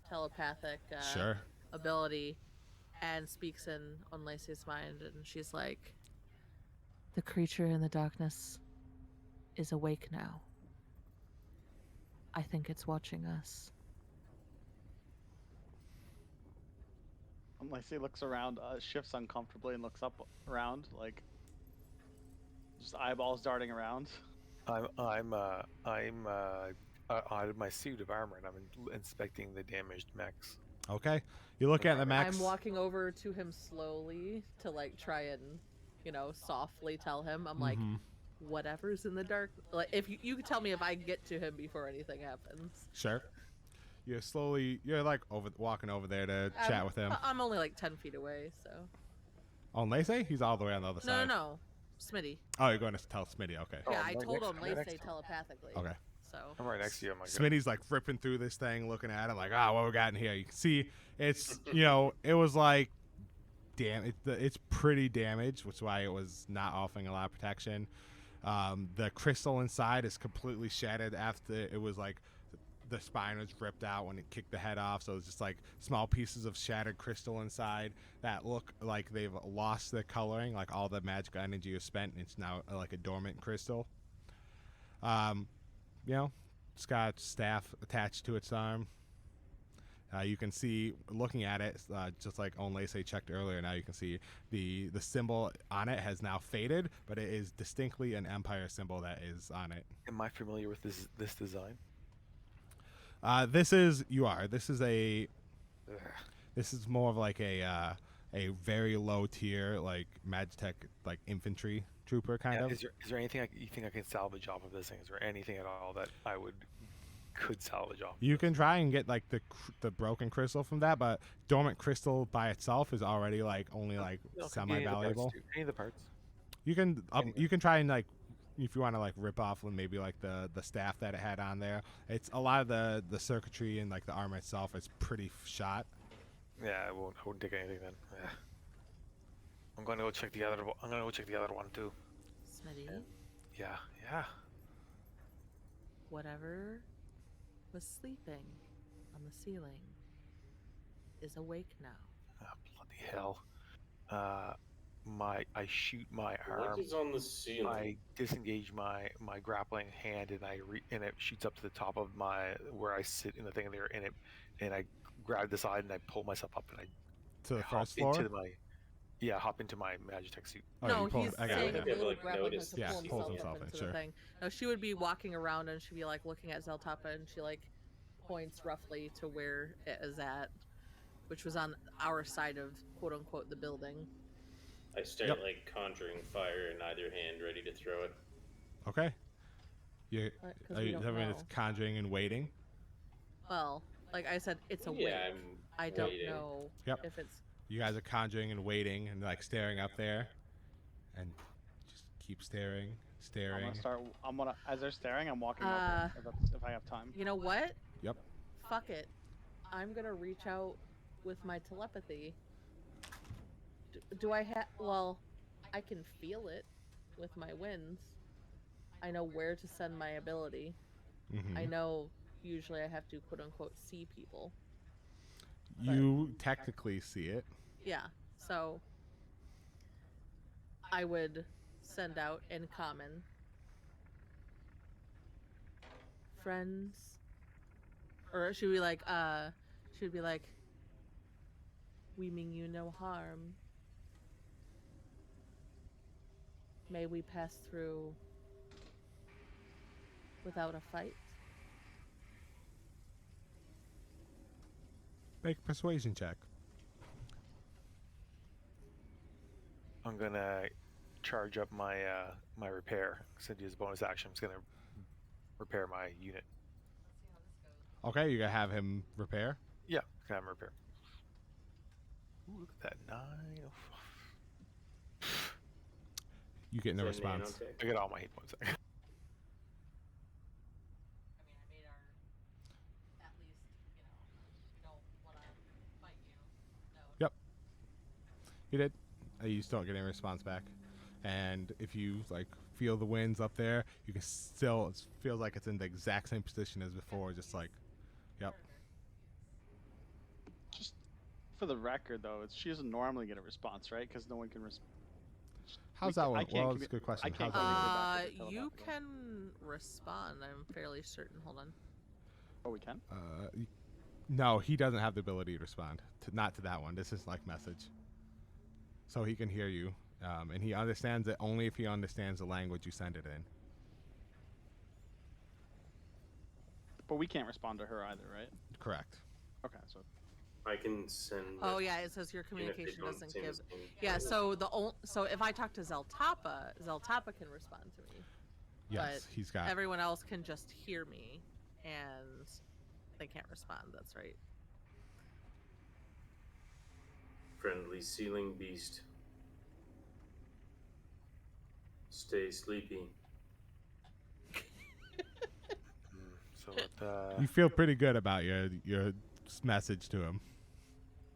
telepathic Sure. ability and speaks in Unlacey's mind, and she's like, "The creature in the darkness is awake now. I think it's watching us." Unless he looks around, shifts uncomfortably and looks up around, like just eyeballs darting around. I'm out of my suit of armor and I'm inspecting the damaged mechs. Okay. You look at the mechs. I'm walking over to him slowly to like try and, softly tell him. I'm like, Mhm. whatever's in the dark. Like, if you can tell me if I get to him before anything happens. Sure. You're like walking over there to chat with him. I'm only like 10 feet away, so. On Lacey? He's all the way on the other side. No. Smitty. Oh, you're going to tell Smitty. Okay. Oh, Yeah, I'm I right told next- him I'm right Lacey next to him. telepathically. Okay. So. I'm right next to you. I'm like, Smitty's like ripping through this thing, looking at it, like, what we got in here? You can see it's, it was like, it's pretty damaged, which is why it was not offering a lot of protection. The crystal inside is completely shattered after it was like the spine was ripped out when it kicked the head off. So it's just like small pieces of shattered crystal inside that look like they've lost their coloring, like all the magical energy you spent. It's now like a dormant crystal. It's got staff attached to its arm. You can see, looking at it, just like Onlacey checked earlier, now you can see the symbol on it has now faded, but it is distinctly an Empire symbol that is on it. am I familiar with this design? This is Ugh. this is more of like a very low tier like Magitek like infantry trooper kind Yeah, of. is there anything you think I can salvage off of this thing? Is there anything at all that I could salvage off? You can try and get like the broken crystal from that, but dormant crystal by itself is already like only like No, semi valuable. Any of the parts. You can try and like, if you want to like rip off maybe like the staff that it had on there. It's a lot of the circuitry and like the armor itself is pretty shot. Yeah, I wouldn't take anything then. Yeah. I'm going to go check the other one. I'm going to go check the other one too. Smitty, Yeah. whatever was sleeping on the ceiling is awake now. Oh, bloody hell. I shoot my What arm. is on the ceiling? I disengage my grappling hand and and it shoots up to the top of where I sit in the thing there and I grab the side and I pull myself up and I To the hop first floor. hop into my Magitek suit. Oh, No, you pull he's it. I got saying it. Yeah, a little like, grappling hook notice to Yeah, pull pulls himself himself up in, into sure. the thing. No, she would be walking around and she'd be like looking at Zeltapa and she like points roughly to where it is at, which was on our side of quote unquote the building. I start Yep. like conjuring fire in either hand, ready to throw it. Okay. Because Are we you don't having know. conjuring and waiting? Well, like I said, it's awake. Yeah, I don't waiting. know Yep. if it's. You guys are conjuring and waiting and like staring up there, and just keep staring. As they're staring, I'm walking Uh, over if I have time. You know what? Yep. Fuck it. I'm gonna reach out with my telepathy. Do I have? Well, I can feel it with my winds. I know where to send my ability. Mhm. I know usually I have to quote unquote see people. You technically see it. Yeah. So I would send out in common. Friends, Or she would be like, we mean you no harm. May we pass through without a fight? Make a persuasion check. I'm gonna charge up my my repair. Since use bonus action, I'm just gonna repair my unit. Okay, you gotta have him repair. Yeah, can have him repair. Ooh, look at that 9. You get no Is that response. nanotech? I get all my hit points. I mean, I made our, at least, we don't want to fight you. No. Yep. You did. You still don't get any response back. And if you like feel the winds up there, you can still, it feels like it's in the exact same position as before, just like, yep. Just for the record, though, she doesn't normally get a response, right? Because no one can respond. How's that I one? can't Well, that's a good question. I can't How's that communicate back with the You telepathical. can respond. I'm fairly certain. Hold on. Oh, we can? No, he doesn't have the ability to respond. Not to that one. This is like message. So he can hear you. And he understands it only if he understands the language you send it in. But we can't respond to her either, right? Correct. Okay, so I can send. Oh yeah, it says your even if they communication don't doesn't say the give. same Yeah, language. so if I talk to Zeltapa, Zeltapa can respond to me. Yes, But he's got. Everyone else can just hear me, and they can't respond. That's right. Friendly ceiling beast. Stay sleepy. So what? You feel pretty good about your message to him.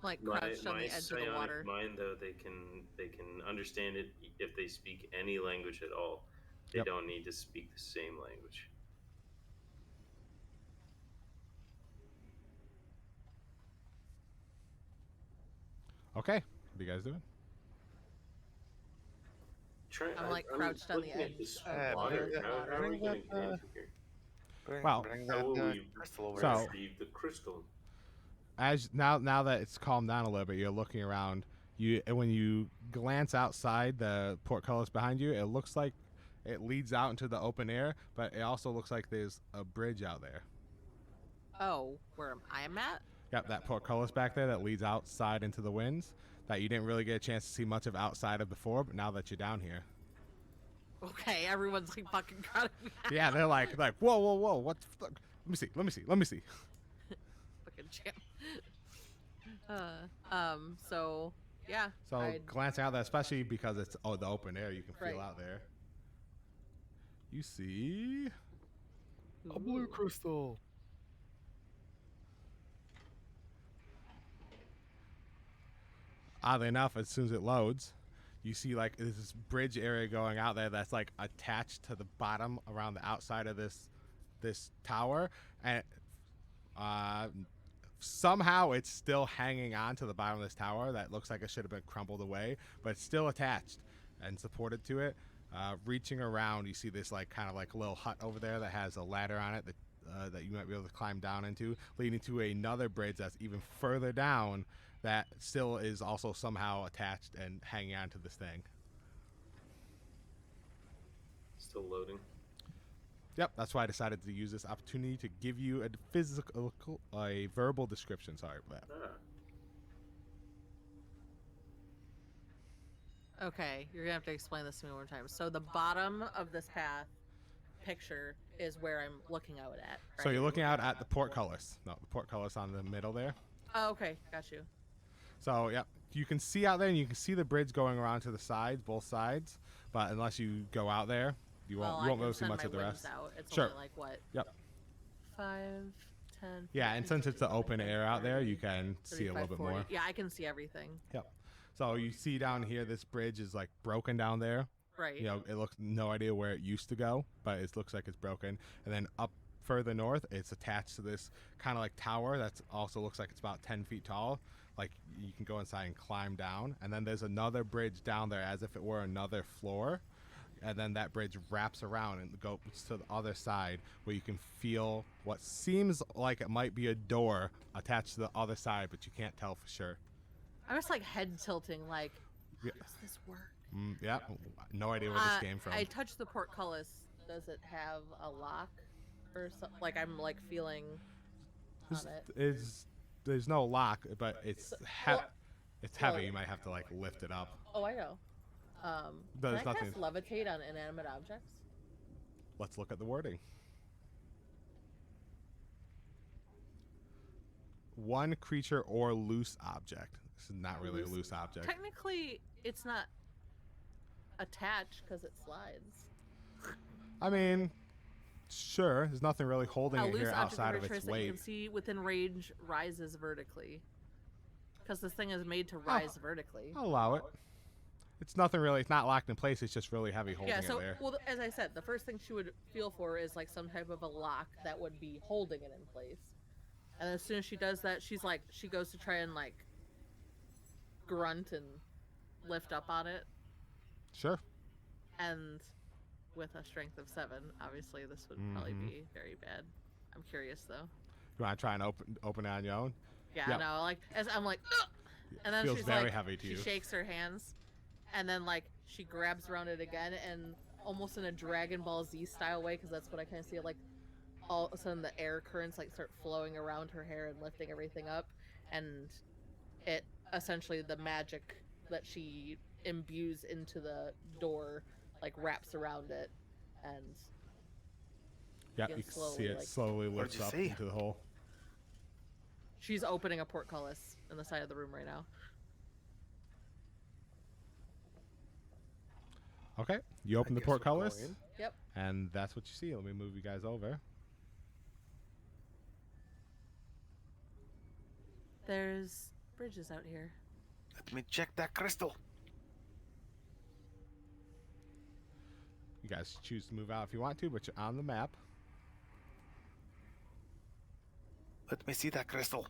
Like My crouched on the edge of the psionic water. mind, though, they can understand it if they speak any language at all. They Yep. don't need to speak the same language. Okay. What are you guys doing? I'm, like, crouched on the looking at edge this of water. the How are we bring going that, to get into here? Bring How that will we crystal over So- here. retrieve the crystal? As now that it's calmed down a little bit, you're looking around. When you glance outside the portcullis behind you, it looks like it leads out into the open air, but it also looks like there's a bridge out there. Oh, where I am at? Yep, that portcullis back there that leads outside into the winds that you didn't really get a chance to see much of outside of before, but now that you're down here. Okay, everyone's like fucking crowding me out. Yeah, they're like, whoa, what the fuck? Let me see. Fucking champ. So yeah. So I'd- glancing out there, especially because it's the open air, you can feel Right. out there. You see A blue Ooh. crystal. oddly enough, as soon as it loads, you see like there's this bridge area going out there that's like attached to the bottom around the outside of this tower, and somehow it's still hanging on to the bottom of this tower that looks like it should have been crumbled away, but it's still attached and supported to it. Reaching around, you see this like kind of like little hut over there that has a ladder on it that you might be able to climb down into, leading to another bridge that's even further down that still is also somehow attached and hanging on to this thing. Still loading. Yep, that's why I decided to use this opportunity to give you a verbal description. Sorry for that. Okay, you're gonna have to explain this to me one more time. So the bottom of this path picture is where I'm looking out at. Right? So you're looking out at the portcullis. No, the portcullis on the middle there. Oh, okay, got you. So, yeah, you can see out there, and you can see the bridge going around to the sides, both sides. But unless you go out there, you won't be able to see much of the rest. Out. It's Sure. only like what? Yep. 5, 10. Yeah, and 15, since it's the 20, open air out there, you can see a 35, little bit 40. more. Yeah, I can see everything. Yep. So you see down here, this bridge is like broken down there. Right. You know, it looks no idea where it used to go, but it looks like it's broken. And then up further north, it's attached to this kind of like tower that's also looks like it's about 10 feet tall. Like you can go inside and climb down. And then there's another bridge down there as if it were another floor and then that bridge wraps around and goes to the other side where you can feel what seems like it might be a door attached to the other side, but you can't tell for sure. I was like head tilting, like, how Yeah. does this work? Yeah, no idea where this came from. I touched the portcullis. Does it have a lock or something? Like I'm like feeling on it. There's no lock, but it's well- it's heavy. well- You might have to like lift it up. Oh, I know. There's can I nothing. cast levitate on inanimate objects? Let's look at the wording. One creature or loose object. This is not really a loose object. Technically, it's not attached because it slides. I mean, sure. There's nothing really holding A it loose here object outside of creature its that you weight. can see within range rises vertically. Because this thing is made to rise vertically. I'll allow it. It's nothing really. It's not locked in place. It's just really heavy holding Yeah, so, it there. well, as I said, the first thing she would feel for is like some type of a lock that would be holding it in place. And as soon as she does that, she's like, she goes to try and like grunt and lift up on it. Sure. And with a strength of 7, obviously this would probably be very bad. I'm curious though. You want to try and open it on your own? Yeah, Yeah. no, like as I'm like, ugh! And then Feels she's very like, heavy to she you. shakes her hands, and then like she grabs around it again, and almost in a Dragon Ball Z style way, because that's what I kind of see. Like all of a sudden, the air currents like start flowing around her hair and lifting everything up, and it essentially the magic that she imbues into the door like wraps around it, and Yeah, Yeah, you can see slowly, it like- slowly What'd lifts you up see? into the hole. she's opening a portcullis in the side of the room right now. Okay, you open the guess we'll go portcullis, in. Yep. and that's what you see. Let me move you guys over. There's bridges out here. Let me check that crystal. You guys choose to move out if you want to, but you're on the map. Let me see that crystal.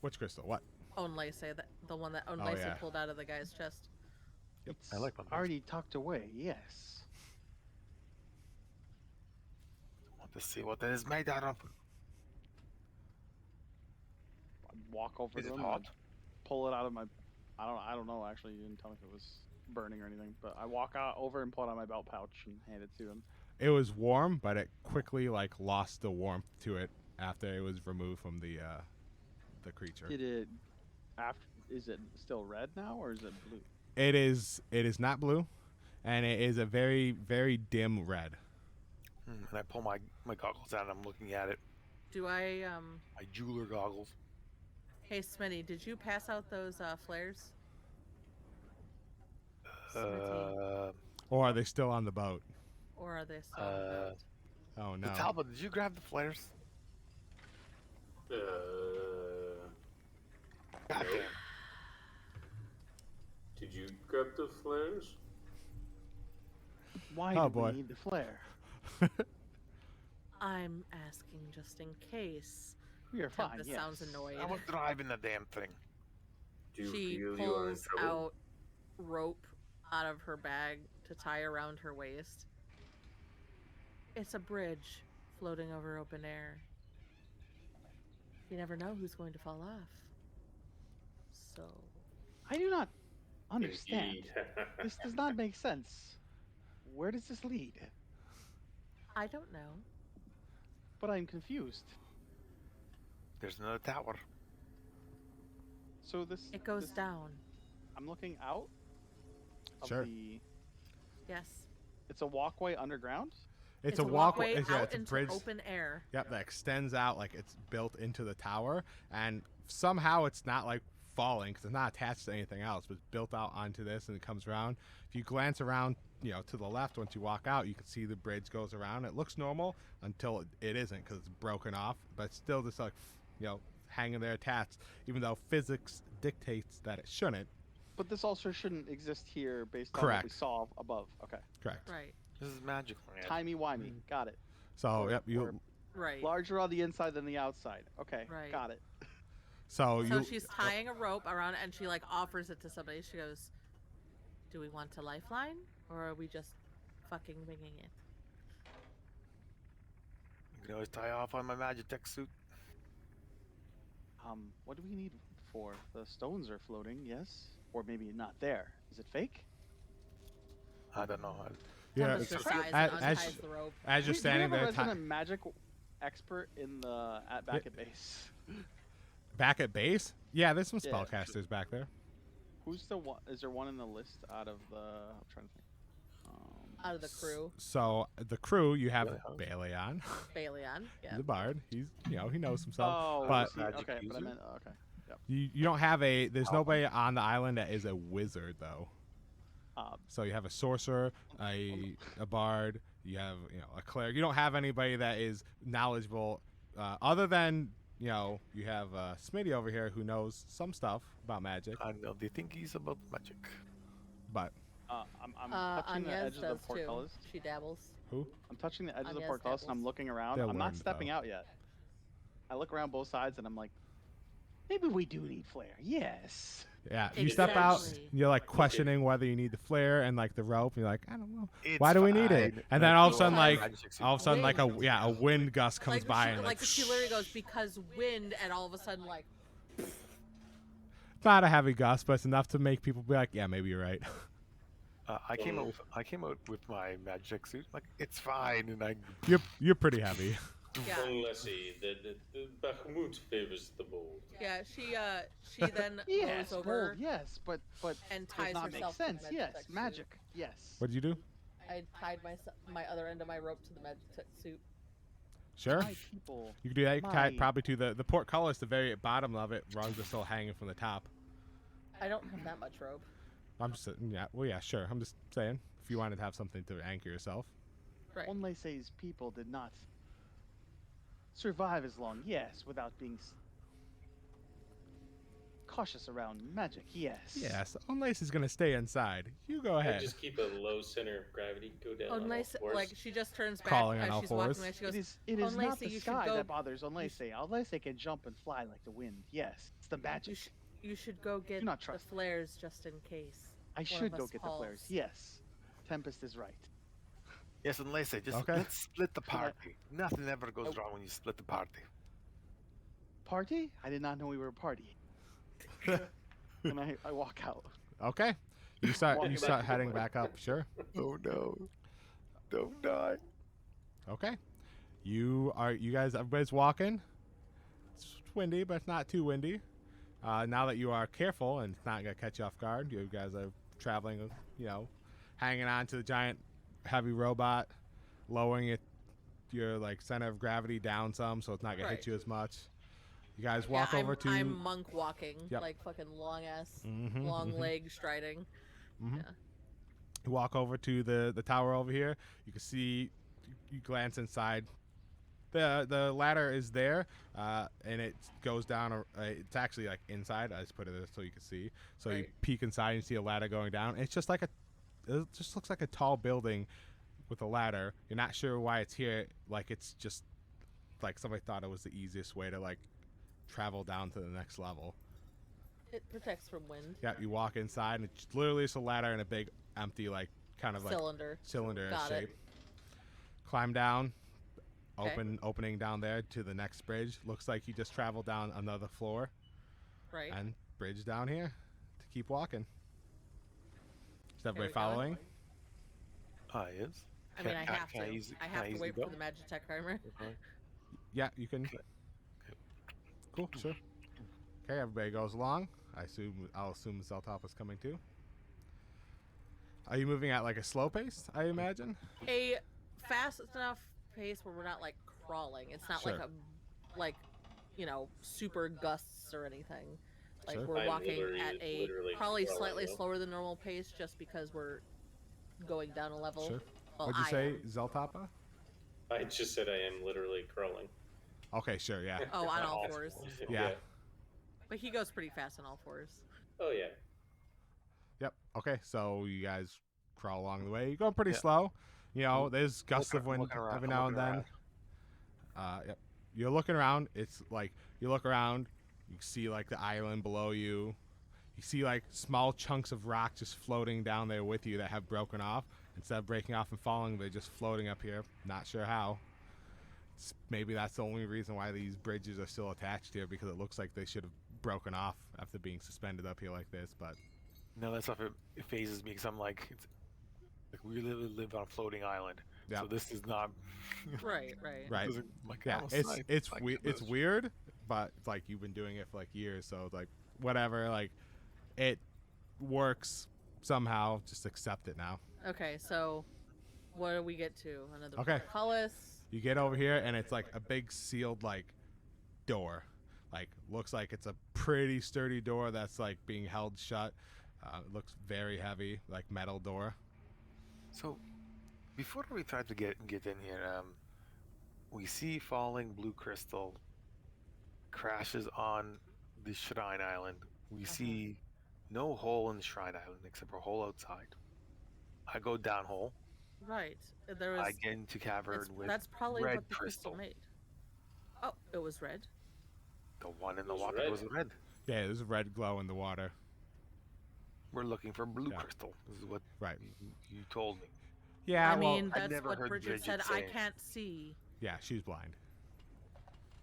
Which crystal? What? Onlace, that the one that Oh, Onlace yeah. pulled out of the guy's chest. It's I like my already tucked away. Yes. Want to see what it is made out of? I'd walk over Is to it him, hot? I'd pull it out of my. I don't know. Actually, you didn't tell me if it was burning or anything. But I walk out over and pull it out of my belt pouch and hand it to him. It was warm, but it quickly like lost the warmth to it after it was removed from the creature. Did it? After is it still red now or is it blue? It is not blue, and it is a very very dim red. And I pull my goggles out and I'm looking at it. Do I My jeweler goggles. Hey Smitty, did you pass out those flares? Smitty. Or are they still on the boat? Or are they still on the boat? Oh no. Talbot, did you grab the flares? Uh, God No. damn. did you grab the flares? Why Oh, do boy. we need the flare? I'm asking just in case. We are fine. Tempest Yes. sounds annoyed. I was driving the damn thing. Do you She feel you are in pulls trouble? out rope out of her bag to tie around her waist. It's a bridge floating over open air. You never know who's going to fall off. So, I do not understand. Indeed. This does not make sense. Where does this lead? I don't know. But I'm confused. There's another tower. So this It goes this- down. I'm looking out. Of Sure. Yes. It's a walkway underground. It's a a walkway. walkway It's, out it's a into bridge. open air. Yep, that extends out like it's built into the tower, and somehow it's not like falling because it's not attached to anything else, but it's built out onto this, and it comes around. If you glance around, to the left once you walk out, you can see the bridge goes around. It looks normal until it isn't because it's broken off, but it's still just like, hanging there attached, even though physics dictates that it shouldn't. But this also shouldn't exist here based on what we Correct. saw above. Okay. Correct. Right. This is magic land. Timey-wimey. Got it. So Or- yep, or Right. larger on the inside than the outside. Okay. Right. Got it. so So you she's tying a rope around and she like offers it to somebody. She goes, Do we want a lifeline, or are we just fucking winging it? You can always tie off on my Magitek suit. What do we need for? The stones are floating, yes, or maybe not there. Is it fake? I don't know. Yeah, Tempest it's- just sighs as- and as- unties the rope. As you're Do we standing have a there, resident magic expert in the back at base. back at base. Yeah, there's some Yeah. spellcasters back there. Who's the one? Is there one in the list out of the? I'm trying to think. Out of the crew, So the crew, you have Really? Baleon. Baleon. Yeah. He's a bard. He knows himself. Oh, but was he- Magic okay, but I user? meant okay. you don't have there's nobody on the island that is a wizard though. Uh, So you have a sorcerer, a bard, you have a cleric. You don't have anybody that is knowledgeable, other than you have Smitty over here who knows some stuff about magic, I know the thingies about magic. but I'm touching the Anya's edge of the does too. portcullis. She dabbles. who? I'm touching the edge of the Anya's portcullis and I'm dabbles. looking around. They'll I'm learn, not stepping though. out yet. I look around both sides and I'm like, maybe we do need flair. Yes. Yeah, you step out. Exactly. You're like questioning whether you need the flare and like the rope. You're like, I don't know. It's Why do we need it? fine. And then I all of a do sudden, have like, Magitek suit. all of a sudden, like Wind. a wind gust comes Like, by she, and like she literally goes because wind, and all of a sudden like it's not a heavy gust, but it's enough to make people be like, yeah, maybe you're right. I came out with my Magitek suit. Like it's fine, and I You're pretty heavy. yeah. Let's see. The Bakhmut favors the bold. Yeah, she then Yes. goes over Gold, yes, but and does ties not make herself to the sense. Yes. Magitek suit. Magic. Yes. What'd you do? I tied my other end of my rope to the Magitek suit. Sure. My people. You can do that. You can tie it My- probably to the portcullis, the very bottom of it. Rungs are still hanging from the top. I don't have that much rope. I'm just yeah. Well, yeah, sure. I'm just saying if you wanted to have something to anchor yourself. Right. Onlese's people did not survive as long. Yes, without being cautious around magic. Yes. Yes. Unlace is gonna stay inside. You go I ahead. just keep a low center of gravity. Go down. Oh, on all nice. fours. Like she just turns back Crawling on as all she's fours? walking away. She It goes, is not Onlese, the you should sky go- that bothers Onlese. Onlese can jump and fly like the wind. Yes, it's the magic. you should go get not the trust me. flares just in case. I of should go us get the flares. falls. Yes. Tempest is right. yes, and let's say just Okay. let's split the party. Nothing ever goes wrong when you split the party. Party? I did not know we were a party. And I walk out. Okay. You start Walking start back to the heading plane. back up. Sure. Oh no! Don't die. Okay. You guys. Everybody's walking. It's windy, but it's not too windy. Now that you are careful and it's not gonna catch you off guard, you guys are traveling. Hanging on to the giant, heavy robot, lowering it your like center of gravity down some, so it's not gonna hit Right. you as much. You guys walk yeah, over to. I'm monk walking, Yep. like fucking long ass, Mhm, long mhm. leg striding. You walk over to the tower over here. You can see. You glance inside. The ladder is there, and it goes down. It's actually like inside. I just put it there so you can see. So you Right. peek inside and you see a ladder going down. It's just like it just looks like a tall building with a ladder. You're not sure why it's here. Like it's just like somebody thought it was the easiest way to like travel down to the next level. It protects from wind. Yeah, you walk inside and it's literally just a ladder in a big empty like kind of like Cylinder. Got shape. it. Climb down. Okay. Opening down there to the next bridge. Looks like you just traveled down another floor Right. and bridge down here to keep walking. Is everybody we go. following? Yes. I mean, I have to. easy- I can have to easily wait go? for the Magitek armor. Okay. Yeah, you can. Okay. Cool, sure. Okay, everybody goes along. I'll assume Zeltop is coming too. Are you moving at like a slow pace? I imagine. A fast enough pace where we're not like crawling. It's not Sure. like super gusts or anything. Like Sure. we're I'm walking literally- at a literally probably crawling, slightly though. slower than normal pace, just because we're going down a level. Sure. Well, What'd you I say, am. Zeltapa? I just said I am literally crawling. Okay, sure, yeah. Oh, on all Awesome. fours. Yeah. But he goes pretty fast on all fours. Oh yeah. Yep. Okay, so you guys crawl along the way. You're going pretty Yeah. slow. There's gusts of wind Looking around- every now and looking then. around. Yep. You're looking around. It's like you look around. You see like the island below you. You see like small chunks of rock just floating down there with you that have broken off. Instead of breaking off and falling, they're just floating up here. Not sure how. Maybe that's the only reason why these bridges are still attached here, because it looks like they should have broken off after being suspended up here like this. But No, that stuff it phases me because I'm like, like we live on a floating island, yeah, so this is not Right. right. Like, Yeah, I'm a it's science- it's like, it's weird, but it's like you've been doing it for like years, so like whatever, like it works somehow. Just accept it now. Okay, so what do we get to? Another Okay. portcullis. You get over here, and it's like a big sealed like door. Like looks like it's a pretty sturdy door that's like being held shut. It looks very heavy, like metal door. So, before we try to get in here, we see falling blue crystal crashes on the Shrine Island. We see no hole in the Shrine Island except for a hole outside. I go down hole. Right. There was. I get into cavern with That's probably red what the crystal made. Oh, it was red. The one in the It was water red. was red. Yeah, there's a red glow in the water. We're looking for blue Yeah. crystal. This is what Right. you told me. Yeah, I well, mean, I've that's never what heard Bridget Bridget said. say I it. can't see. yeah, she's blind.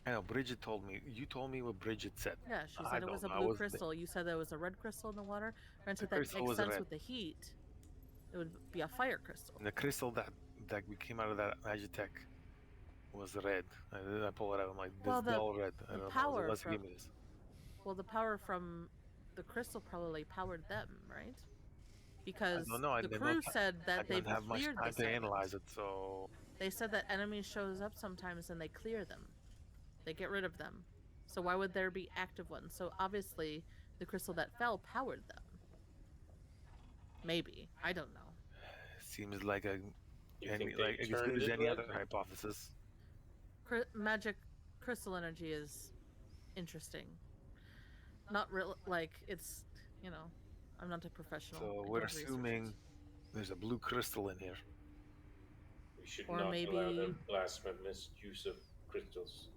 I know, Bridget told me. You told me what Bridget said. Yeah, she I said it was a don't know, I blue wasn't crystal. You said there was a red crystal in the water. Granted, that crystal makes was sense red. with the heat. It would be a fire crystal. And the crystal that we came out of that Magitek was red. I pull it out. I'm like, this Well, is the- all red. I the don't power know. Let's from- give me this. Well, the power from the crystal probably powered them, right? Because don't know, I the didn't crew know- said I that they've don't have much cleared time this to island. analyze it, so They said that enemies shows up sometimes and they clear them. They get rid of them. So why would there be active ones? So obviously the crystal that fell powered them. Maybe. I don't know. seems like You think they like as turned good as it any red? other hypothesis. Magic crystal energy is interesting. Not real, like it's, you know, I'm not a professional. So I we're don't research it. assuming there's a blue crystal in here. We should Or not allow maybe- the blasphemous use of crystals.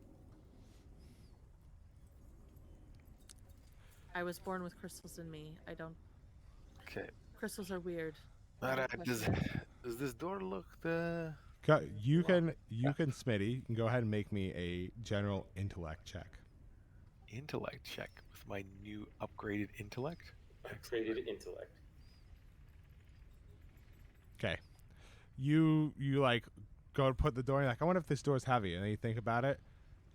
I was born with crystals in me. I don't. Okay. Crystals are weird. I All don't right. Does question this door look the? You can, Smitty, you can go ahead and make me a general intellect check. Intellect check with my new upgraded intellect. Upgraded intellect. Okay. You like go to put the door in, like, I wonder if this door's heavy, and then you think about it.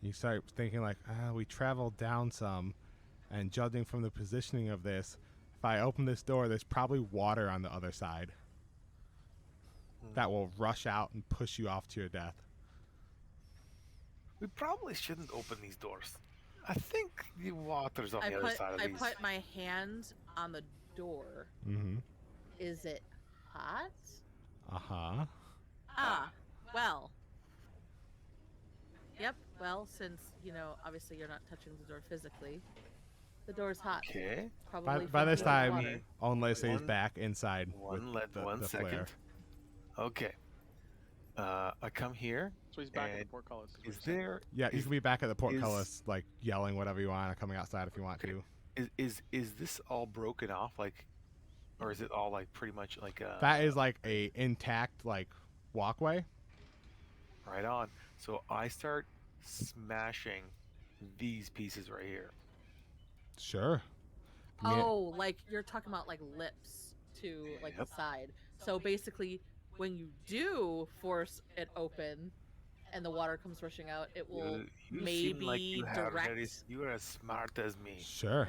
You start thinking like, we traveled down some, and judging from the positioning of this, if I open this door, there's probably water on the other side that will rush out and push you off to your death. We probably shouldn't open these doors. I think the water's on I the other put side of I these. put my hand on the door. Mm-hmm. Is it hot? Uh-huh. Ah, well. Yep. Well, since obviously you're not touching the door physically, the door's hot. Okay. Probably By from this the time, water. Onless is One- back inside with One the second. flare. Okay. I come here. So he's back at the And portcullis. what Is you're saying. there? Yeah, you is, can be back at the portcullis, like yelling whatever you want, or coming outside if you want Okay. to. is this all broken off, like, or is it all like pretty much like That is like a intact like walkway. right on? So I start smashing these pieces right here. Sure. I mean, Oh, like you're talking about like lips to like Yep. the side. So basically, when you do force it open, and the water comes rushing out, it will. You seem like maybe you have direct- you are as smart as me. Sure.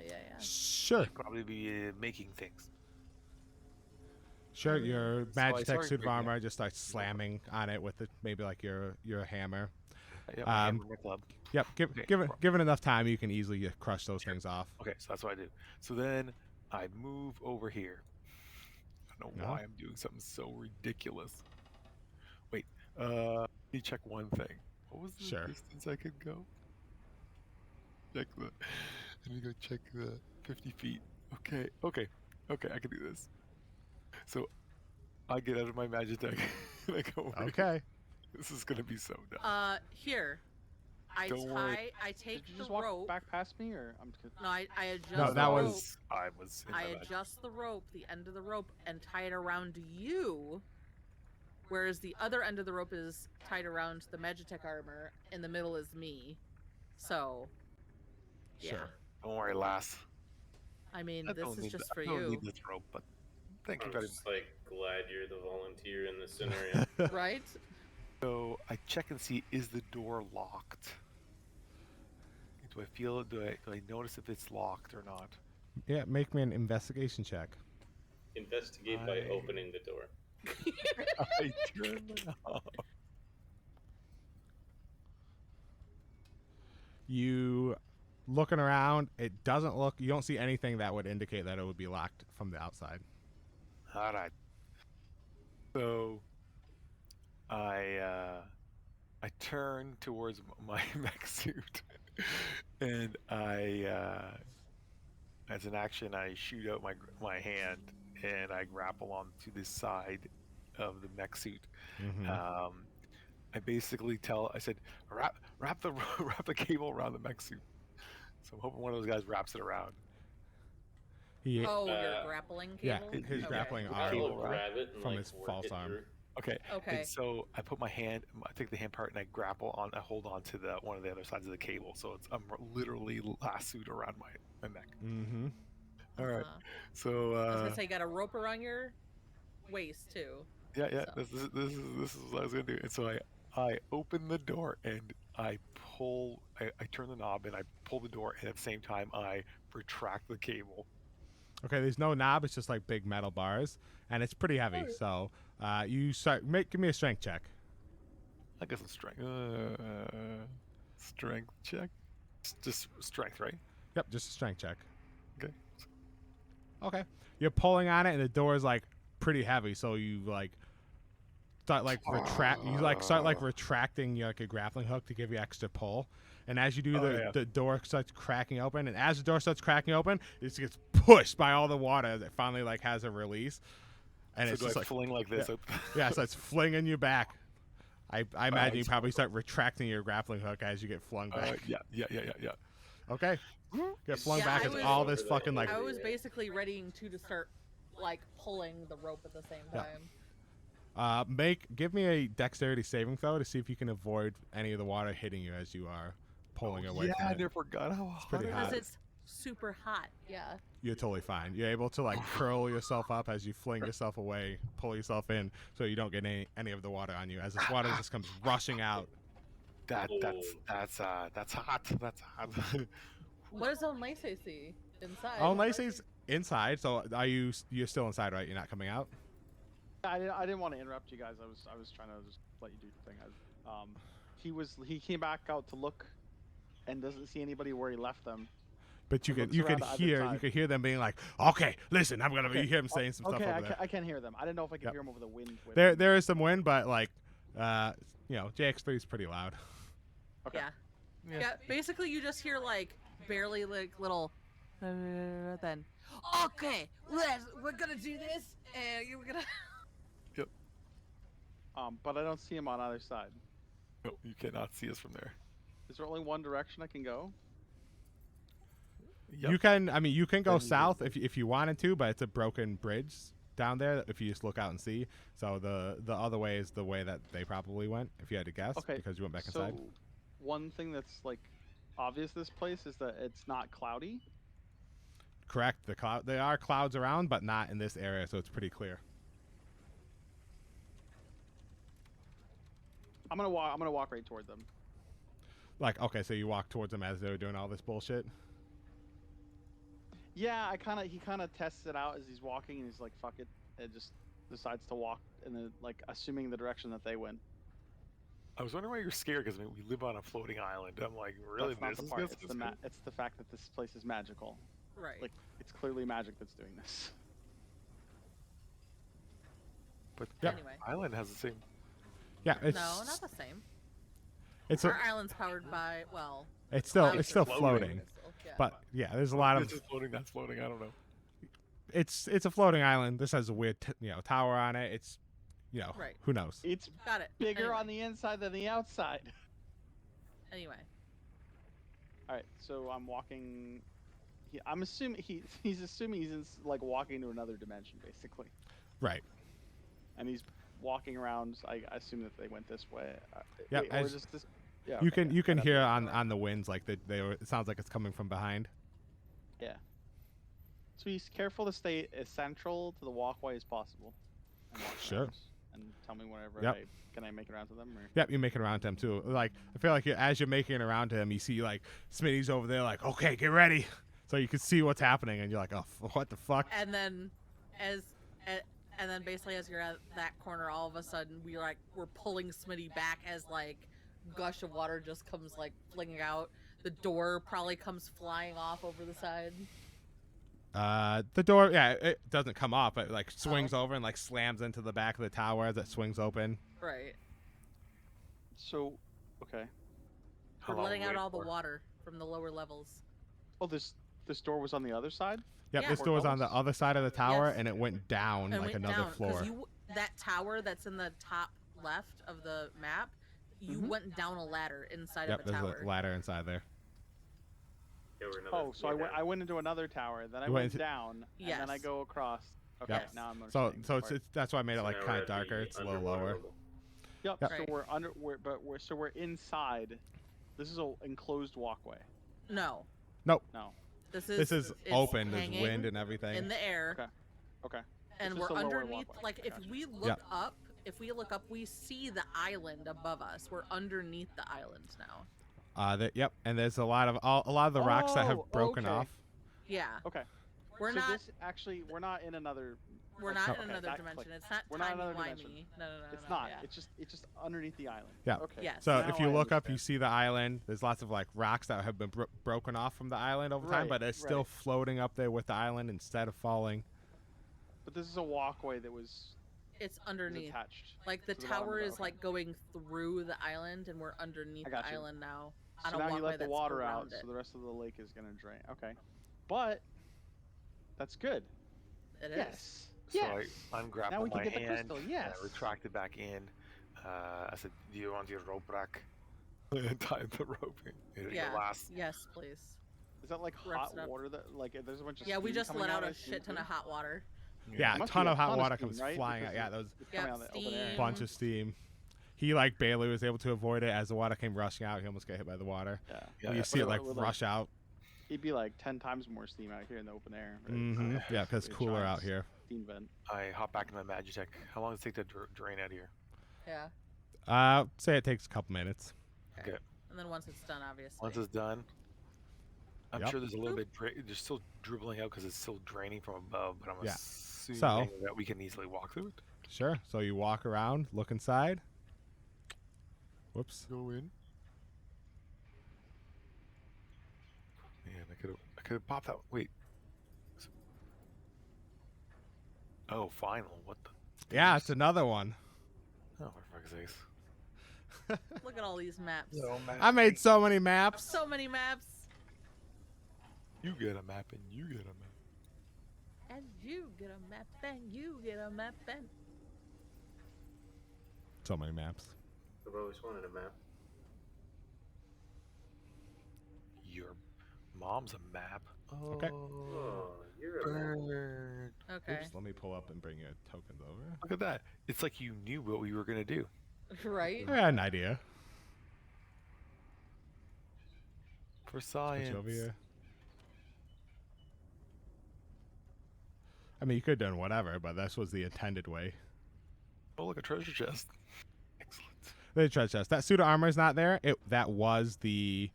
Yeah. Sure. Probably be making things. Sure. Your So I Magitek started suit of breaking armor just starts slamming on it with maybe like your hammer. Yep, my club. Yep. Okay, Given enough time, you can easily crush those things off. Okay, so that's what I do. So then I move over here. I don't know No. why I'm doing something so ridiculous. Wait, let me check one thing. What was the Sure. distance I could go? Let me go check the 50 feet. Okay, I can do this. So I get out of my Magitek and I go over here. Okay. This is gonna be so dumb. Here. I Don't worry. take Did you the just walk rope. back past me, or I'm just No, I adjust No, the that rope. was- I was. In I the bed. adjust the rope, the end of the rope, and tie it around you. Whereas the other end of the rope is tied around the Magitek armor. In the middle is me. So, yeah. Sure. Don't worry, lass. I mean, I this don't is need. just for I don't you, need this rope, but thank you I'm very just like glad you're the volunteer in this scenario. right? So I check and see, is the door locked? Do I feel? Do I notice if it's locked or not? Yeah, make me an investigation check. Investigate by opening the door. I turn the knob. You looking around, it doesn't look, you don't see anything that would indicate that it would be locked from the outside. All right. So I turn towards my mech suit, and as an action, I shoot out my hand and I grapple onto the side of the mech suit. Mhm. I basically I said, wrap the wrap the cable around the mech suit. So I'm hoping one of those guys wraps it around. He, Oh, your Uh, grappling yeah, cable? his Okay. grappling I'll arm cable, right? grab it and from like his work false it arm. through. Okay. Okay. And so I put my hand, I take the hand part, and I I hold on to one of the other sides of the cable. So I'm literally lassoed around my neck. Mm-hmm. All right. Uh-huh. So I was gonna say, you got a rope around your waist too. yeah. so. This is what I was gonna do. And so I open the door and I turn the knob and I pull the door, and at the same time I retract the cable. Okay, there's no knob, it's just like big metal bars, and it's pretty heavy. So you start, give me a strength check. I guess it's strength. Strength check. Just strength, right? Yep, just a strength check. Okay. Okay. You're pulling on it, and the door is like pretty heavy, so you like start like retracting like a grappling hook to give you extra pull. And as you do, the door starts cracking open, and as the door starts cracking open, it just gets pushed by all the water that finally like has a release. And So it's do just I like fling like this? yeah, so it's flinging you back. I imagine you probably start retracting your grappling hook as you get flung back. Yeah. Okay. Get flung Yeah, back I as was- all this fucking like I was basically readying to start like pulling the rope at the same Yeah. time. give me a dexterity saving throw to see if you can avoid any of the water hitting you as you are pulling away Yeah, from I it. never forgot how hot pretty it hot. Because is. it's super hot. Yeah. You're totally fine. You're able to like curl yourself up as you fling yourself away, pull yourself in, so you don't get any of the water on you as this water just comes rushing out. That's hot. That's hot. What does Onlace see inside? Oh, Lacey's inside, so you're still inside, right? You're not coming out? I didn't want to interrupt you guys. I was trying to just let you do your thing. He came back out to look, and doesn't see anybody where he left them. But you It could looks around either side. hear them being like, okay, listen, I'm gonna Okay, you hear him saying some Okay, stuff over there. I can hear them. I didn't know if I could Yep. hear them over the wind. with There them. there is some wind, but like JX3 is pretty loud. Okay. Yeah. Basically, you just hear like barely like little. Then. Okay, we're gonna do this, and you're gonna. But I don't see him on either side. No, you cannot see us from there. Is there only one direction I can go? Yep. You can go Then you south can- if you wanted to, but it's a broken bridge down there if you just look out and see. So the other way is the way that they probably went, if you had to guess, Okay. because you went back So, inside. one thing that's like obvious this place is that it's not cloudy. Correct. There are clouds around, but not in this area, so it's pretty clear. I'm gonna walk right toward them. Like, okay, so you walk towards them as they were doing all this bullshit. Yeah, he kind of tests it out as he's walking, and he's like, "Fuck it," and just decides to walk in the like assuming the direction that they went. I was wondering why you're scared, because we live on a floating island. I'm like, really? That's not This the is part. this It's the fact that this place is magical. Right. Like it's clearly magic that's doing this. But Yep. Anyway. island has the same. Yeah, it's No, not the same. it's Our island's powered by it's still clouds it's still floating. floating. Yeah. But yeah, there's a lot of This is floating. That's floating. I don't know. it's a floating island. This has a weird tower on it. It's Right. who knows. It's Got it. bigger Anyway. on the inside than the outside. Anyway, All right, so I'm walking. I'm assuming he's assuming he's like walking to another dimension, basically, Right. and he's walking around. I assume that they went this way. Yep, Wait, or as- is this? Yeah. You okay, can yeah, you can that's hear it. on the winds like they were, it sounds like it's coming from behind. Yeah. So he's careful to stay as central to the walkway as possible. And walk Sure. around and tell me whenever Yep. can I make it around to them or? Yep, you make it around to him too. Like I feel like as you're making it around to him, you see like Smitty's over there, like, okay, get ready. So you can see what's happening, and you're like, oh, what the fuck? And then, and then basically as you're at that corner, all of a sudden we're pulling Smitty back as like gush of water just comes like flinging out. The door probably comes flying off over the side. The door, yeah, it doesn't come off, it like swings over and like slams into the back of the tower as it swings open. Right. So, okay. How We're long letting we out wait all the for? water from the lower levels. Oh, this door was on the other side. Yep, Yeah. this door's on the Portals? other side of the tower, Yes. and it went down And like went another down, floor. that tower that's in the top left of the map, you Mhm. went down a ladder inside Yep, of a there's tower. a ladder inside there. Yeah, we're another Oh, so floor down. I went into another tower, then I You went went into- down, and then I Yes. go across. Okay, Yep. now I'm So understanding so this part. it's that's why I made it So like now kind we're of at the darker. It's a little underwater lower. level. Yep. Yep. So Right. we're inside. This is a enclosed walkway. No. Nope. No. This is This is it's open. There's hanging wind and everything. in the air. Okay. Okay. And It's we're just a lower underneath. walkway. Like I if gotcha. we look up, we see the island above us. We're underneath the island now. Yep, and there's a lot of the rocks that have Oh, broken okay. off. Yeah. Okay. We're so not. this actually we're not in another. We're not okay, in another that dimension. clicked. It's not We're not in timey another wimey. dimension. No. It's No, not. yeah. It's just underneath the island. Yeah. Okay. Yes. So Now if you I look up, you understand. see the island. There's lots of like rocks that have been broken off from the island over time, Right, but it's still right. floating up there with the island instead of falling. But this is a walkway that was It's underneath. attached. Like the to the bottom of tower it, is okay. like going through the island, and we're underneath I the got you. island now. So On a now you walkway let the that's water out, around it. so the rest of the lake is gonna drain. Okay. But that's good. It is. Yes. So Yes. I ungrappled Now we can my get the hand crystal. and Yes. I retracted back in. I said, "Do you want your rope rack?" And tied the rope in Yeah. the last. Yes, please. Is that like Wraps hot it up. water that like there's a bunch of Yeah, we steam just coming let out I a assume, shit ton too? of hot water. Yeah, a Must ton be of hot ton water steam, comes right? flying out. Because Yeah, that was it's coming Yeah, out of the open air. steam. a bunch of steam. He like barely was able to avoid it as the water came rushing out. He almost got hit by the water. Yeah. And you see it like With, rush out. It'd be like 10 times more steam out here in the open air. Right? Hmm Yeah, because It's a cooler giant out here. Steam vent. I hop back in my Magitek. How long does it take to drain out of here? Yeah. Say it takes a couple minutes. Okay. And then once it's done, obviously. Once it's done, I'm Yep. sure there's a little bit. There's still dribbling out because it's still draining from above. But I'm Yeah. assuming So- that we can easily walk through it. Sure. So you walk around, look inside. Whoops. Go in. Man, I could have popped out. Wait. Oh, final. What the? Yeah, it's another one. Oh, for fuck's sakes. Look at all these maps. No, man. I made so many maps. So many maps. You get a map and you get a map. And you get a map, and you get a map, and So many maps. I've always wanted a map. Your mom's a map. Okay. Oh, you're a map. Bird. okay. Oops, let me pull up and bring your tokens over. Look at that. It's like you knew what we were gonna do. Right. I had an idea. For Switch science. over here. I mean, you could have done whatever, but this was the intended way. Oh, look, a treasure chest. Excellent. The treasure chest. That suit of armor is not there. That was the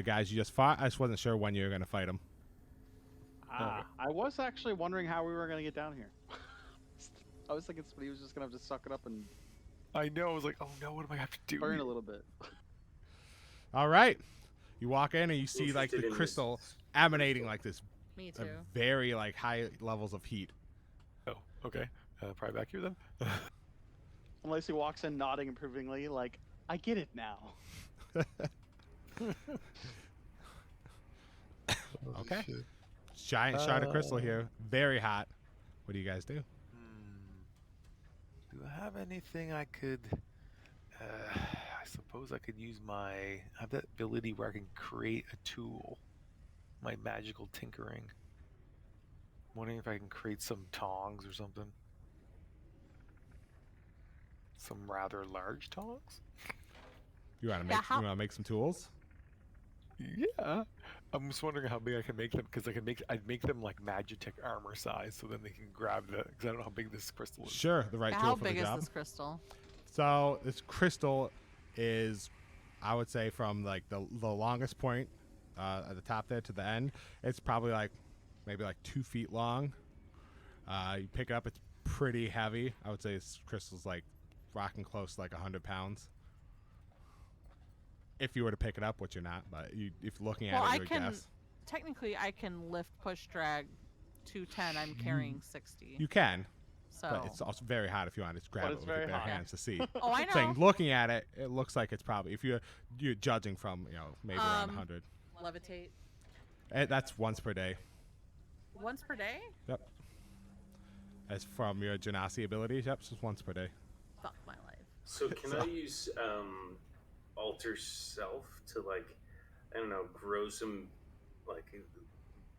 guys you just fought. I just wasn't sure when you were gonna fight them. I was actually wondering how we were gonna get down here. I was thinking somebody was just gonna have to suck it up and I know. I was like, oh no, what do I have to do? burn here? a little bit. All right. You walk in and you see like Interested the in crystal this emanating like this Me too. very like high levels of heat. Oh, okay. Probably back here then. Unless he walks in nodding approvingly, like, I get it now. Okay. Giant shard of crystal here. Very hot. What do you guys do? Do I have anything I could? I suppose I could use I have that ability where I can create a tool. My magical tinkering. I'm wondering if I can create some tongs or something. Some rather large tongs? You want to Yeah, make how- you want to make some tools? Yeah. I'm just wondering how big I can make them, because I'd make them like Magitek armor size, so then they can grab the, because I don't know how big this crystal is. Sure, the right Yeah, tool how for big the is job. this crystal? So this crystal is, I would say, from like the longest point at the top there to the end, it's probably like maybe like 2 feet long. You pick it up, it's pretty heavy. I would say this crystal's like rocking close to like 100 pounds. If you were to pick it up, which you're not, but if looking at Well, it, I you would can guess. technically I can lift, push, drag 210. I'm carrying 60. You can, So but it's also very hot if you want to just grab But it it's with your very bare hot. hands to see. oh, I know. Saying, looking at it, it looks like it's probably, if you're judging from, maybe around 100. Levitate That's once per day. once per day. Yep. As from your genasi abilities, yep, just once per day. Fuck my life. So can I use alter self to like, I don't know, grow some like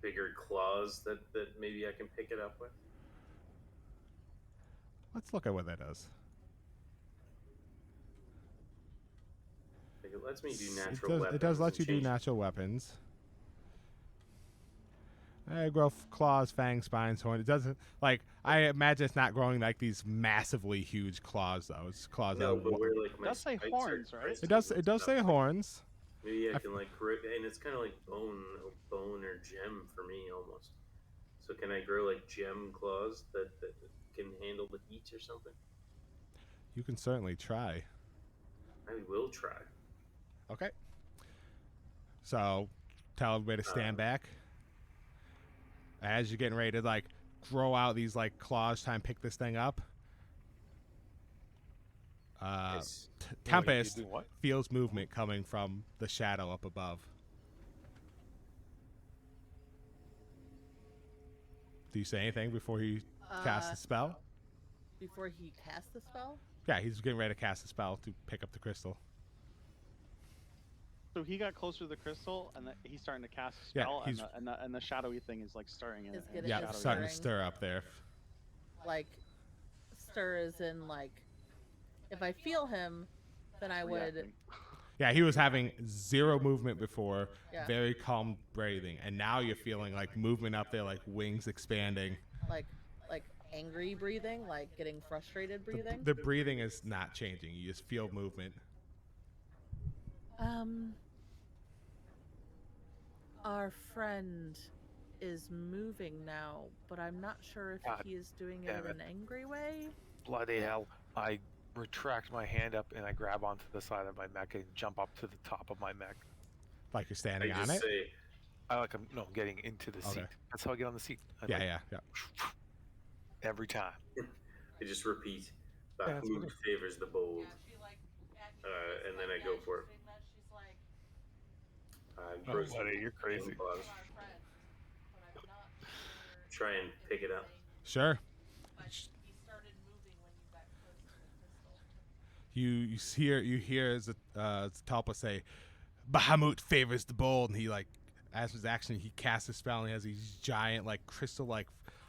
bigger claws that maybe I can pick it up with? Let's look at what that does. Like it lets me do It natural does, weapons. it does let and you do change- natural weapons. Grow claws, fangs, spines, horn. It doesn't, like, I imagine it's not growing like these massively huge claws though. It's claws No, that but where like my does say spikes are horns, right? crystals it and does stuff. say horns. Maybe I can like grow, and it's kind of like bone or gem for me almost. So can I grow like gem claws that can handle the heat or something? You can certainly try. I will try. Okay. So, tell everybody to stand back. As you're getting ready to like grow out these like claws, try and pick this thing up. Nice. Tempest You do what? feels movement coming from the shadow up above. Do you say anything before he casts the spell? Before he casts the spell. Yeah, he's getting ready to cast a spell to pick up the crystal. So he got closer to the crystal, and he's starting to cast a Yeah, spell, he's- and the shadowy thing is like stirring in Is it. getting- Yeah, it's starting to stirring. stir up there. Like stir is in like if I feel him, then I would. Reacting. Yeah, he was having zero movement before, Yeah. very calm breathing, and now you're feeling like movement up there, like wings expanding. like angry breathing, like getting frustrated breathing. The breathing is not changing. You just feel movement. Our friend is moving now, but I'm not sure if God he is doing it damn in it. an angry way. Bloody hell. I retract my hand up and I grab onto the side of my mech and jump up to the top of my mech. Like you're I standing on just it. say, I'm getting into the seat. Okay. That's how I get on the seat. I Yeah, like, yeah. Every time. I just repeat, Yeah, that's Bahamut what favors the bold. And then I go for it. Oh, Gross buddy, you're crazy. claws. Try and pick it up. Sure. You hear Talpa say, "Bahamut favors the bold," and he like, as his action, he casts a spell and he has these giant like crystal like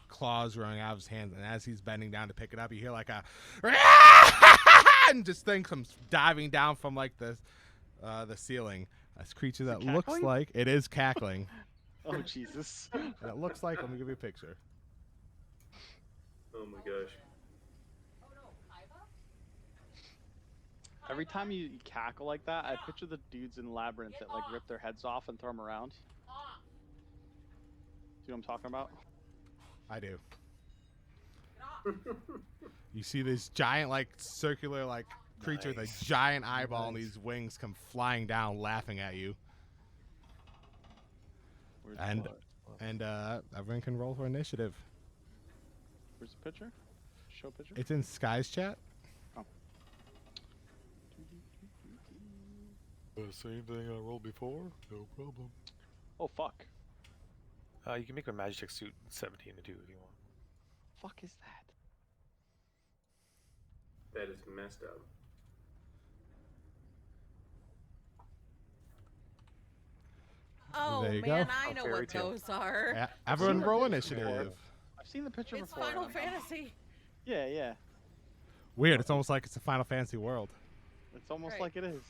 claws running out of his hands, and as he's bending down to pick it up, you hear like a and just thing comes diving down from like the ceiling. This creature that looks cackling? like it is cackling. Oh Jesus! And it looks like, let me give you a picture. Oh my gosh. Every time you cackle like that, I picture the dudes in Labyrinth that like rip their heads off and throw them around. See what I'm talking about? I do. You see this giant, like, circular, like, creature with Nice. a giant eyeball and Nice. these wings come flying down, laughing at you. Where's the And blood? and everyone can roll for initiative. Where's the picture? Show picture. It's in Sky's chat. The same thing I rolled before? No problem. Oh fuck! You can make a Magitek suit 17 to 2 if you want. Fuck is that? That is messed up. Oh There you man, go. I A know fairy what tale. those are. Everyone seen roll the picture initiative. I've seen the picture It's before. Final Fantasy. Yeah, yeah. Weird. It's almost like it's a Final Fantasy world. It's almost Right. like it is.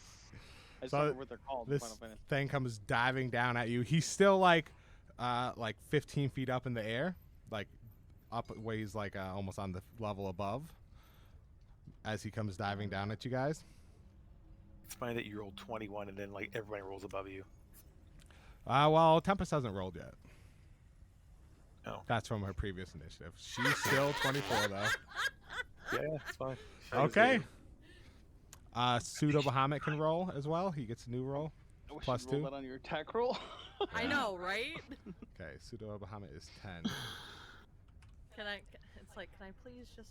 I just So don't remember what they're called in This Final Fantasy. thing comes diving down at you. He's still like 15 feet up in the air, like up ways like almost on the level above. As he comes diving down at you guys. It's funny that you rolled 21 and then like everybody rolls above you. Well, Tempest hasn't rolled yet. Oh. That's from her previous initiative. She's still 24 though. Yeah, it's fine. Okay. Pseudo Bahamut can roll as well. He gets a new roll. I wish Plus you'd roll 2. that on your attack roll. I know, right? Okay, Pseudo Bahamut is 10. Can I? It's like, can I please just,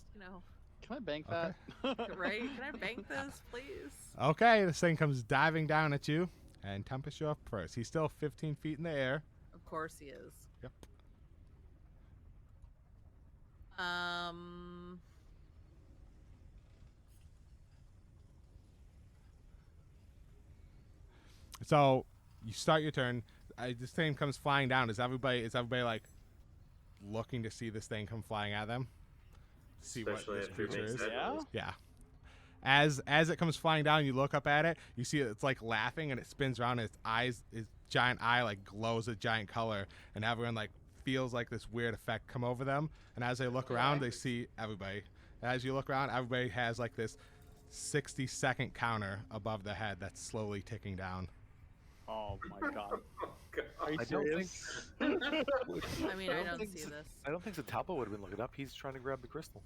Can I bank Okay. that? right? Can I bank this, please? Okay, this thing comes diving down at you, and Tempest, you're up first. He's still 15 feet in the air. Of course he is. Yep. So you start your turn. This thing comes flying down. Is everybody like looking to see this thing come flying at them? See Especially what this after it creature makes is. that Yeah? noise. Yeah. As it comes flying down, you look up at it. You see it's like laughing, and it spins around. And its giant eye, like glows a giant color, and everyone like feels like this weird effect come over them. And as they look around, they see everybody. As you look around, everybody has like this 60-second counter above the head that's slowly ticking down. Oh my god. Oh, God. Are you I don't think. serious? I mean, I don't think see this. I don't think Zatalpa would have been looking up. He's trying to grab the crystal.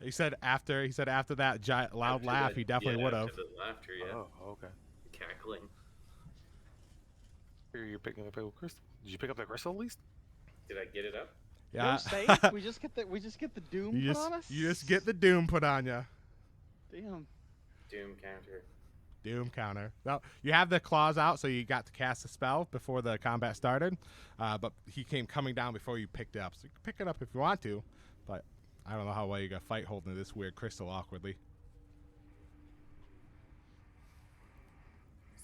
He said after that giant loud After laugh, that- he definitely yeah, would have. after the laughter, yeah. Oh, okay. Cackling. Here you're picking up a crystal. Did you pick up that crystal at least? Did I get it up? Yeah. We're safe. We just get the doom you put just on us. you just get the doom put on you. Damn. Doom counter. Doom counter. Well, you have the claws out, so you got to cast a spell before the combat started. But he came coming down before you picked it up. So you can pick it up if you want to, but I don't know how well you're going to fight holding this weird crystal awkwardly.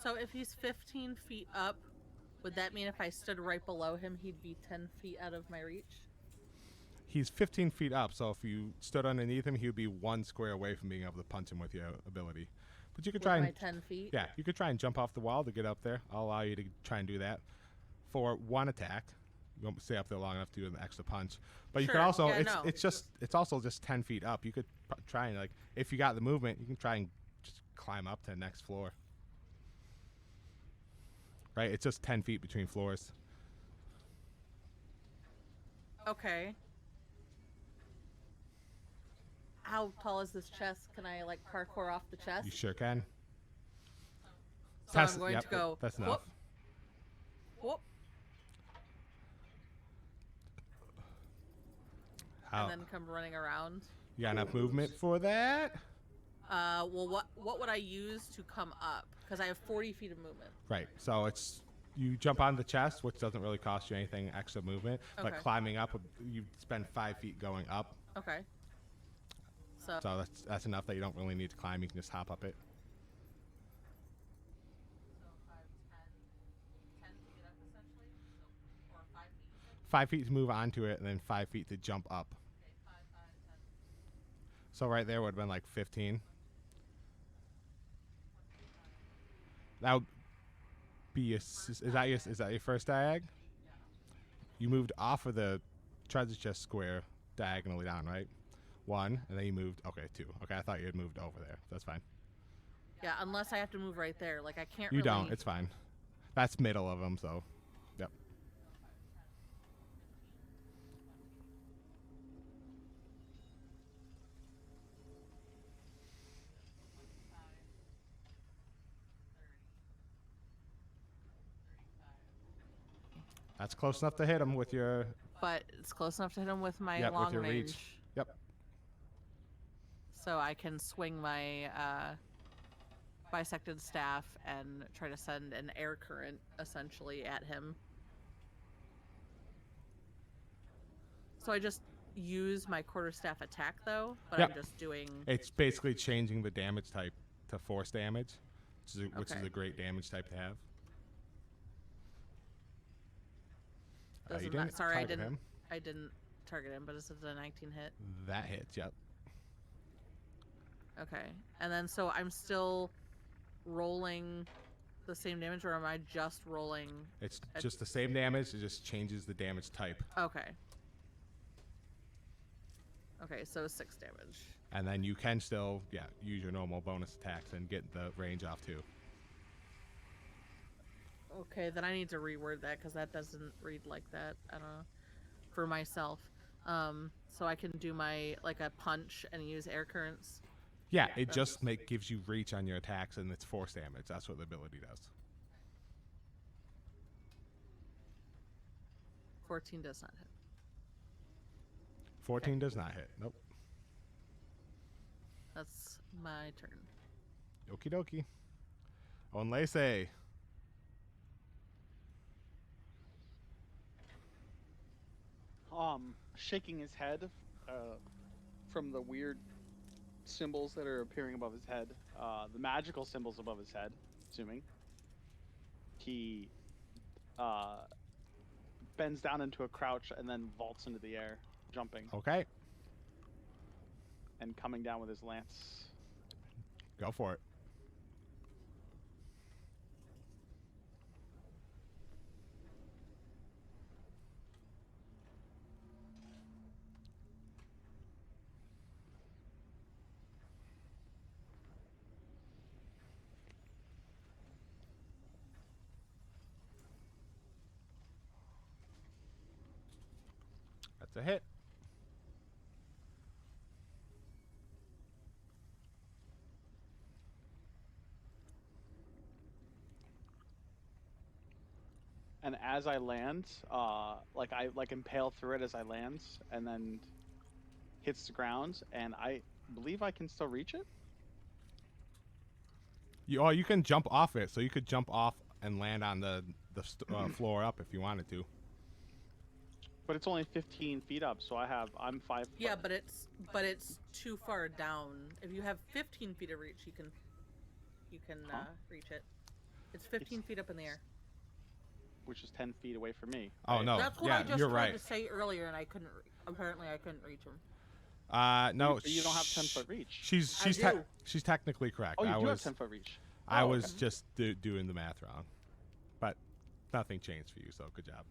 So if he's 15 feet up, would that mean if I stood right below him, he'd be 10 feet out of my reach? He's 15 feet up, so if you stood underneath him, he would be 1 square away from being able to punch him with your ability. But you could With try my and 10 feet? yeah, you could try and jump off the wall to get up there. I'll allow you to try and do that for 1 attack. You won't stay up there long enough to do an extra punch. But you could Sure, also yeah, no. it's also just 10 feet up. You could try and, like, if you got the movement, you can try and just climb up to the next floor. Right? It's just 10 feet between floors. Okay. How tall is this chest? Can I, like, parkour off the chest? You sure can. So I'm going to go. That's enough. Whoop, How, and then come running around. you got enough movement for that? Well, what would I use to come up? Because I have 40 feet of movement. Right. So it's you jump on the chest, which doesn't really cost you anything extra movement. But Okay. climbing up, you spend 5 feet going up. Okay. So So that's enough that you don't really need to climb. You can just hop up it. 10 feet up essentially, or 5 feet. 5 feet to move onto it, and then 5 feet to jump up. Okay, 5, 5, 10. So right there would have been like 15. That would be is that your first diag? You moved off of the treasure chest square diagonally down, right? 1, and then you moved. Okay, 2. Okay, I thought you had moved over there. That's fine. Yeah, unless I have to move right there. Like I can't. You really... don't. It's fine. That's middle of them, so. Yep. That's close enough to hit him with your. But it's close enough to hit him with my Yep, with long your range. reach. Yep. So I can swing my bisected staff and try to send an air current essentially at him. So I just use my quarterstaff attack though, but Yep. I'm just doing. It's basically changing the damage type to force damage, which is Okay. a great damage type to have. Doesn't didn't sorry, target him. I didn't target him, but it's a 19 hit. That hits. Yep. Okay, and then so I'm still rolling the same damage, or am I just rolling? It's just the same damage. It just changes the damage type. Okay. Okay, so 6 damage. And then you can still, use your normal bonus attacks and get the range off too. Okay, then I need to reword that because that doesn't read like that. I don't know. For myself. So I can do my, like a punch and use air currents. Yeah, it just gives you reach on your attacks and it's force damage. That's what the ability does. 14 does not hit. 14 does not hit. Nope. That's my turn. Okie dokie. Onlese. Shaking his head from the weird symbols that are appearing above his head, the magical symbols above his head, assuming. He bends down into a crouch and then vaults into the air, jumping Okay, and coming down with his lance. go for it. That's a hit. And as I land, I impale through it as I land, and then hits the ground, and I believe I can still reach it. You can jump off it, so you could jump off and land on the floor up if you wanted to. But it's only 15 feet up, so I'm 5 foot. Yeah, but it's too far down. If you have 15 feet of reach, you can reach it. It's 15 feet up in the air. Which is 10 feet away from me. Oh no, That's what yeah, I just you're tried right. to say earlier, and I couldn't. Apparently, I couldn't reach him. No, But you don't have 10-foot reach. She's I do. she's technically correct. Oh, you I do was have 10-foot reach. I Oh, was okay. just doing the math wrong, but nothing changed for you, so good job.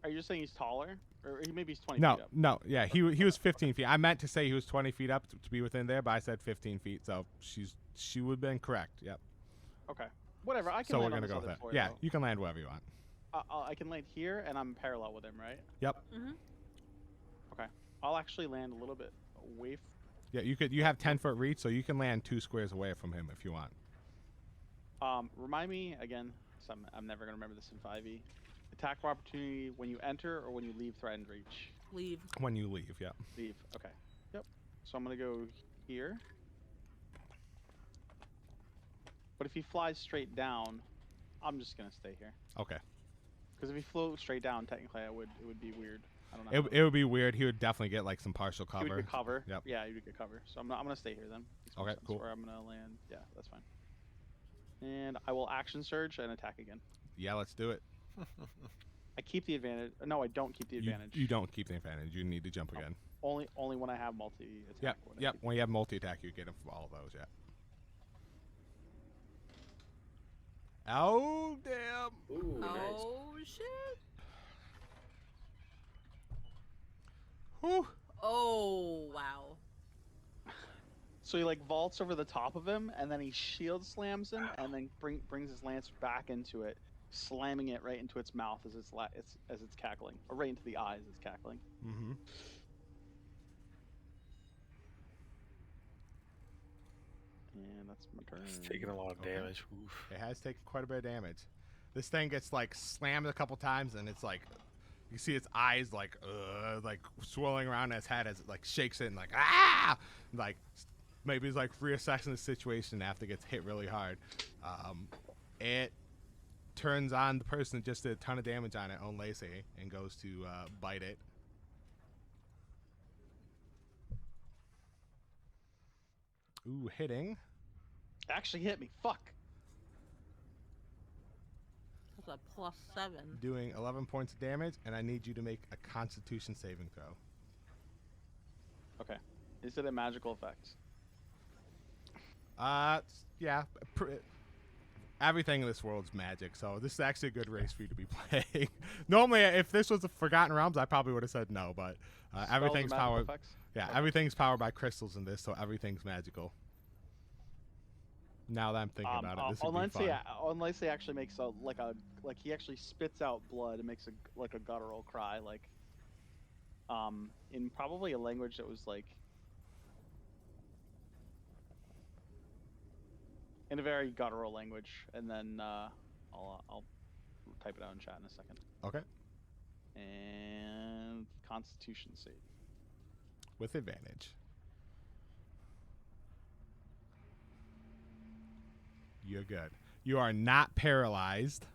Are you saying he's taller, or maybe he's 20 No, feet up? no, yeah, he was 15 feet. I meant to say he was 20 feet up to be within there, but I said 15 feet, so she would have been correct. Yep. Okay, whatever. I can. So we're land on gonna this go with other that. floor, Yeah, though. you can land wherever you want. I can land here, and I'm parallel with him, right? Yep. Mm-hmm. Okay. I'll actually land a little bit away. Yeah, you have 10-foot reach, so you can land 2 squares away from him if you want. Remind me again. So I'm never gonna remember this in 5e. Attack of opportunity when you enter or when you leave threatened reach. Leave. When you leave, yeah. Leave. Okay. Yep. So I'm gonna go here. But if he flies straight down, I'm just gonna stay here. Okay. Because if he flew straight down, technically, it would be weird. I don't know. It would be weird. He would definitely get like some partial He would cover. get cover. Yep. Yeah, he would get cover. So I'm gonna stay here then. Makes more Okay, sense cool. Where I'm gonna land. Yeah, that's fine. And I will action surge and attack again. Yeah, let's do it. I keep the advantage. No, I don't keep the advantage. You don't keep the advantage. You need to jump again. Only when I have multi attack. Yep. When you have multi-attack, you get him from all of those, yeah. Oh, damn. Ooh, nice. Oh shit. Whew. Oh wow. So he like vaults over the top of him, and then he shield slams him, and then brings his lance back into it, slamming it right into its mouth as it's cackling, or right into the eyes as it's cackling. Mm-hmm. And that's my turn. It's taking a lot of Okay. damage. Oof. It has taken quite a bit of damage. This thing gets like slammed a couple times, and it's like you see its eyes like swirling around its head as it like shakes it and like like maybe it's like reassessing the situation after it gets hit really hard. It turns on the person that just did a ton of damage on it, on Lacey, and goes to bite it. Ooh, hitting. Actually hit me. Fuck. It's a +7. Doing 11 points of damage, and I need you to make a Constitution saving throw. Okay. Is it a magical effect? Yeah. Everything in this world's magic, so this is actually a good race for you to be playing. Normally, if this was the Forgotten Realms, I probably would have said no, but Spells everything's and magical powered. effects? Yeah, Okay. everything's powered by crystals in this, so everything's magical. Now that I'm thinking about it, this would be fun. Unless he actually makes like he actually spits out blood and makes a guttural cry, like in probably a language that was like in a very guttural language, and then I'll type it out in chat in a second. Okay. And Constitution save. With advantage. You're good. You are not paralyzed.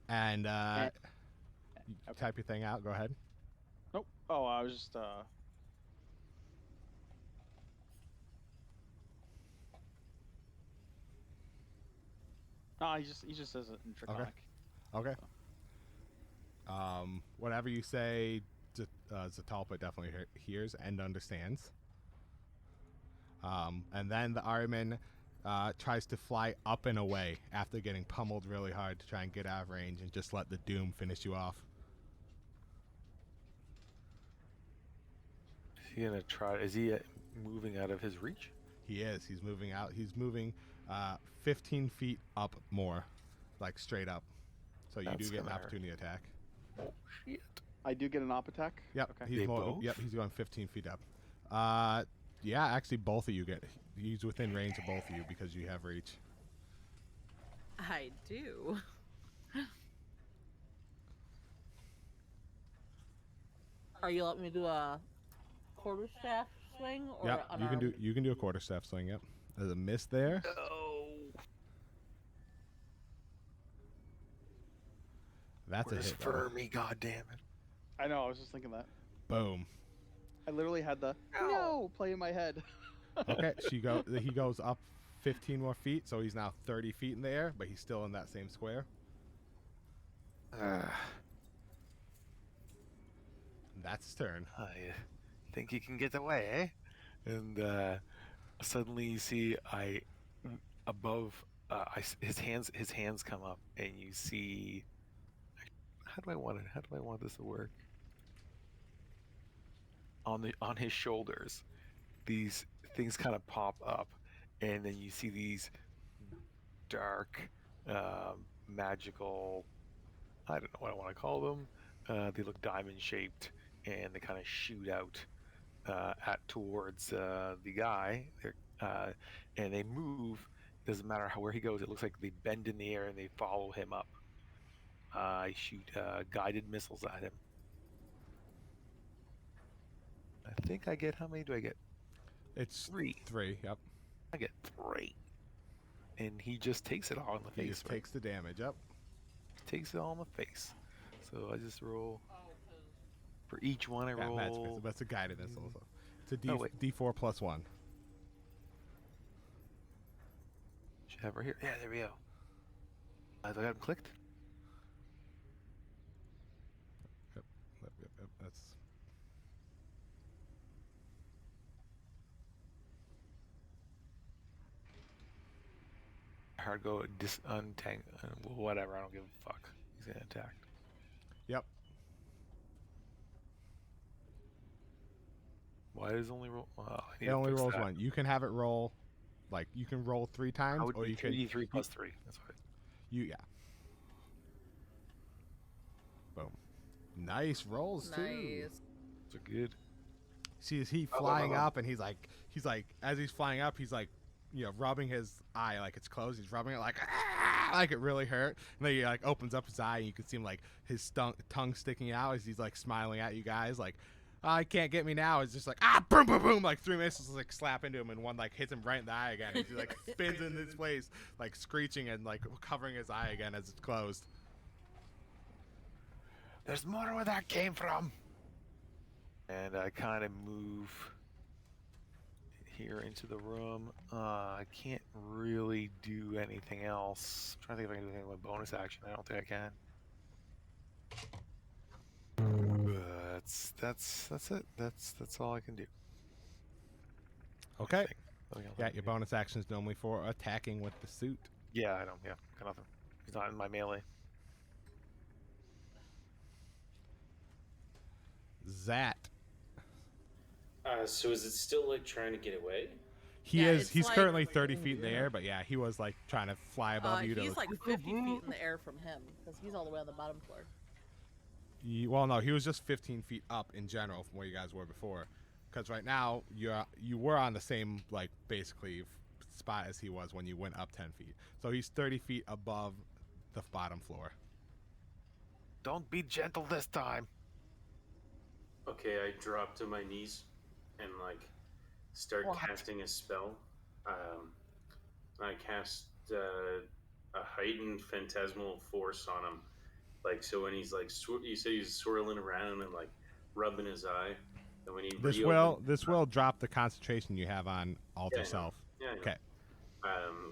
And okay. type your thing out. Go ahead. Nope. Oh, I was just No, he just says it in Draconic. Okay. Whatever you say, Zatalpa definitely hears and understands. And then the Ahriman tries to fly up and away after getting pummeled really hard to try and get out of range and just let the doom finish you off. Is he gonna try? Is he moving out of his reach? He is. He's moving out. He's moving 15 feet up more, like straight up. So you That's do get an gonna hurt. opportunity attack. Oh shit! I do get an op attack. Yep. Okay. He's They more. both? Yep. He's going 15 feet up. Yeah. Actually, both of you get. He's within range of both of you because you have reach. I do. Are you letting me do a quarterstaff swing or Yep. You can do a quarterstaff swing. Yep. There's a miss there. No. That's Where's a hit. though. Fermi? God damn it! I know. I was just thinking that. Boom. I literally had the no play in my head. Okay. He goes up 15 more feet, so he's now 30 feet in the air, but he's still in that same square. That's his turn. I think he can get away, eh? And suddenly you see his hands come up, and you see. How do I want this to work? On his shoulders, these things kind of pop up, and then you see these dark, magical. I don't know what I want to call them. They look diamond shaped, and they kind of shoot out towards the guy, and they move. Doesn't matter where he goes. It looks like they bend in the air and they follow him up. I shoot guided missiles at him. I think I get, how many do I get? It's Three. 3. Yep. I get 3. And he just takes it all in the He face. just takes the damage. Yep. Takes it all in the face. So I just roll. For each one, I Yeah, roll. magic missile. That's a guided missile. So it's a Oh, wait. D4 plus 1. Should have right here. Yeah, there we go. Do I got him clicked? Yep. That's Hard go untang. Whatever. I don't give a fuck. He's gonna attack. yep. Why does it only roll? I need It to only fix rolls that. 1. You can have it roll, like you can roll 3 times, I would or be you can 3d3 plus 3. That's what. yeah. Boom. Nice rolls too. Nice. Those are good. See, is he flying up, and he's like, as he's flying up, he's like, rubbing his eye like it's closed. He's rubbing it like, like it really hurt. And then he like opens up his eye, and you can see him like his tongue sticking out as he's like smiling at you guys, like, oh, he can't get me now. It's just like boom, boom, boom, like 3 missiles like slap into him, and one like hits him right in the eye again. He like spins in his place, like screeching and like covering his eye again as it's closed. There's more where that came from. And I kind of move here into the room. I can't really do anything else. I'm trying to think if I can do anything with bonus action. I don't think I can. That's it. That's all I can do. I Okay. think. Nothing else I Yeah, can your do. bonus action is normally for attacking with the suit. Yeah, I don't. Yeah, got nothing. He's not in my melee. Zat. So is it still like trying to get away? Yeah, He's it's like- currently 30 feet in the air, but yeah, he was like trying to fly above you. He's to, like 50 feet in the air from him because he's all the way on the bottom floor. Well, no, he was just 15 feet up in general from where you guys were before. Because right now you were on the same like basically spot as he was when you went up 10 feet. So he's 30 feet above the bottom floor. Don't be gentle this time. Okay, I drop to my knees and like start What? casting a spell. I cast a heightened phantasmal force on him. Like so, when he's like, you say he's swirling around and like rubbing his eye, and when he This will drop the concentration you have on alter Yeah, I know. self. Yeah, I know. Okay.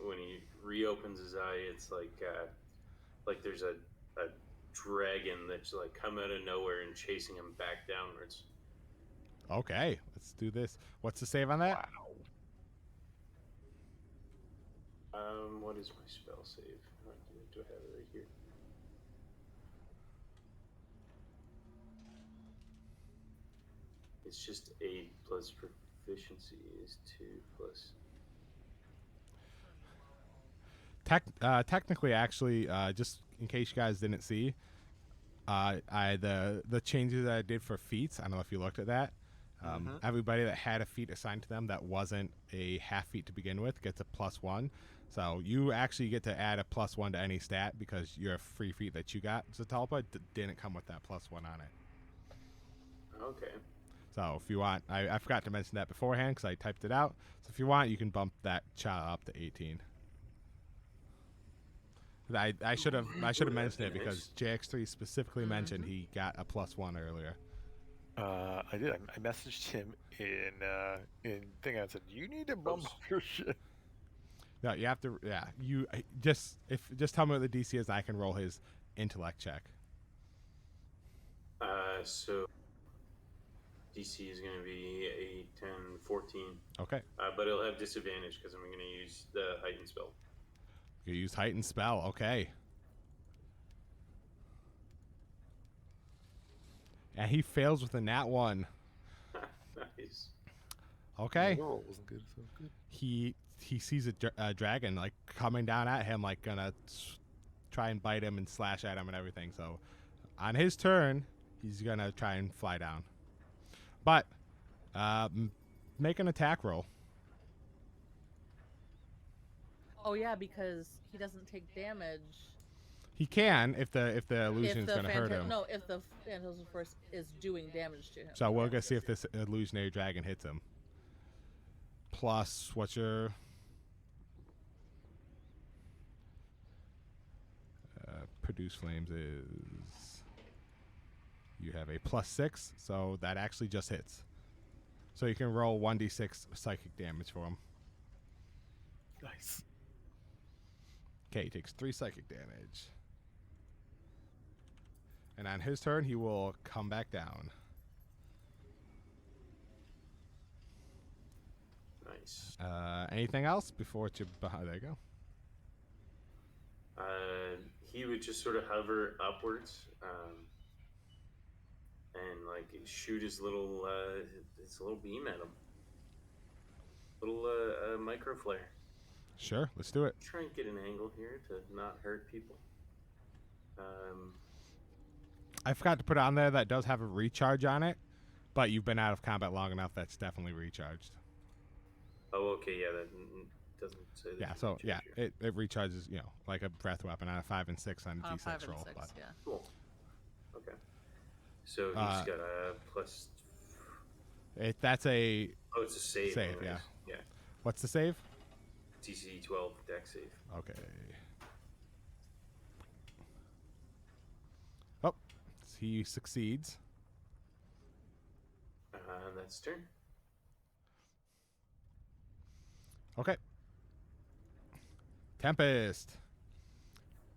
When he reopens his eye, it's like there's a dragon that's like come out of nowhere and chasing him back downwards. Okay, let's do this. What's the save on that? Wow. What is my spell save? Do I have it right here? It's just 8 plus proficiency is 2 plus. Technically, actually, just in case you guys didn't see, the changes that I did for feats. I don't know if you looked at that. Everybody that had a feat assigned to them that wasn't a half feat to begin with gets a +1. So you actually get to add a +1 to any stat because your free feat that you got, Zatalpa, didn't come with that +1 on it. Okay. So if you want, I forgot to mention that beforehand because I typed it out. So if you want, you can bump that child up to 18. I should have mentioned it because JX3 specifically mentioned he got a +1 earlier. I did. I messaged him in thing. I said, "You need to bump up your shit." No, you have to. Yeah, you just tell me what the DC is. And I can roll his intellect check. So DC is going to be 8, 10, 14. Okay. But it'll have disadvantage because I'm going to use the heightened spell. You use heightened spell. Okay. And he fails with a nat 1. Nice. Okay. The roll wasn't good, so good. He sees a dragon like coming down at him, like gonna try and bite him and slash at him and everything. So on his turn, he's gonna try and fly down. But make an attack roll. Oh yeah, because he doesn't take damage. He can if the illusion If is the gonna hurt him. No, if the Phantasm Force is doing damage to him. So we're gonna see if this illusionary dragon hits him. Plus, what's your produce flames is? You have a +6, so that actually just hits. So you can roll 1d6 psychic damage for him. Nice. Okay, he takes 3 psychic damage. And on his turn, he will come back down. Nice. Anything else before it's your... There you go. He would just sort of hover upwards and like shoot his little beam at him. Little micro flare. Sure, let's do it. Try and get an angle here to not hurt people. I forgot to put on there that does have a recharge on it, but you've been out of combat long enough that's definitely recharged. Oh, okay, yeah, that doesn't say that. Yeah, so yeah, it recharges, you know, like a breath weapon on a 5 and 6 on a D6 5 and roll. 6, But yeah. Cool. Okay. So he's got a plus. that's a Oh, it's a save. Save, anyways. yeah. Yeah. What's the save? DC 12 deck save. Okay. Oh, he succeeds. That's turn. Okay. Tempest.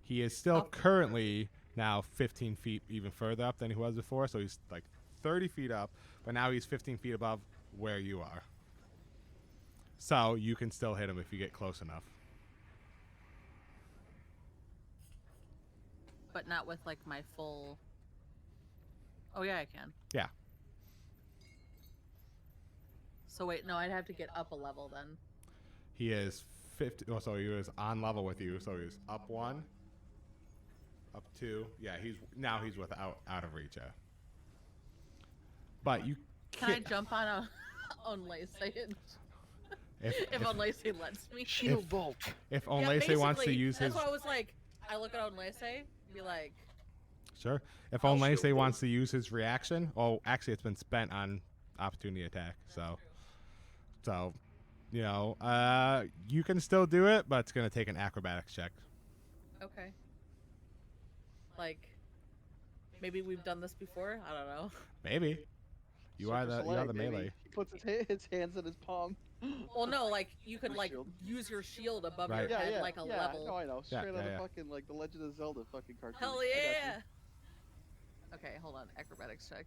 He is still Up. currently now 15 feet even further up than he was before, so he's like 30 feet up, but now he's 15 feet above where you are. So you can still hit him if you get close enough. But not with like my full. Oh yeah, I can. Yeah. So wait, no, I'd have to get up a level then. He is 50. Oh, so he was on level with you. So he's up 1, up 2. Yeah, he's without out of reach. Yeah. But you Can I can't. jump on a Onlace If Onlace lets me? Shield bolt. if Yeah, Onlace wants to basically, use his That's why I was like, I look at Onlace, be like, sure. If I'll Onlace shield wants to use his reaction, oh, actually, it's been spent on opportunity attack. So you can still do it, but it's gonna take an acrobatics check. okay. Like, maybe we've done this before. I don't know. Maybe you are Circus the Soleil, baby. melee. He puts his hands in his palm. Well, no, like you could Your like shield. use your shield above Right. your Yeah, head yeah, like a yeah. level. No, I know. Yeah, Straight yeah, out yeah. of fucking like the Legend of Zelda fucking cartoon. Hell I got you. yeah! Okay, hold on. Acrobatics check.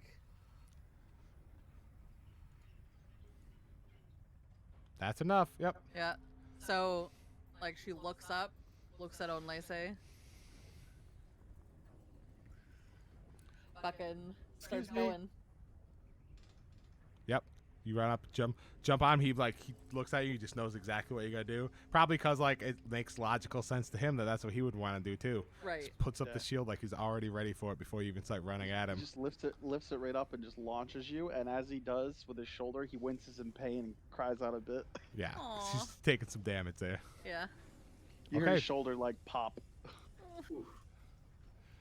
That's enough. Yep. Yeah. So, like, she looks up, looks at Onlace. Fucking starts Excuse me. going. Yep. You run up, jump on him. He looks at you. He just knows exactly what you gotta do. Probably because like it makes logical sense to him that's what he would want to do too. Right. Just puts up Yeah. the shield like he's already ready for it before you even start running at He him. just lifts it right up and just launches you. And as he does with his shoulder, he winces in pain and cries out a bit. Yeah. Aw. She's taking some damage there. Yeah. You hear Okay. his shoulder like pop.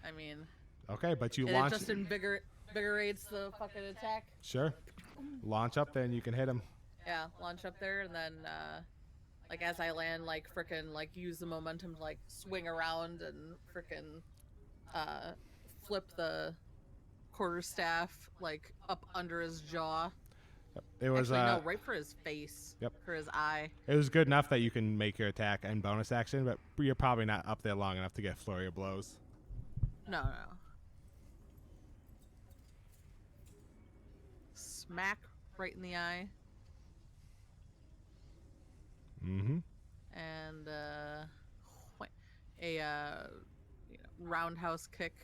I mean, Okay, but you it launch. just invigorates the fucking attack. Sure. Launch up there and you can hit him. Yeah, launch up there and then, like as I land, like frickin' like use the momentum to like swing around and frickin' flip the quarterstaff like up under his jaw. It was Actually, no, right for his face. Yep. For his eye. It was good enough that you can make your attack and bonus action, but you're probably not up there long enough to get flurry of blows. No. Smack right in the eye. Mm-hmm. And roundhouse kick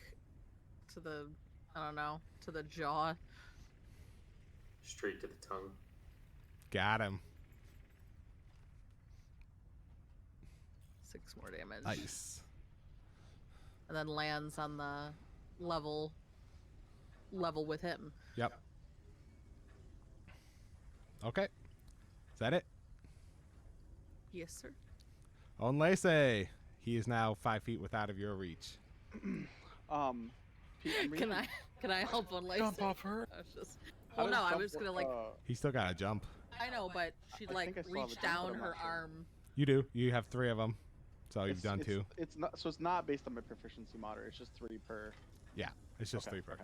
to the to the jaw. Straight to the tongue. Got him. 6 more damage. Nice. And then lands on the level with him. Yep. Okay. Is that it? Yes, sir. Onlace. He is now 5 feet out of your reach. Pete, I'm reading- Can I help on Lacey? Jump off her. I was just. how Well, does no, I jump was gonna work? like. He still got to jump. I know, but she'd I like think I saw the reach jump, but down I'm her not sure. arm. You do. You have 3 of them. So you've done 2. It's not. So it's not based on my proficiency monitor. It's just 3 per. Yeah. It's just Okay, 3 per.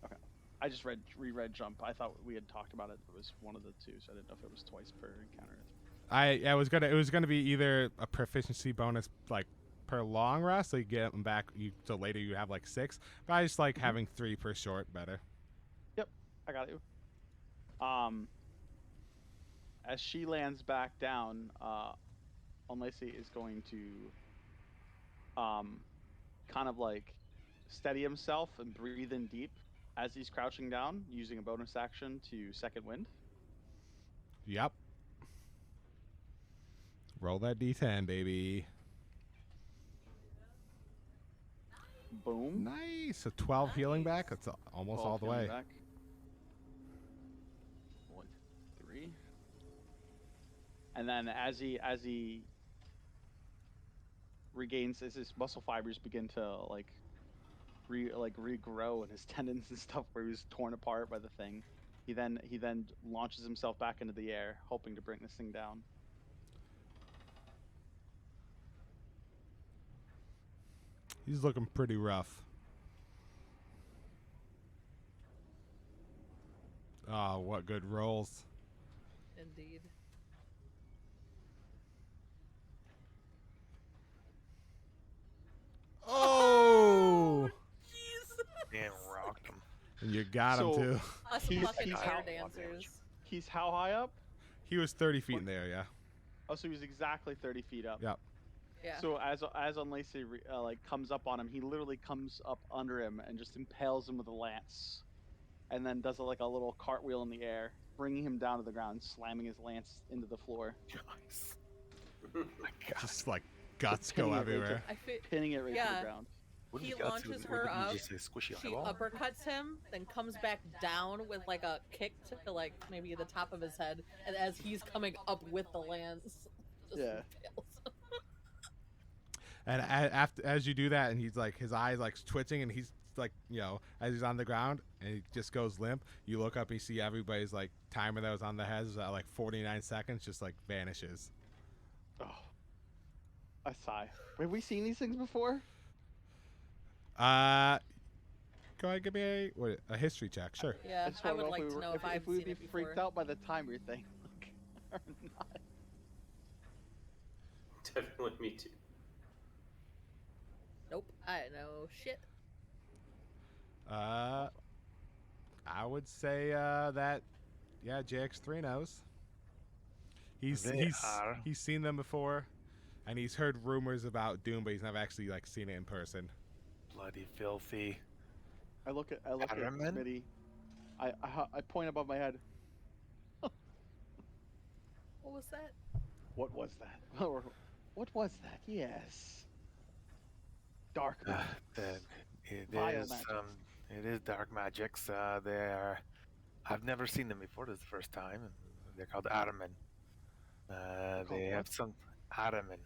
Okay. I just reread jump. I thought we had talked about it. It was one of the 2, so I didn't know if it was twice per encounter. It was gonna be either a proficiency bonus like per long rest, so you get them back. So later you have like 6. But I just like having 3 per short better. I got you. As she lands back down, Onlace is going to kind of like steady himself and breathe in deep as he's crouching down, using a bonus action to second wind. Yep. Roll that d10, baby. Boom. Nice. So 12 healing back. That's almost 12 all the healing way. back. 1, 3. And then as he regains, as his muscle fibers begin to regrow and his tendons and stuff where he was torn apart by the thing, he then launches himself back into the air, hoping to bring this thing down. He's looking pretty rough. Oh, what good rolls. Indeed. And you got him So- too. Us He's- fucking he's air out. dancers. He's how high up? He was 30 feet in the air, yeah. Oh, so he's exactly 30 feet up. Yep. Yeah. So as Unlacy like comes up on him, he literally comes up under him and just impales him with a lance, and then does like a little cartwheel in the air, bringing him down to the ground, slamming his lance into the floor, Nice. My God. Just like guts go Pinning it right to- everywhere. I feel pinning it right to Yeah. the ground. Wouldn't He the guts- launches wouldn't her you up, Just say squishy she eyeball? uppercuts him, then comes back down with like a kick to like maybe the top of his head, and as he's coming up with the lance, just Yeah. impales him. And after as you do that, and he's like his eyes like twitching, and he's like as he's on the ground, and he just goes limp. You look up, and you see everybody's like timer that was on the heads at like 49 seconds, just like vanishes. Oh, I sigh. Have we seen these things before? Go ahead, give me a history check, sure. Yeah, just I wanna would like we to were- know if I've if we'd seen be it before. freaked out by the timer thing. or not. Definitely me too. Nope, I know shit. I would say that JX3 knows. They are. He's seen them before, and he's heard rumors about Doom, but he's never actually like seen it in person. Bloody filthy. I look at Ahriman? Smitty. I point above my head. What was that? What was that? Or what was that? Yes. Dark. magic. Then it Vile is magics. it is dark magics. They are. I've never seen them before. This is the first time. And they're called Ahriman. called They what? have some Ahriman.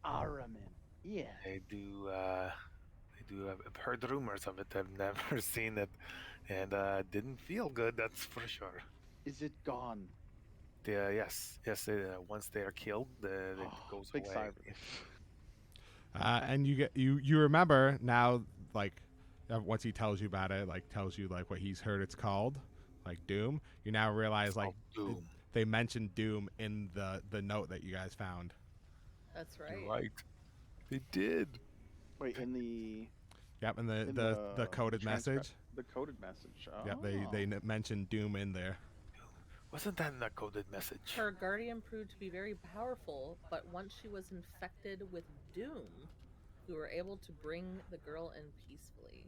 Ahriman. Yeah. They do. I've heard rumors of it. I've never seen it, and didn't feel good. That's for sure. Is it gone? Yes. Once they are killed, it goes Big away. sigh of relief. And you remember now, like once he tells you about it, like tells you like what he's heard it's called, like Doom. You now realize like Doom. they mentioned Doom in the note that you guys found. That's right. You're right. They did. Wait, in the Yep, and in the coded transcript- message. The coded message. Oh. Yep, they mentioned Doom in there. Wasn't that in that coded message? Her guardian proved to be very powerful, but once she was infected with Doom, we were able to bring the girl in peacefully.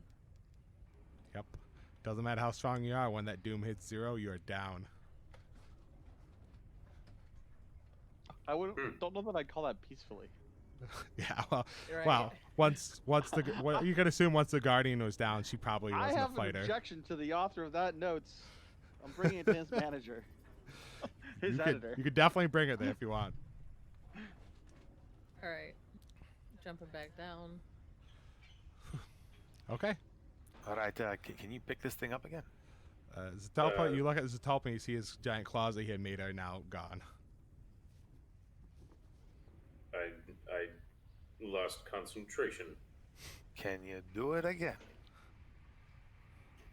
Yep. Doesn't matter how strong you are, when that Doom hits 0, you are down. I would don't know that I'd call that peacefully. Yeah, well, Right? well, once you can assume once the Guardian was down, she probably I wasn't have a an fighter. objection to the author of that notes. I'm bringing it to his manager, his editor. You could definitely bring it there if you want. All right. Jumping back down. Okay. All right. Can you pick this thing up again? Zetalpa, you look at Zetalpa and you see his giant claws that he had made are now gone. I lost concentration. Can you do it again?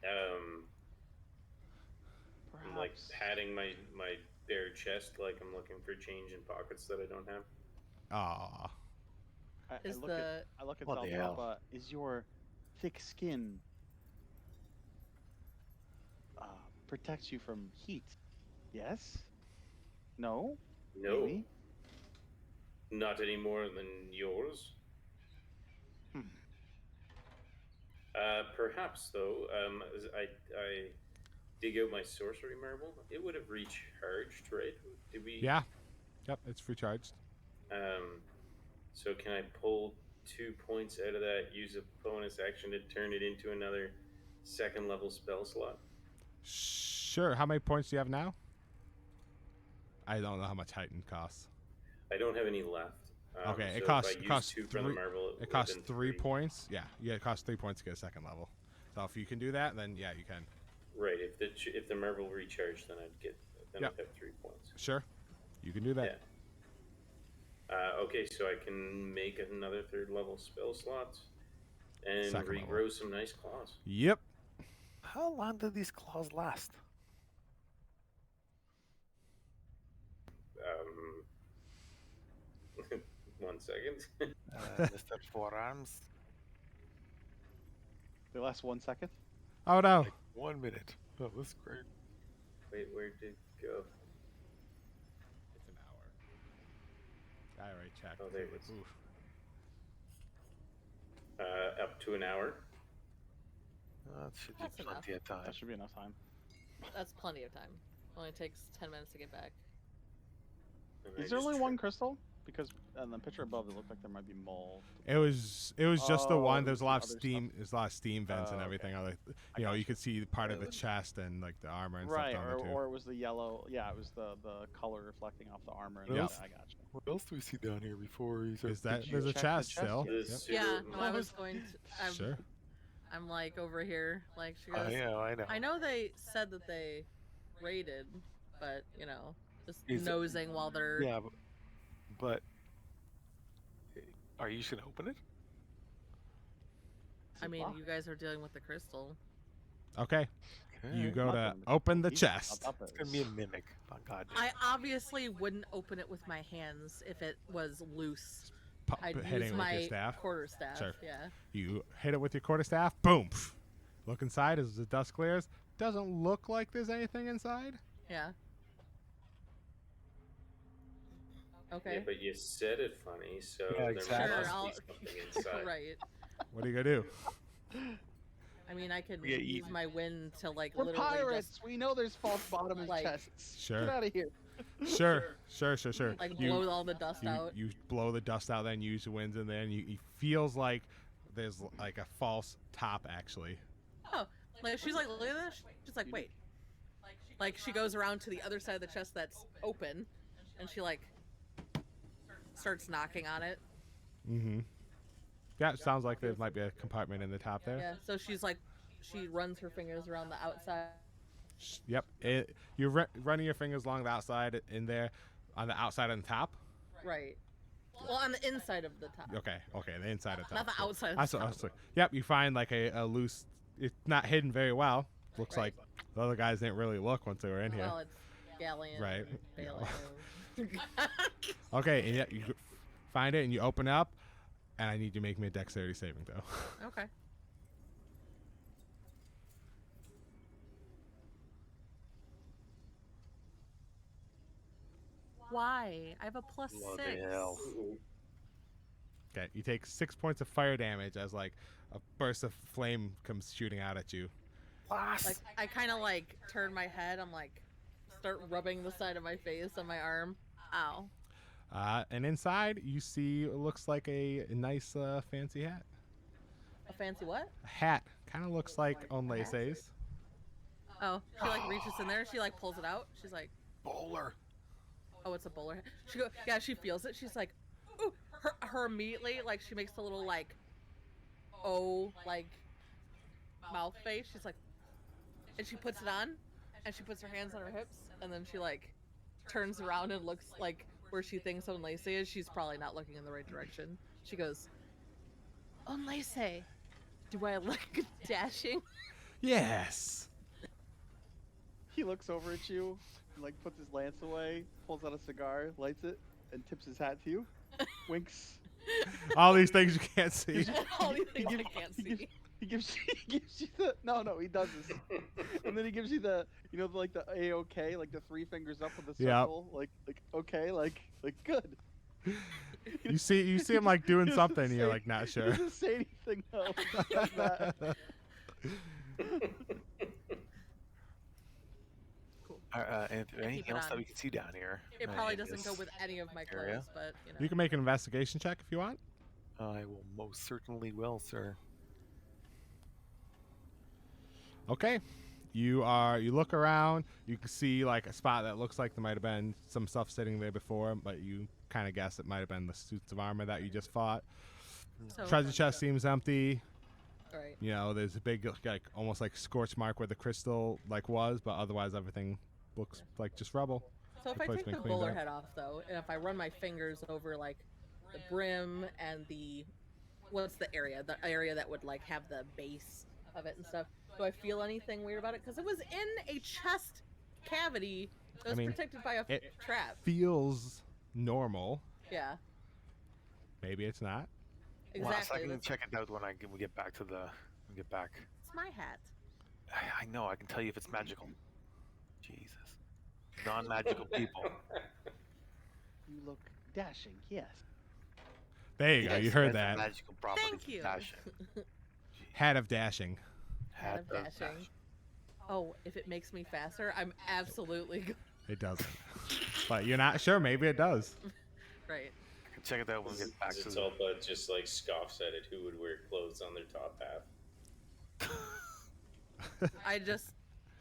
I'm like Perhaps. patting my bare chest like I'm looking for change in pockets that I don't have. Aw. I Is look at the I look at What the hell? Zaltapa. Is your thick skin protects you from heat? Yes. No. No, Maybe? not any more than yours. Hmm. Perhaps though, as I dig out my sorcery marble. It would have recharged, right? Did we? Yeah. Yep, it's recharged. So can I pull 2 points out of that? Use a bonus action to turn it into another second level spell slot. Sure. How many points do you have now? I don't know how much heightened costs. I don't have any left. Okay, so it if costs- I it use costs 2 from three- the marble. It costs would've been 3 points. Yeah, it costs 3 points to get a second level. So if you can do that, then yeah, you can. Right. If the marble recharged, then I'd Yep. have 3 points. Sure. You can do that. Yeah. Okay, so I can make another 3rd level spell slot and Second regrow level. some nice claws. Yep. How long do these claws last? Um, 1 second. Mr. Forearms. They last 1 second. Oh no. Like 1 minute. Oh, that's great. Wait, where did it go? It's an hour. I already checked. Oh, there it is. Oof. Up to an hour. That should be That's plenty of time. That should be enough time. That's plenty of time. Only takes 10 minutes to get back. And I Is there just only tri- one crystal? Because on the picture above, it looked like there might be multiple. It was just the Oh, one. it There's was a lot the of other steam. There's a lot of steam vents and Oh, okay. everything. Other, I you know, got you you. could see part of Yeah, the chest and like the armor and Right, stuff down there too. or it was the yellow. Yeah, it was the color reflecting off the armor. And Yeah. I got you. What else do we see down here before you start Is that pitching? there's a check the chest chest still? yet? The Yep. sewer- Yeah, no, I Oh, was going to. Sure. I'm like over here. Like she goes. I know. I know they said that they raided, but you know, just Is it- nosing while they're. Yeah, but are you just gonna open it? Is I it mean, locked? you guys are dealing with the crystal. Okay. You Okay. go Not to gonna be- open the He's chest. up It's gonna be a mimic. Oh, God. I obviously wouldn't open it with my hands if it was loose. I'd Hitting use it with your my staff. quarterstaff. Sure. Yeah. You hit it with your quarterstaff. Boom. Pff. Look inside as the dust clears. Doesn't look like there's anything inside. Yeah. Okay. Yeah, but you said it funny, so Yeah, there exactly. must Sure, be something inside. right. What are you gonna do? I mean, I could Yeah, use my wind to like We're literally pirates. just We know there's false bottomless like- chests. Sure. Get out of here. Sure. like You- blow all the dust out. You blow the dust out, then use the winds, and then it feels like there's like a false top actually. Oh, like she's like, look at this. She's like, wait. Like she goes around to the other side of the chest that's open, and she like starts knocking on it. Mm-hmm. Yeah, it sounds like there might be a compartment in the top there. Yeah. So she's like, she runs her fingers around the outside. Yep. You're running your fingers along the outside in there, on the outside and the top. Right. Well, on the inside of the top. Okay, the inside of the top. Not the Cool. outside of I the saw- I top. was like, yep, you find like a loose. It's not hidden very well. Looks Right. like the other guys didn't really look once they were in here. Well, it's Galleon. Right. Baleo. Okay, and yet you find it and you open up, and I need you to make me a dexterity saving throw. Okay. Why? I have a plus Bloody 6. hell. Ooh. Okay, you take 6 points of fire damage as like a burst of flame comes shooting out at you. Like I kind of like turn my head. I'm like, start rubbing the side of my face on my arm. Ow. And inside you see it looks like a nice fancy hat. A fancy what? A hat kind of looks like Onlace's. Oh, she like reaches in there. She like pulls it out. She's like, Bowler. oh, it's a bowler hat. She go, yeah. She feels it. She's like, ooh. Her immediately like she makes a little like, oh like, mouth face. She's like, and she puts it on, and she puts her hands on her hips, and then she like turns around and looks like where she thinks Onlace is. She's probably not looking in the right direction. She goes, Onlace, do I look dashing? Yes. He looks over at you, and, like puts his lance away, pulls out a cigar, lights it, and tips his hat to you. Winks. All these things you can't see. All these things I gives- can't he gives- see. He gives you the no, he does this, and then he gives you the like the A-OK, like the 3 fingers up with the Yep. circle, like okay, like good. You see him like doing He doesn't something. And you're say- like not He sure. doesn't say anything though. He does that. Anything keep it else that on. we can see down here? It probably in doesn't go this with any of my area? clothes, but you know. You can make an investigation check if you want. I will most certainly will, sir. Okay. You look around, you can see like a spot that looks like there might have been some stuff sitting there before, but you kind of guess it might have been the suits of armor that you just fought. So, Treasure chest seems empty. right. You know, there's a big like almost like scorch mark where the crystal like was, but otherwise everything looks like just rubble. So if The I place take been the cleaned bowler up. head off though, and if I run my fingers over like the brim and the what's the area that would like have the base of it and stuff, do I feel anything weird about it? Because it was in a chest cavity that I was mean, protected by a it- trap. Feels normal. Yeah, Maybe it's not. Well, so I exactly. can That's- check it out when we get back to the and get back. It's my hat. I know. I can tell you if it's magical. Jesus. Non-magical people. You look dashing. Yes. There you go. Yes, You heard has the that. Magical properties Thank of you. dashing. Hat of dashing. Hat of dashing. Oh, if it makes me faster, I'm absolutely It doesn't. But you're not sure. Maybe it does. right. I can check it out when we get back to the... Zalpa just like scoffs at it. Who would wear clothes on their top half? I just.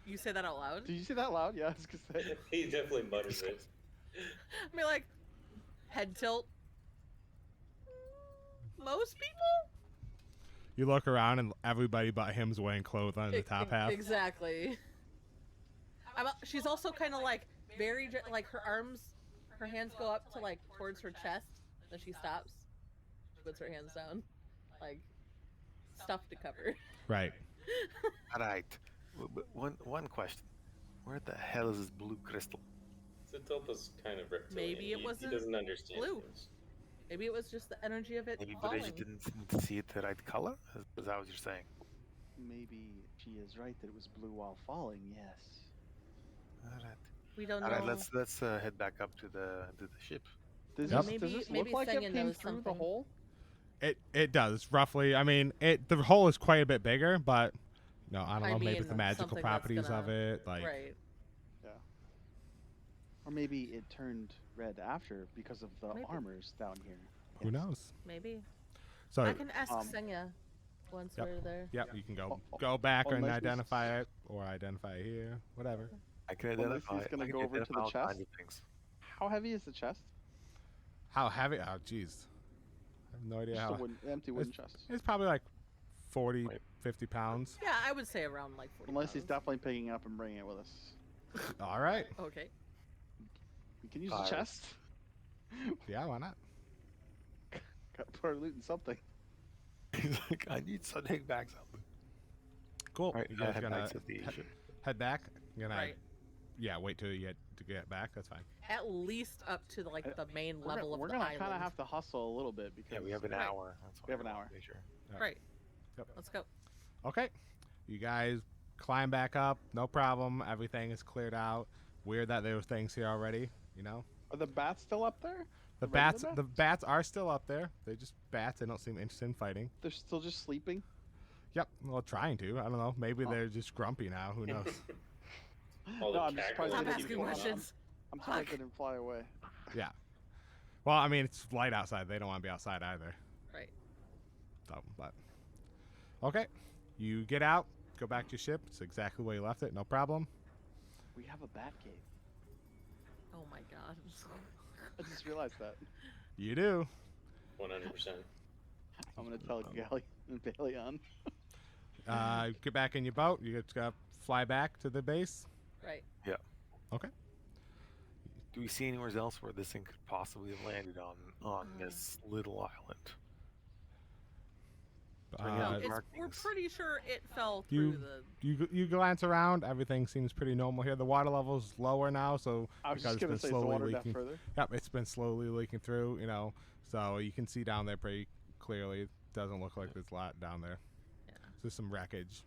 You say that out loud? Did you say that loud? Yeah, I was gonna say. He definitely mutters it. I mean, like, head tilt. Most people? You look around and everybody but him's wearing clothes on the top half. Exactly. She's also kind of like very like her arms, her hands go up to like towards her chest. Then she stops. She puts her hands down, like stuff to cover. Right. All right. One question. Where the hell is this blue crystal? Zalpa's kind of reptilian. Maybe it he wasn't doesn't understand blue. things. Maybe it was just the energy of it Maybe falling. you didn't seem to see it the right color? Is that what you're saying? Maybe she is right that it was blue while falling. Yes. All right. We don't All know. right. Let's head back up to the ship. Does Yep. this, does this Maybe look like Senga it came knows through the something. hole? It does roughly. I mean, the hole is quite a bit bigger, but no, I don't I know. Maybe mean, the magical something that's properties of gonna- it, like Right. Or maybe it turned red after because of the Maybe. armors down here. who Yes. knows? Maybe. So I can ask um, Senya once Yep. we're there. yep, you can go Oh, back and unless we- identify it, or identify it here, whatever. I can Well, identify. Lucy's gonna I can go over to identify the all chest. kinds of things. How heavy is the chest? How heavy? Oh, jeez. I have no idea Just how. a empty wooden chest. It's probably like 40, Wait. 50 pounds. Yeah, I would say around like 40 Unless he's pounds. definitely picking it up and bringing it with us. All right. Okay. We can use Fire. the chest. Yeah, why not? Gotta put our loot in something. He's like, I need something back something. Cool. All right, You I guys head gonna back to the ship. head back? Gonna Right. Yeah, wait till you get back. That's fine. At least up to like the main level of we're the gonna island. kind of have to hustle a little bit because Yeah, we have an Right. hour. That's We have why an I hour. wanna make sure. Right. Yep. Let's go. Okay. You guys climb back up. No problem. Everything is cleared out. Weird that there were things here already. You know. Are the bats still up there? The regular bats. The bats are still up there. They're just bats. They don't seem interested in fighting. They're still just sleeping. Yep. Well, trying to. I don't know. Maybe Oh. they're just grumpy now. Who knows? All No, the I'm just surprised cackling they Stop didn't keep asking going on. questions. I'm surprised Fuck. they didn't fly away. Yeah. Well, I mean, it's light outside. They don't want to be outside either. Right. So, but okay. You get out. Go back to your ship. It's exactly where you left it. No problem. We have a bat cave. Oh my god. I just realized that. You do. 100%. I'm gonna tell Gally and Bailey on. Get back in your boat. You just gotta fly back to the base. Right. Okay. Do we see anywhere else where this thing could possibly have landed on this little island? No, Uh, we're markings. pretty sure it fell You- through the. you glance around. Everything seems pretty normal here. The water level's lower now, so I was because just gonna it's say, been is the slowly water depth leaking. further? Yep, it's been slowly leaking through. You know, so you can see down there pretty clearly. Doesn't look like there's a lot down there. Yeah. Just some wreckage.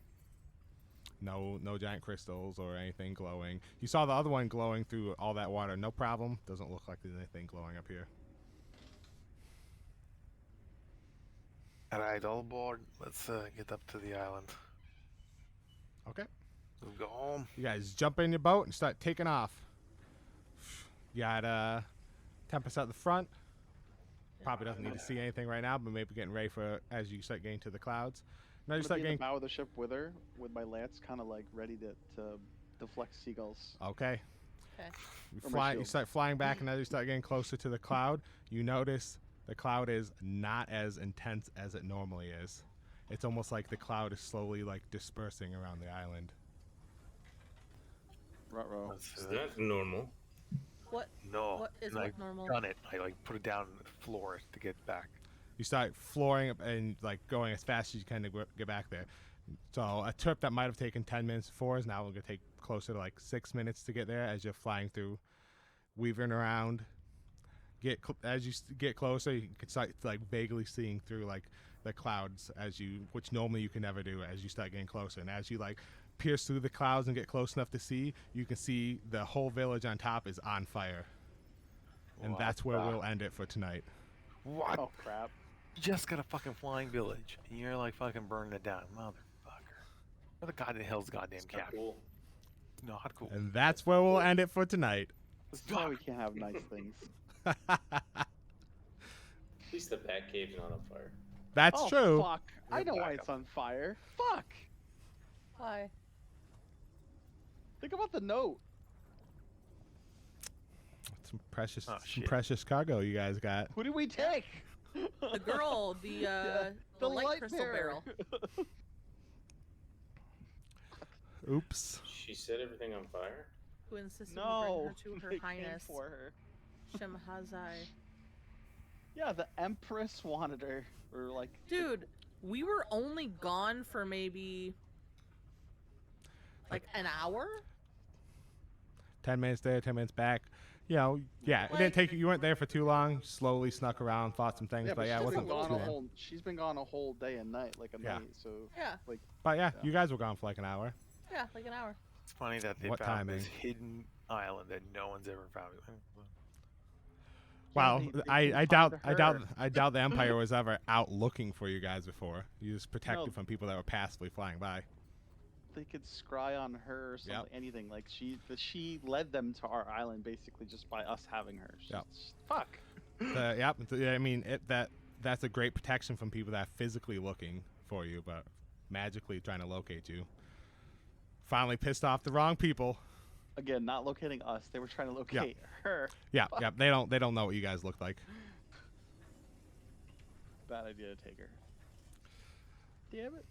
No giant crystals or anything glowing. You saw the other one glowing through all that water. No problem. Doesn't look like there's anything glowing up here. All right, all aboard. Let's get up to the island. Okay. Let's go home. You guys jump in your boat and start taking off. You got Tempest at the front. Probably doesn't need to see anything right now, but maybe getting ready for as you start getting to the clouds. Now you I'm start gonna be in getting the bow of the ship with her, with my lance kind of like ready to deflect seagulls. okay. Okay. You Or my fly. You shield. start flying back, and as you start getting closer to the cloud, you notice the cloud is not as intense as it normally is. It's almost like the cloud is slowly like dispersing around the island. Ruh-roh. Let's, Is that normal? What? no, What is and I what normal? done it. I like put it down on the floor to get back. You start flooring up and like going as fast as you can to get back there. So a trip that might have taken 10 minutes before is now going to take closer to like 6 minutes to get there as you're flying through, weaving around. As you get closer, you can start like vaguely seeing through like the clouds which normally you can never do as you start getting closer. And as you like pierce through the clouds and get close enough to see, you can see the whole village on top is on fire. And that's where we'll end it for tonight. What? Oh crap! You just got a fucking flying village, and you're like fucking burning it down, motherfucker. What the god in hell's goddamn It's not cat? cool. Not cool. And that's where we'll end it for tonight. This is why we can't have nice things. At least the bat cave's not on fire. That's Oh, true. Fuck! I know why it's on fire. Fuck! Why? Think about the note. Some precious, Oh, some shit. precious cargo you guys got. Who did we take? The girl, the light crystal barrel. Oops. She set everything on fire? Who insisted No, we bring her they to Her came Highness for her. Shemhazai. Yeah, the Empress wanted her, or like. Dude, we were only gone for maybe like an hour. 10 minutes there, 10 minutes back. You know, yeah, it didn't take you. You weren't there for too long. Slowly snuck around, fought some things, but yeah, it she's wasn't been gone too a bad. whole. She's been gone a whole day and night, like a Yeah. night. So Yeah, But yeah, you guys were gone for like an hour. yeah, like an hour. It's funny that they What found this timing? hidden island that no one's ever found. Wow, they I can doubt, find I doubt, her. I doubt the Empire was ever out looking for you guys before. You just protected No. from people that were passively flying by. they could scry on her or something, anything. Like she led them to our island basically just by us having her. Yep. Fuck. I mean, that's a great protection from people that are physically looking for you, but magically trying to locate you. Finally pissed off the wrong people. Again, not locating us. They were trying to locate her. Yeah, yeah. They don't know what you guys look like. Bad idea to take her. Damn it.